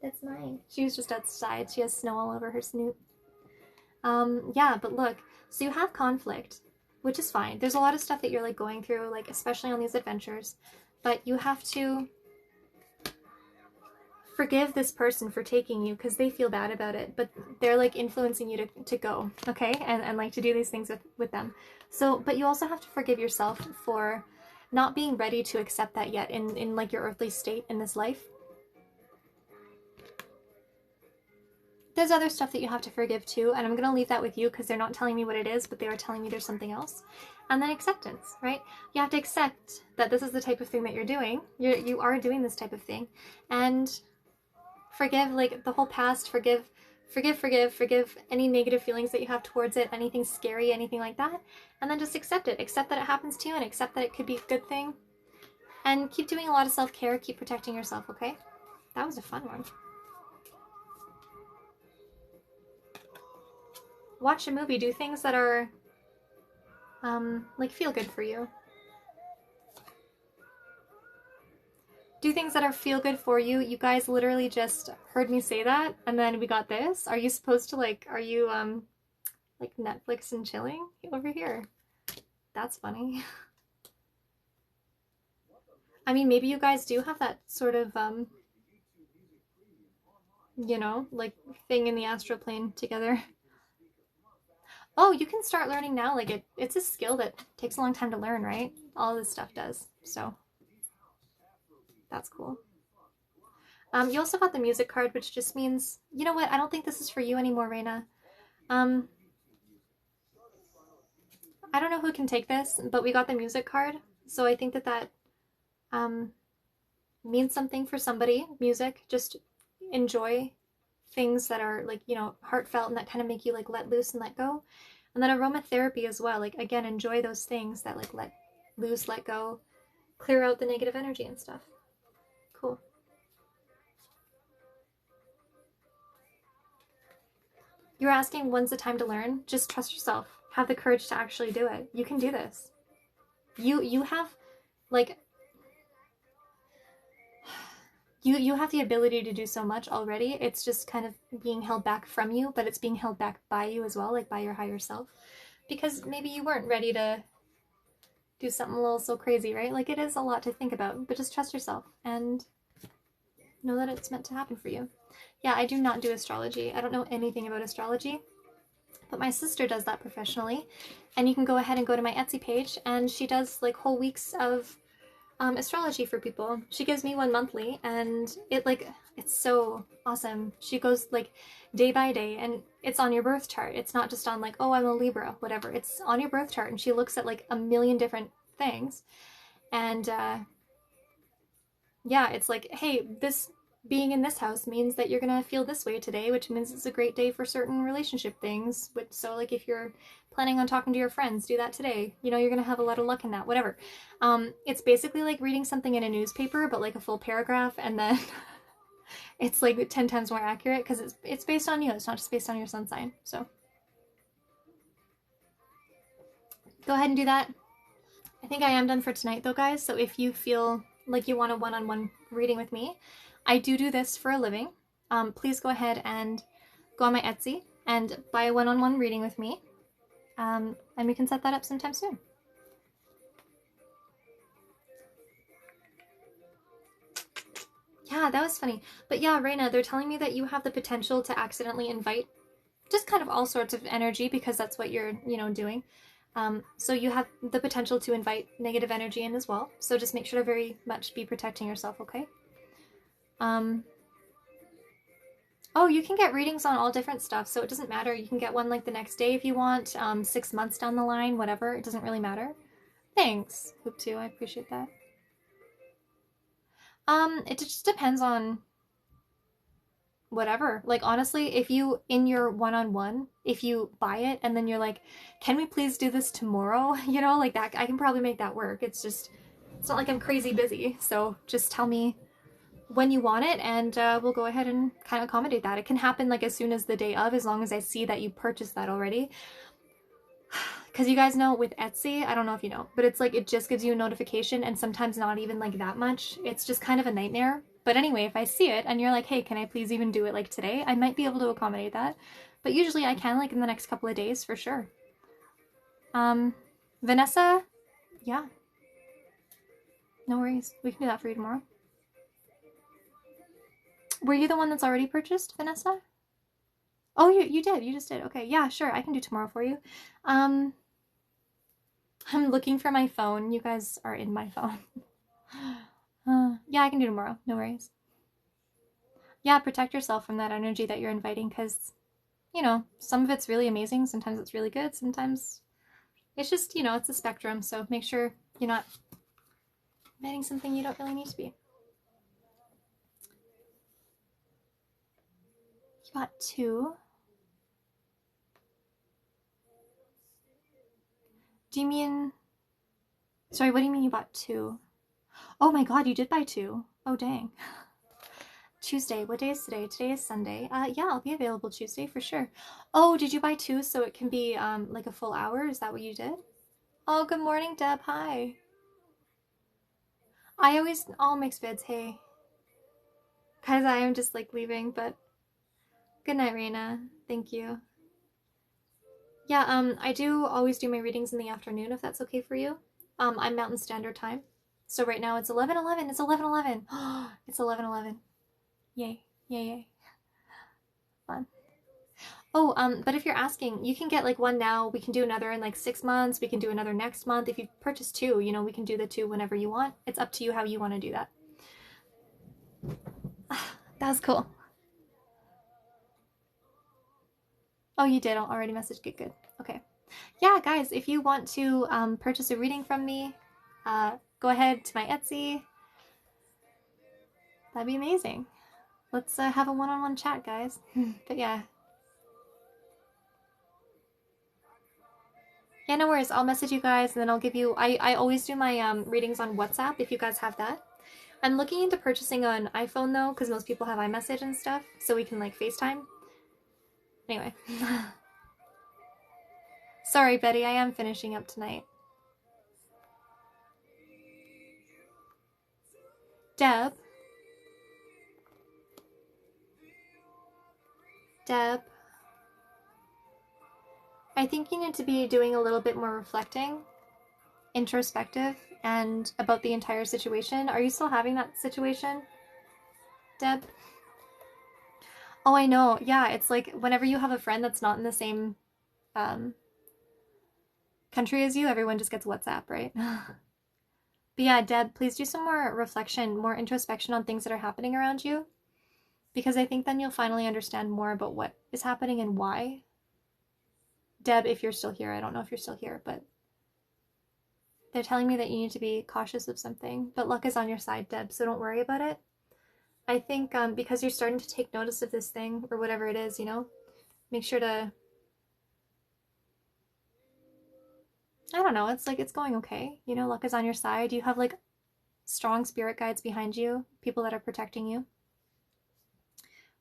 That's mine. She was just outside. She has snow all over her snoot. Yeah, but look, so you have conflict, which is fine. There's a lot of stuff that you're like going through, like especially on these adventures, but you have to forgive this person for taking you because they feel bad about it, but they're like influencing you to go, okay? And like to do these things with them. So, but you also have to forgive yourself for not being ready to accept that yet in like your earthly state in this life. There's other stuff that you have to forgive too, and I'm going to leave that with you because they're not telling me what it is, but they are telling me there's something else. And then acceptance, right? You have to accept that this is the type of thing that you're doing. You are doing this type of thing. And forgive like the whole past, forgive any negative feelings that you have towards it, anything scary, anything like that. And then just accept it. Accept that it happens to you and accept that it could be a good thing. And keep doing a lot of self-care, keep protecting yourself, okay? That was a fun one. Watch a movie, do things that are like feel good for you. Do things that are feel good for you. You guys literally just heard me say that and then we got this. Are you supposed to like, are you like Netflix and chilling over here? That's funny. I mean, maybe you guys do have that sort of you know, like thing in the astral plane together. Oh, you can start learning now. Like it's a skill that takes a long time to learn, right? All this stuff does. So that's cool. You also got the music card, which just means, you know what? I don't think this is for you anymore, Reina. I don't know who can take this, but we got the music card. So I think that means something for somebody. Music, just enjoy things that are like, you know, heartfelt and that kind of make you like let loose and let go. And then aromatherapy as well. Like, again, enjoy those things that like let loose, let go, clear out the negative energy and stuff. Cool. You're asking when's the time to learn? Just trust yourself. Have the courage to actually do it. You can do this. You have like you have the ability to do so much already. It's just kind of being held back from you, but it's being held back by you as well, like by your higher self. Because maybe you weren't ready to do something a little so crazy, right? Like it is a lot to think about, but just trust yourself and know that it's meant to happen for you. Yeah, I do not do astrology. I don't know anything about astrology, but my sister does that professionally. And you can go ahead and go to my Etsy page, and she does like whole weeks of astrology for people. She gives me one monthly, and it's so awesome. She goes like day by day, and it's on your birth chart. It's not just on like, oh, I'm a Libra, whatever. It's on your birth chart, and she looks at like a million different things. And yeah, it's like, hey, this being in this house means that you're gonna feel this way today, which means it's a great day for certain relationship things. So like if you're planning on talking to your friends, do that today. You know, you're gonna have a lot of luck in that, whatever. It's basically like reading something in a newspaper, but like a full paragraph, and then it's like 10 times more accurate because it's based on you. It's not just based on your sun sign. So go ahead and do that. I think I am done for tonight though, guys. So if you feel like you want a one-on-one reading with me, I do this for a living. Please go ahead and go on my Etsy and buy a one-on-one reading with me. And we can set that up sometime soon. Yeah, that was funny. But yeah, Reina, they're telling me that you have the potential to accidentally invite just kind of all sorts of energy because that's what you're, you know, doing. So you have the potential to invite negative energy in as well. So just make sure to very much be protecting yourself, okay? Oh, you can get readings on all different stuff, so it doesn't matter. You can get one like the next day if you want, 6 months down the line, whatever. It doesn't really matter. Thanks, Hoop2. I appreciate that. It just depends on whatever. Like, honestly, if you, in your one-on-one, if you buy it and then you're like, can we please do this tomorrow? You know, like that, I can probably make that work. It's just, it's not like I'm crazy busy. So just tell me when you want it, and we'll go ahead and kind of accommodate that. It can happen like as soon as the day of, as long as I see that you purchased that already. Because you guys know with Etsy, I don't know if you know, but it's like it just gives you a notification, and sometimes not even like that much. It's just kind of a nightmare. But anyway, if I see it and you're like, hey, can I please even do it like today? I might be able to accommodate that. But usually I can like in the next couple of days for sure. Vanessa, yeah, no worries. We can do that for you tomorrow. Were you the one that's already purchased, Vanessa? Oh, you did. You just did. Okay, yeah, sure. I can do tomorrow for you. I'm looking for my phone. You guys are in my phone. Yeah, I can do tomorrow. No worries. Yeah, protect yourself from that energy that you're inviting, because, you know, some of it's really amazing. Sometimes it's really good. Sometimes it's just, you know, it's a spectrum. So make sure you're not inviting something you don't really need to be. You got 2. Do you mean... Sorry, what do you mean you bought 2? Oh my god, you did buy 2. Oh, dang. Tuesday. What day is today? Today is Sunday. Yeah, I'll be available Tuesday for sure. Oh, did you buy 2 so it can be like a full hour? Is that what you did? Oh, good morning, Deb. Hi. I always all mixed vids. Hey, guys, I am just like leaving, but good night, Raina. Thank you. Yeah, I do always do my readings in the afternoon if that's okay for you. I'm Mountain Standard Time, so right now it's 11:11. It's 11:11. It's 11:11. Yay! Yay! Yay! Fun. Oh, but if you're asking, you can get like one now. We can do another in like 6 months. We can do another next month. If you purchase 2, you know, we can do the 2 whenever you want. It's up to you how you want to do that. That was cool. Oh, you did already message. Good. Okay. Yeah, guys, if you want to purchase a reading from me, go ahead to my Etsy. That'd be amazing. Let's have a one-on-one chat, guys. But yeah. Yeah, no worries. I'll message you guys, and then I'll give you... I always do my readings on WhatsApp, if you guys have that. I'm looking into purchasing an iPhone, though, because most people have iMessage and stuff, so we can, like, FaceTime. Anyway. Sorry, Betty, I am finishing up tonight. Deb. I think you need to be doing a little bit more reflecting, introspective, and about the entire situation. Are you still having that situation, Deb? Oh, I know. Yeah, it's like whenever you have a friend that's not in the same country as you, everyone just gets WhatsApp, right? But yeah, Deb, please do some more reflection, more introspection on things that are happening around you, because I think then you'll finally understand more about what is happening and why. Deb, if you're still here, I don't know if you're still here, but they're telling me that you need to be cautious of something, but luck is on your side, Deb, so don't worry about it. I think because you're starting to take notice of this thing, or whatever it is, you know, make sure to... I don't know, it's like it's going okay. You know, luck is on your side. You have like strong spirit guides behind you, people that are protecting you.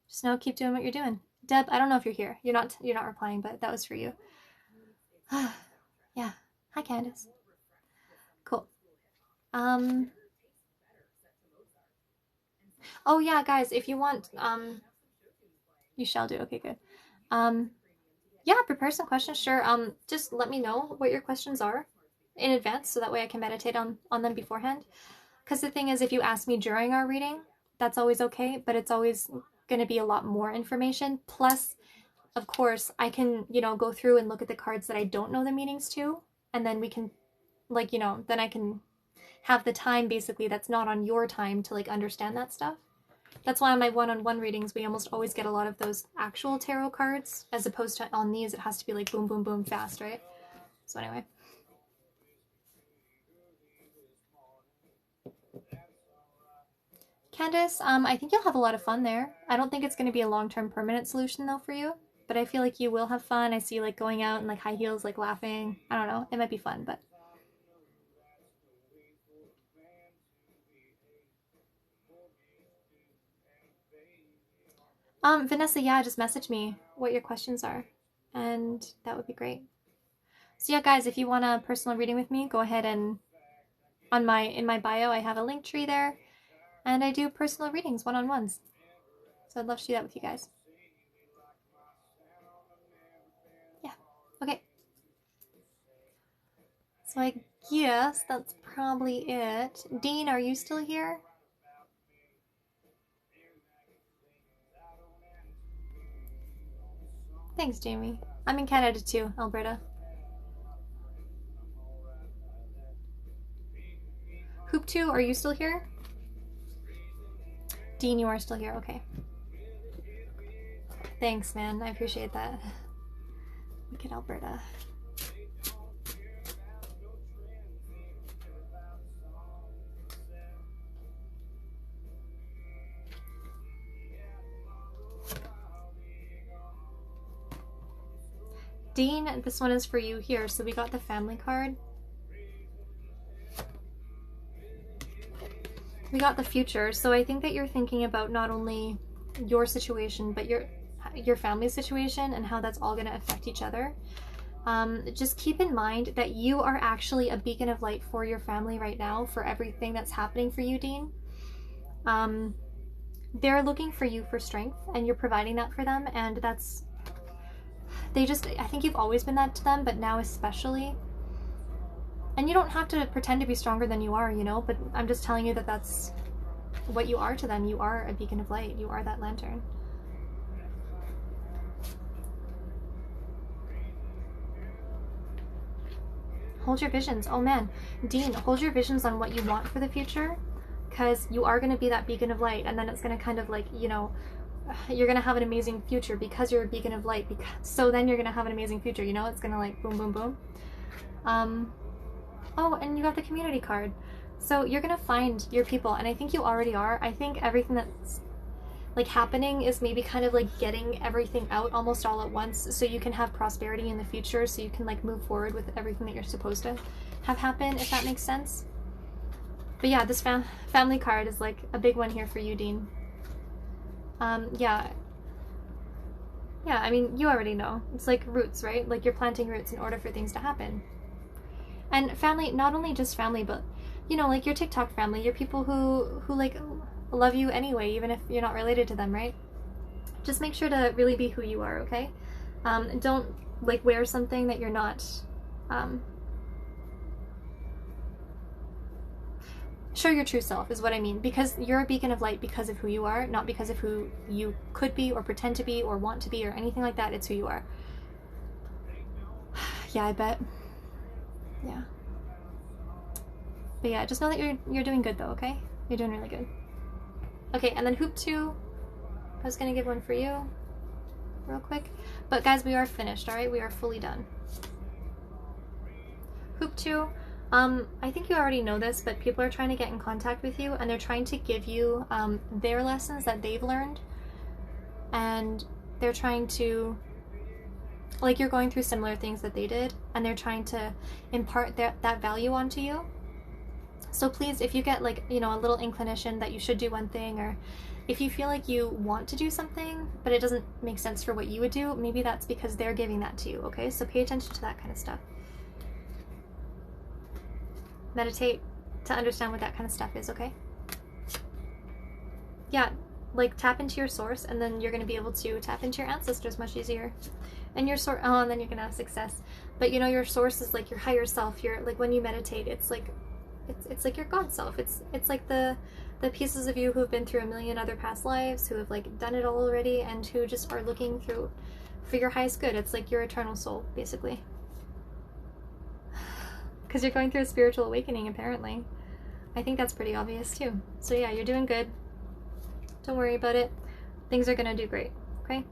Just know, keep doing what you're doing. Deb, I don't know if you're here. You're not replying, but that was for you. Yeah. Hi, Candace. Cool. Oh yeah, guys, if you want, you shall do. Okay, good. Yeah, prepare some questions. Sure. Just let me know what your questions are in advance, so that way I can meditate on them beforehand. Because the thing is, if you ask me during our reading, that's always okay, but it's always going to be a lot more information. Plus, of course, I can, you know, go through and look at the cards that I don't know the meanings to, and then we can, like, you know, then I can have the time, basically, that's not on your time to, like, understand that stuff. That's why on my one-on-one readings, we almost always get a lot of those actual tarot cards, as opposed to on these, it has to be like boom, boom, boom, fast, right? So anyway. Candace, I think you'll have a lot of fun there. I don't think it's going to be a long-term permanent solution though for you, but I feel like you will have fun. I see you like going out in like high heels, like laughing. I don't know. It might be fun, but Vanessa, yeah, just message me what your questions are, and that would be great. So yeah, guys, if you want a personal reading with me, go ahead and in my bio, I have a link tree there, and I do personal readings, one-on-ones. So I'd love to do that with you guys. Yeah. Okay. So I guess that's probably it. Dean, are you still here? Thanks, Jamie. I'm in Canada too, Alberta. Hoop 2, are you still here? Dean, you are still here. Okay. Thanks, man. I appreciate that. Look at Alberta. Dean, this one is for you here. So we got the family card. We got the future. So I think that you're thinking about not only your situation, but your family's situation and how that's all going to affect each other. Just keep in mind that you are actually a beacon of light for your family right now, for everything that's happening for you, Dean. They're looking for you for strength, and you're providing that for them, and that's... I think you've always been that to them, but now especially. And you don't have to pretend to be stronger than you are, you know, but I'm just telling you that that's what you are to them. You are a beacon of light. You are that lantern. Hold your visions. Oh man, Dean, hold your visions on what you want for the future, because you are going to be that beacon of light, and then it's going to kind of like, you know, you're going to have an amazing future because you're a beacon of light. So then you're going to have an amazing future, you know, it's going to like boom, boom, boom. Oh, and you got the community card. So you're going to find your people, and I think you already are. I think everything that's like happening is maybe kind of like getting everything out almost all at once, so you can have prosperity in the future, so you can like move forward with everything that you're supposed to have happen, if that makes sense. But yeah, this family card is like a big one here for you, Dean. Yeah, I mean, you already know. It's like roots, right? Like you're planting roots in order for things to happen. And family, not only just family, but you know, like your TikTok family, your people who like love you anyway, even if you're not related to them, right? Just make sure to really be who you are, okay? Don't like wear something that you're not. Show your true self is what I mean, because you're a beacon of light because of who you are, not because of who you could be or pretend to be or want to be or anything like that. It's who you are. Yeah, I bet. Yeah. But yeah, just know that you're doing good though, okay? You're doing really good. Okay, and then hoop 2. I was gonna give one for you real quick. But guys, we are finished, alright? We are fully done. Hoop 2. I think you already know this, but people are trying to get in contact with you, and they're trying to give you their lessons that they've learned, and they're trying to, like, you're going through similar things that they did, and they're trying to impart that value onto you. So please, if you get like, you know, a little inclination that you should do one thing, or if you feel like you want to do something but it doesn't make sense for what you would do, maybe that's because they're giving that to you, okay? So pay attention to that kind of stuff. Meditate to understand what that kind of stuff is, okay? Yeah, like tap into your source, and then you're going to be able to tap into your ancestors much easier. And your source, oh, and then you're going to have success. But you know, your source is like your higher self. You're like, when you meditate, it's like like your God self. It's like the pieces of you who have been through a million other past lives, who have like done it all already, and who just are looking through for your highest good. It's like your eternal soul, basically. Because you're going through a spiritual awakening, apparently. I think that's pretty obvious too. So yeah, you're doing good. Don't worry about it. Things are gonna do great, okay?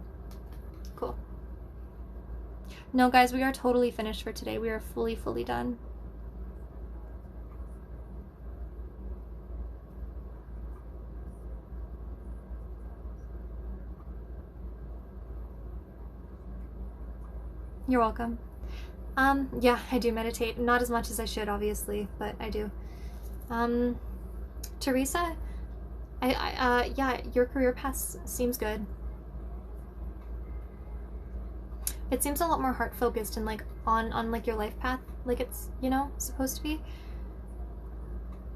Cool. No, guys, we are totally finished for today. We are fully done. You're welcome. Yeah, I do meditate. Not as much as I should, obviously, but I do. Teresa, yeah, your career path seems good. It seems a lot more heart focused and like on like your life path, like it's, you know, supposed to be.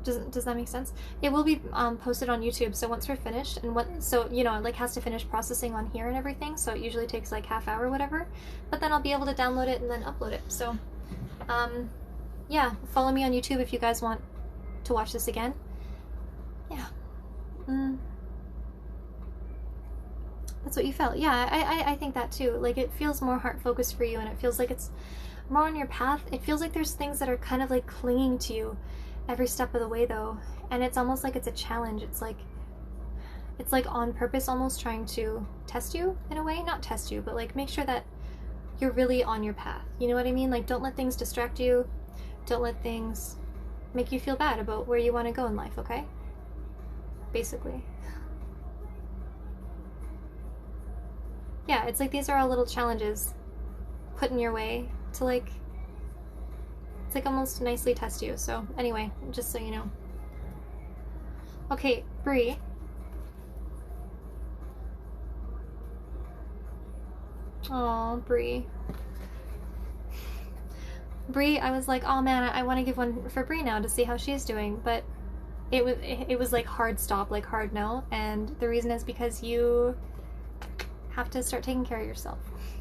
Does that make sense? It will be posted on YouTube. So once we're finished, and so you know, it like has to finish processing on here and everything. So it usually takes like half hour or whatever. But then I'll be able to download it and then upload it. So, yeah, follow me on YouTube if you guys want to watch this again. Yeah. That's what you felt. Yeah, I think that too. Like it feels more heart focused for you, and it feels like it's more on your path. It feels like there's things that are kind of like clinging to you every step of the way though, and it's almost like it's a challenge. It's like on purpose, almost trying to test you in a way. Not test you, but like make sure that you're really on your path. You know what I mean? Like don't let things distract you. Don't let things make you feel bad about where you want to go in life, okay? Basically. Yeah, it's like these are all little challenges put in your way to like, it's like almost nicely test you. So anyway, just so you know. Okay, Bree. Oh, Bree. Bree, I was like, oh man, I want to give one for Bree now to see how she's doing, but it was like hard stop, like hard no, and the reason is because you have to start taking care of yourself.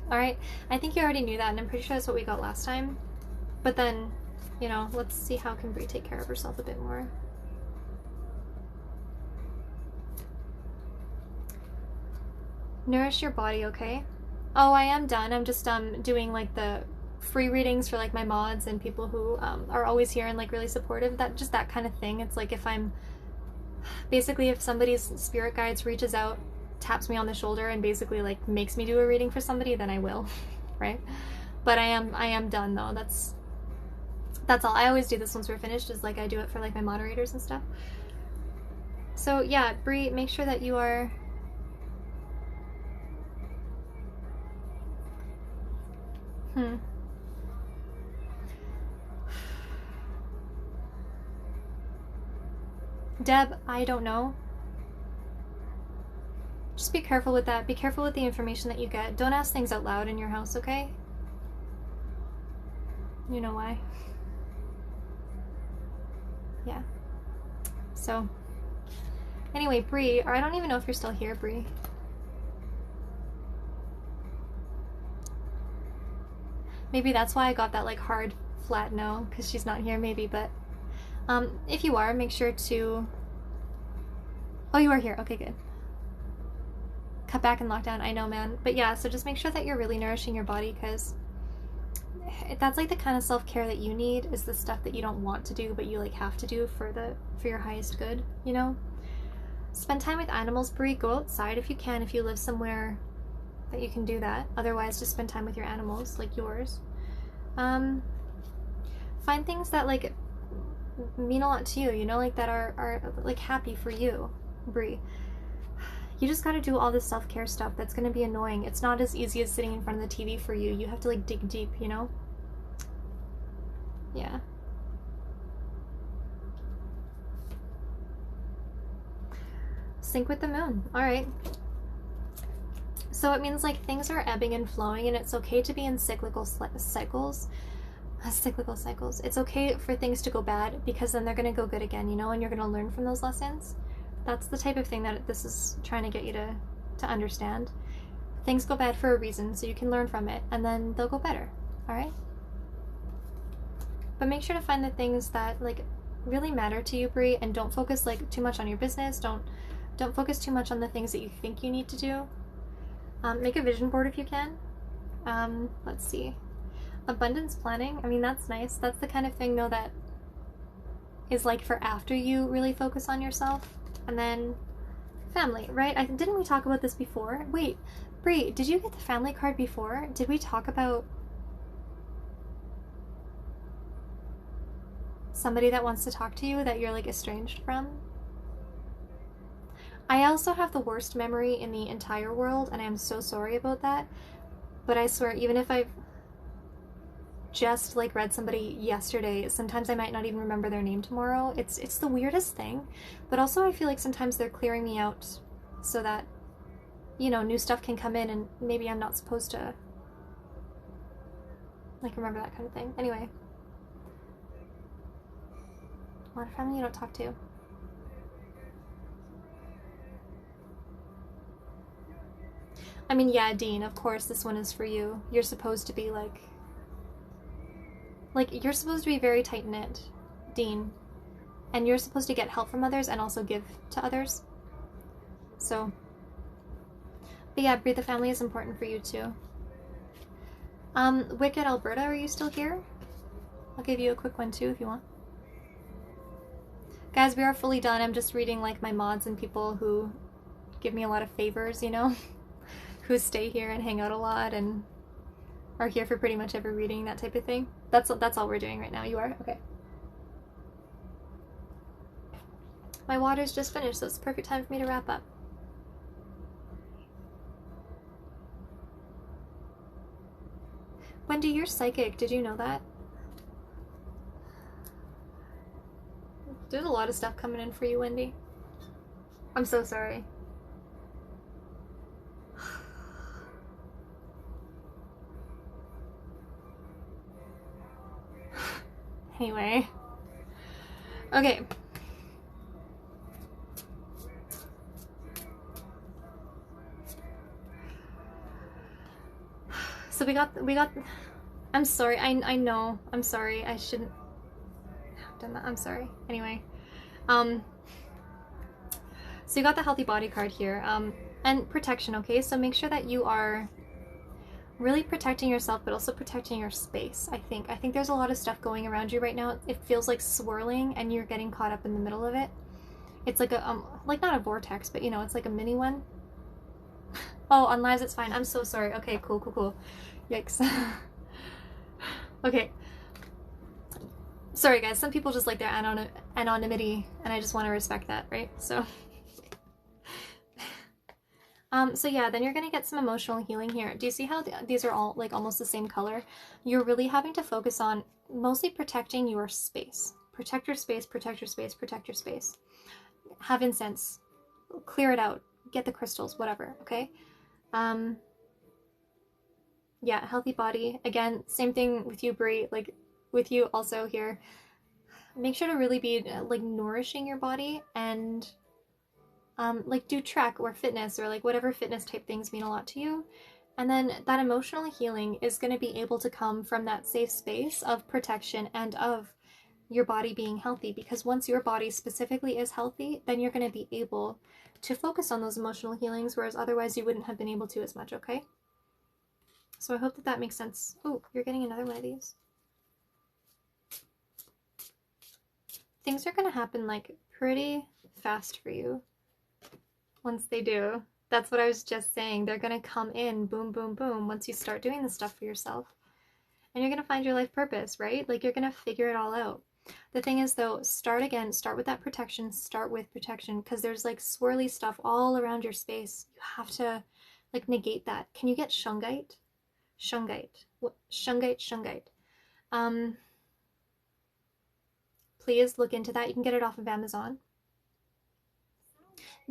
All right, I think you already knew that, and I'm pretty sure that's what we got last time. But then, you know, let's see how can Bree take care of herself a bit more. Nourish your body, okay? Oh, I am done. I'm just doing like the free readings for like my mods and people who are always here and like really supportive. That kind of thing. It's like if I'm basically if somebody's spirit guides reaches out, taps me on the shoulder and basically like makes me do a reading for somebody, then I will, right? But I am done though. That's all. I always do this once we're finished, is like I do it for like my moderators and stuff. So yeah, Bree, make sure that you are Deb, I don't know. Just be careful with that. Be careful with the information that you get. Don't ask things out loud in your house, okay? You know why. Yeah. So, anyway, Bree, or I don't even know if you're still here, Bree. Maybe that's why I got that like hard, flat no, because she's not here maybe, but if you are, make sure to... Oh, you are here. Okay, good. Cut back and lock down. I know, man. But yeah, so just make sure that you're really nourishing your body, because that's like the kind of self-care that you need, is the stuff that you don't want to do but you like have to do for your highest good, you know? Spend time with animals, Brie. Go outside if you can, if you live somewhere that you can do that. Otherwise, just spend time with your animals, like yours. Find things that like mean a lot to you, you know, like that are like happy for you, Brie. You just got to do all this self-care stuff that's going to be annoying. It's not as easy as sitting in front of the TV for you. You have to like dig deep, you know? Yeah. Sync with the moon. All right. So it means like things are ebbing and flowing, and it's okay to be in cyclical cycles. It's okay for things to go bad, because then they're going to go good again, you know, and you're going to learn from those lessons. That's the type of thing that this is trying to get you to understand. Things go bad for a reason, so you can learn from it, and then they'll go better. All right? But make sure to find the things that like really matter to you, Brie, and don't focus like too much on your business. Don't focus too much on the things that you think you need to do. Make a vision board if you can. Let's see. Abundance planning. I mean, that's nice. That's the kind of thing though that is like for after you really focus on yourself. And then family, right? Didn't we talk about this before? Wait, Brie, did you get the family card before? Did we talk about somebody that wants to talk to you that you're like estranged from? I also have the worst memory in the entire world, and I'm so sorry about that. But I swear, even if I've... just like read somebody yesterday. Sometimes I might not even remember their name tomorrow. It's the weirdest thing. But also I feel like sometimes they're clearing me out so that, you know, new stuff can come in and maybe I'm not supposed to like remember that kind of thing. Anyway. A lot of family you don't talk to. I mean, yeah, Dean, of course this one is for you. You're supposed to be like you're supposed to be very tight-knit, Dean. And you're supposed to get help from others and also give to others. So, but yeah, Breathe the Family is important for you too. Wicked Alberta, are you still here? I'll give you a quick one too if you want. Guys, we are fully done. I'm just reading like my mods and people who give me a lot of favors, you know, who stay here and hang out a lot and are here for pretty much every reading, that type of thing. That's all we're doing right now. You are? Okay. My water's just finished, so it's the perfect time for me to wrap up. Wendy, you're psychic. Did you know that? There's a lot of stuff coming in for you, Wendy. I'm so sorry. Anyway. Okay. So we got I'm sorry. I know. I'm sorry. I shouldn't have done that. I'm sorry. Anyway. So you got the healthy body card here. And protection, okay? So make sure that you are really protecting yourself, but also protecting your space, I think. I think there's a lot of stuff going around you right now. It feels like swirling and you're getting caught up in the middle of it. It's like a, like not a vortex, but you know, it's like a mini one. Oh, on lives it's fine. I'm so sorry. Okay, cool. Yikes. Okay. Sorry guys, some people just like their anonymity and I just want to respect that, right? So so yeah, then you're going to get some emotional healing here. Do you see how these are all like almost the same color? You're really having to focus on mostly protecting your space. Protect your space, protect your space, protect your space. Have incense. Clear it out. Get the crystals, whatever, okay? Yeah, healthy body. Again, same thing with you, Brie, like with you also here. Make sure to really be like nourishing your body and like do trek or fitness or like whatever fitness type things mean a lot to you. And then that emotional healing is going to be able to come from that safe space of protection and of your body being healthy, because once your body specifically is healthy, then you're going to be able to focus on those emotional healings, whereas otherwise you wouldn't have been able to as much, okay? So I hope that that makes sense. Oh, you're getting another one of these. Things are going to happen like pretty fast for you. Once they do, that's what I was just saying. They're going to come in, boom, boom, boom, once you start doing this stuff for yourself. And you're going to find your life purpose, right? Like you're going to figure it all out. The thing is though, start with that protection, start with protection, because there's like swirly stuff all around your space. You have to like negate that. Can you get shungite? Shungite. What? Shungite. Please look into that. You can get it off of Amazon.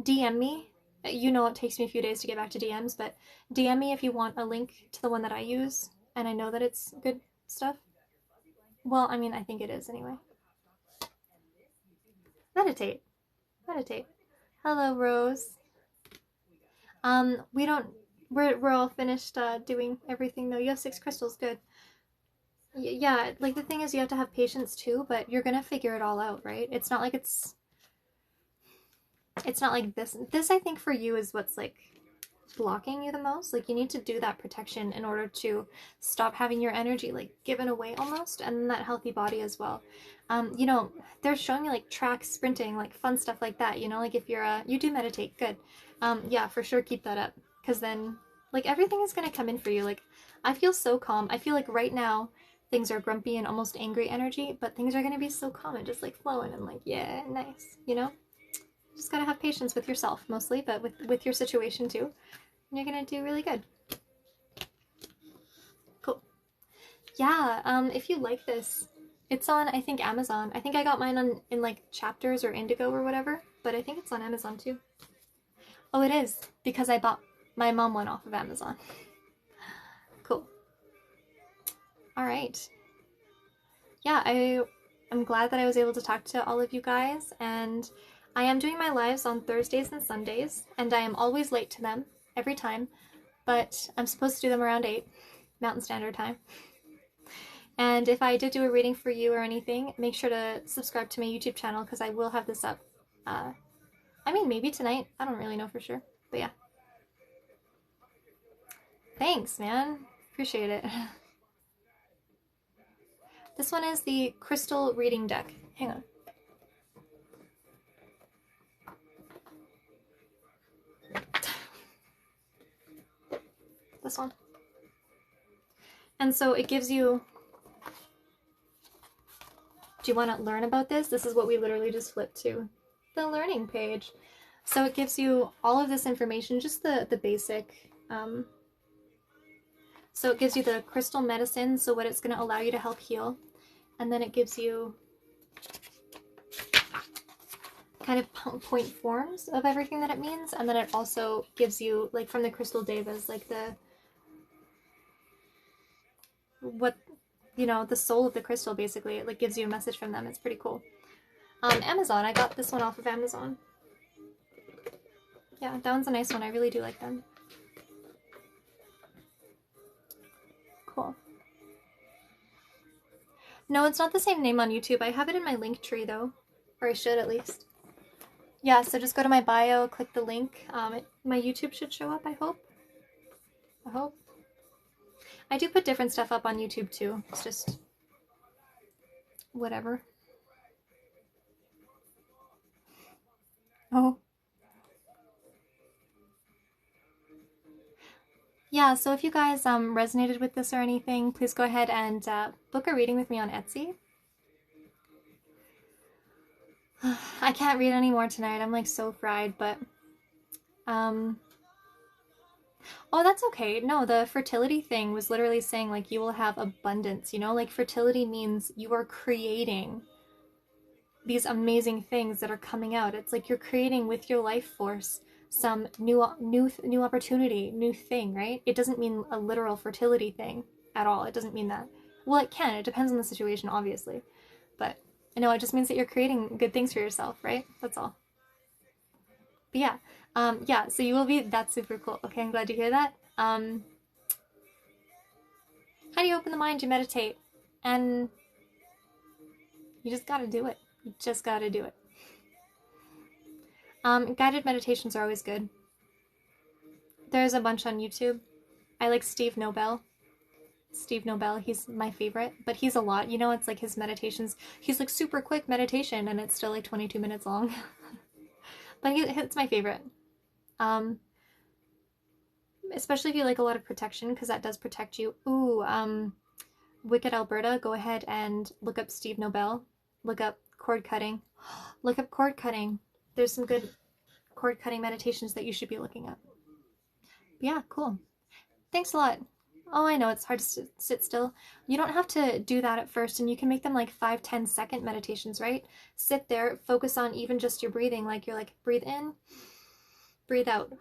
DM me. You know it takes me a few days to get back to DMs, but DM me if you want a link to the one that I use, and I know that it's good stuff. Well, I mean, I think it is anyway. Meditate. Hello, Rose. We're all finished doing everything though. You have 6 crystals, good. Yeah, like the thing is you have to have patience too, but you're gonna figure it all out, right? It's not like this I think for you is what's like blocking you the most. Like you need to do that protection in order to stop having your energy like given away almost, and then that healthy body as well. You know, they're showing me like track sprinting, like fun stuff like that, you know, like if you're you do meditate, good. Yeah, for sure keep that up, because then like everything is gonna come in for you. Like I feel so calm. I feel like right now things are grumpy and almost angry energy, but things are gonna be so calm and just like flowing and like, yeah, nice, you know? Just gotta have patience with yourself mostly, but with your situation too. And you're gonna do really good. Cool. Yeah, if you like this, it's on, I think, Amazon. I think I got mine in like Chapters or Indigo or whatever, but I think it's on Amazon too. Oh, it is, because I bought my mom one off of Amazon. Cool. All right. Yeah, I'm glad that I was able to talk to all of you guys, and I am doing my lives on Thursdays and Sundays, and I am always late to them, every time, but I'm supposed to do them around 8 Mountain Standard Time. And if I did do a reading for you or anything, make sure to subscribe to my YouTube channel because I will have this up. I mean, maybe tonight. I don't really know for sure. But yeah. Thanks, man. Appreciate it. This one is the Crystal Reading Deck. Hang on. This one. And so it gives you... Do you want to learn about this? This is what we literally just flipped to. The learning page. So it gives you all of this information, just the basic. So it gives you the crystal medicine, so what it's going to allow you to help heal. And then it gives you kind of point forms of everything that it means. And then it also gives you, like from the Crystal Devas, like the soul of the crystal, basically. It like gives you a message from them. It's pretty cool. Amazon. I got this one off of Amazon. Yeah, that one's a nice one. I really do like them. Cool. No, it's not the same name on YouTube. I have it in my link tree, though. Or I should, at least. Yeah, so just go to my bio, click the link. My YouTube should show up, I hope. I hope. I do put different stuff up on YouTube, too. It's just... whatever. Oh. Yeah, so if you guys resonated with this or anything, please go ahead and book a reading with me on Etsy. I can't read anymore tonight. I'm like so fried, but oh, that's okay. No, the fertility thing was literally saying like you will have abundance, you know? Like fertility means you are creating these amazing things that are coming out. It's like you're creating with your life force some new opportunity, new thing, right? It doesn't mean a literal fertility thing at all. It doesn't mean that. Well, it can. It depends on the situation, obviously. But no, it just means that you're creating good things for yourself, right? That's all. But yeah, yeah. So you will be. That's super cool. Okay, I'm glad to hear that. How do you open the mind? You meditate, and you just gotta do it. You just gotta do it. Guided meditations are always good. There's a bunch on YouTube. I like Steve Nobel. Steve Nobel, he's my favorite, but he's a lot. You know, it's like his meditations. He's like super quick meditation, and it's still like 22 minutes long. But it's my favorite. Especially if you like a lot of protection, because that does protect you. Ooh, Wicked Alberta, go ahead and look up Steve Nobel. Look up cord cutting. Look up cord cutting. There's some good cord cutting meditations that you should be looking up. Yeah, cool. Thanks a lot. Oh, I know, it's hard to sit still. You don't have to do that at first, and you can make them like 5-10 second meditations, right? Sit there, focus on even just your breathing. Like you're like, breathe in, breathe out.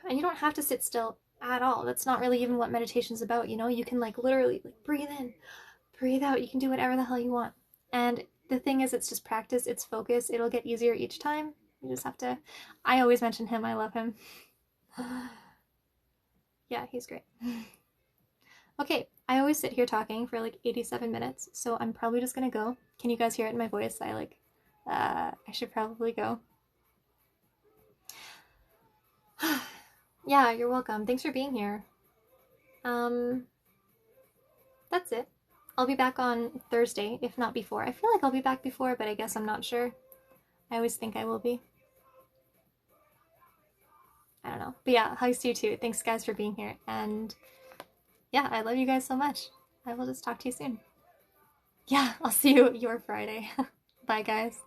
And you don't have to sit still at all. That's not really even what meditation's about, you know? You can like literally like breathe in, breathe out. You can do whatever the hell you want. And the thing is, it's just practice, it's focus. It'll get easier each time. You just have to... I always mention him. I love him. Yeah, he's great. Okay, I always sit here talking for like 87 minutes, so I'm probably just gonna go. Can you guys hear it in my voice? I should probably go. Yeah, you're welcome. Thanks for being here. That's it. I'll be back on Thursday, if not before. I feel like I'll be back before, but I guess I'm not sure. I always think I will be. I don't know. But yeah, hugs to you too. Thanks guys for being here. And yeah, I love you guys so much. I will just talk to you soon. Yeah, I'll see you your Friday. Bye guys.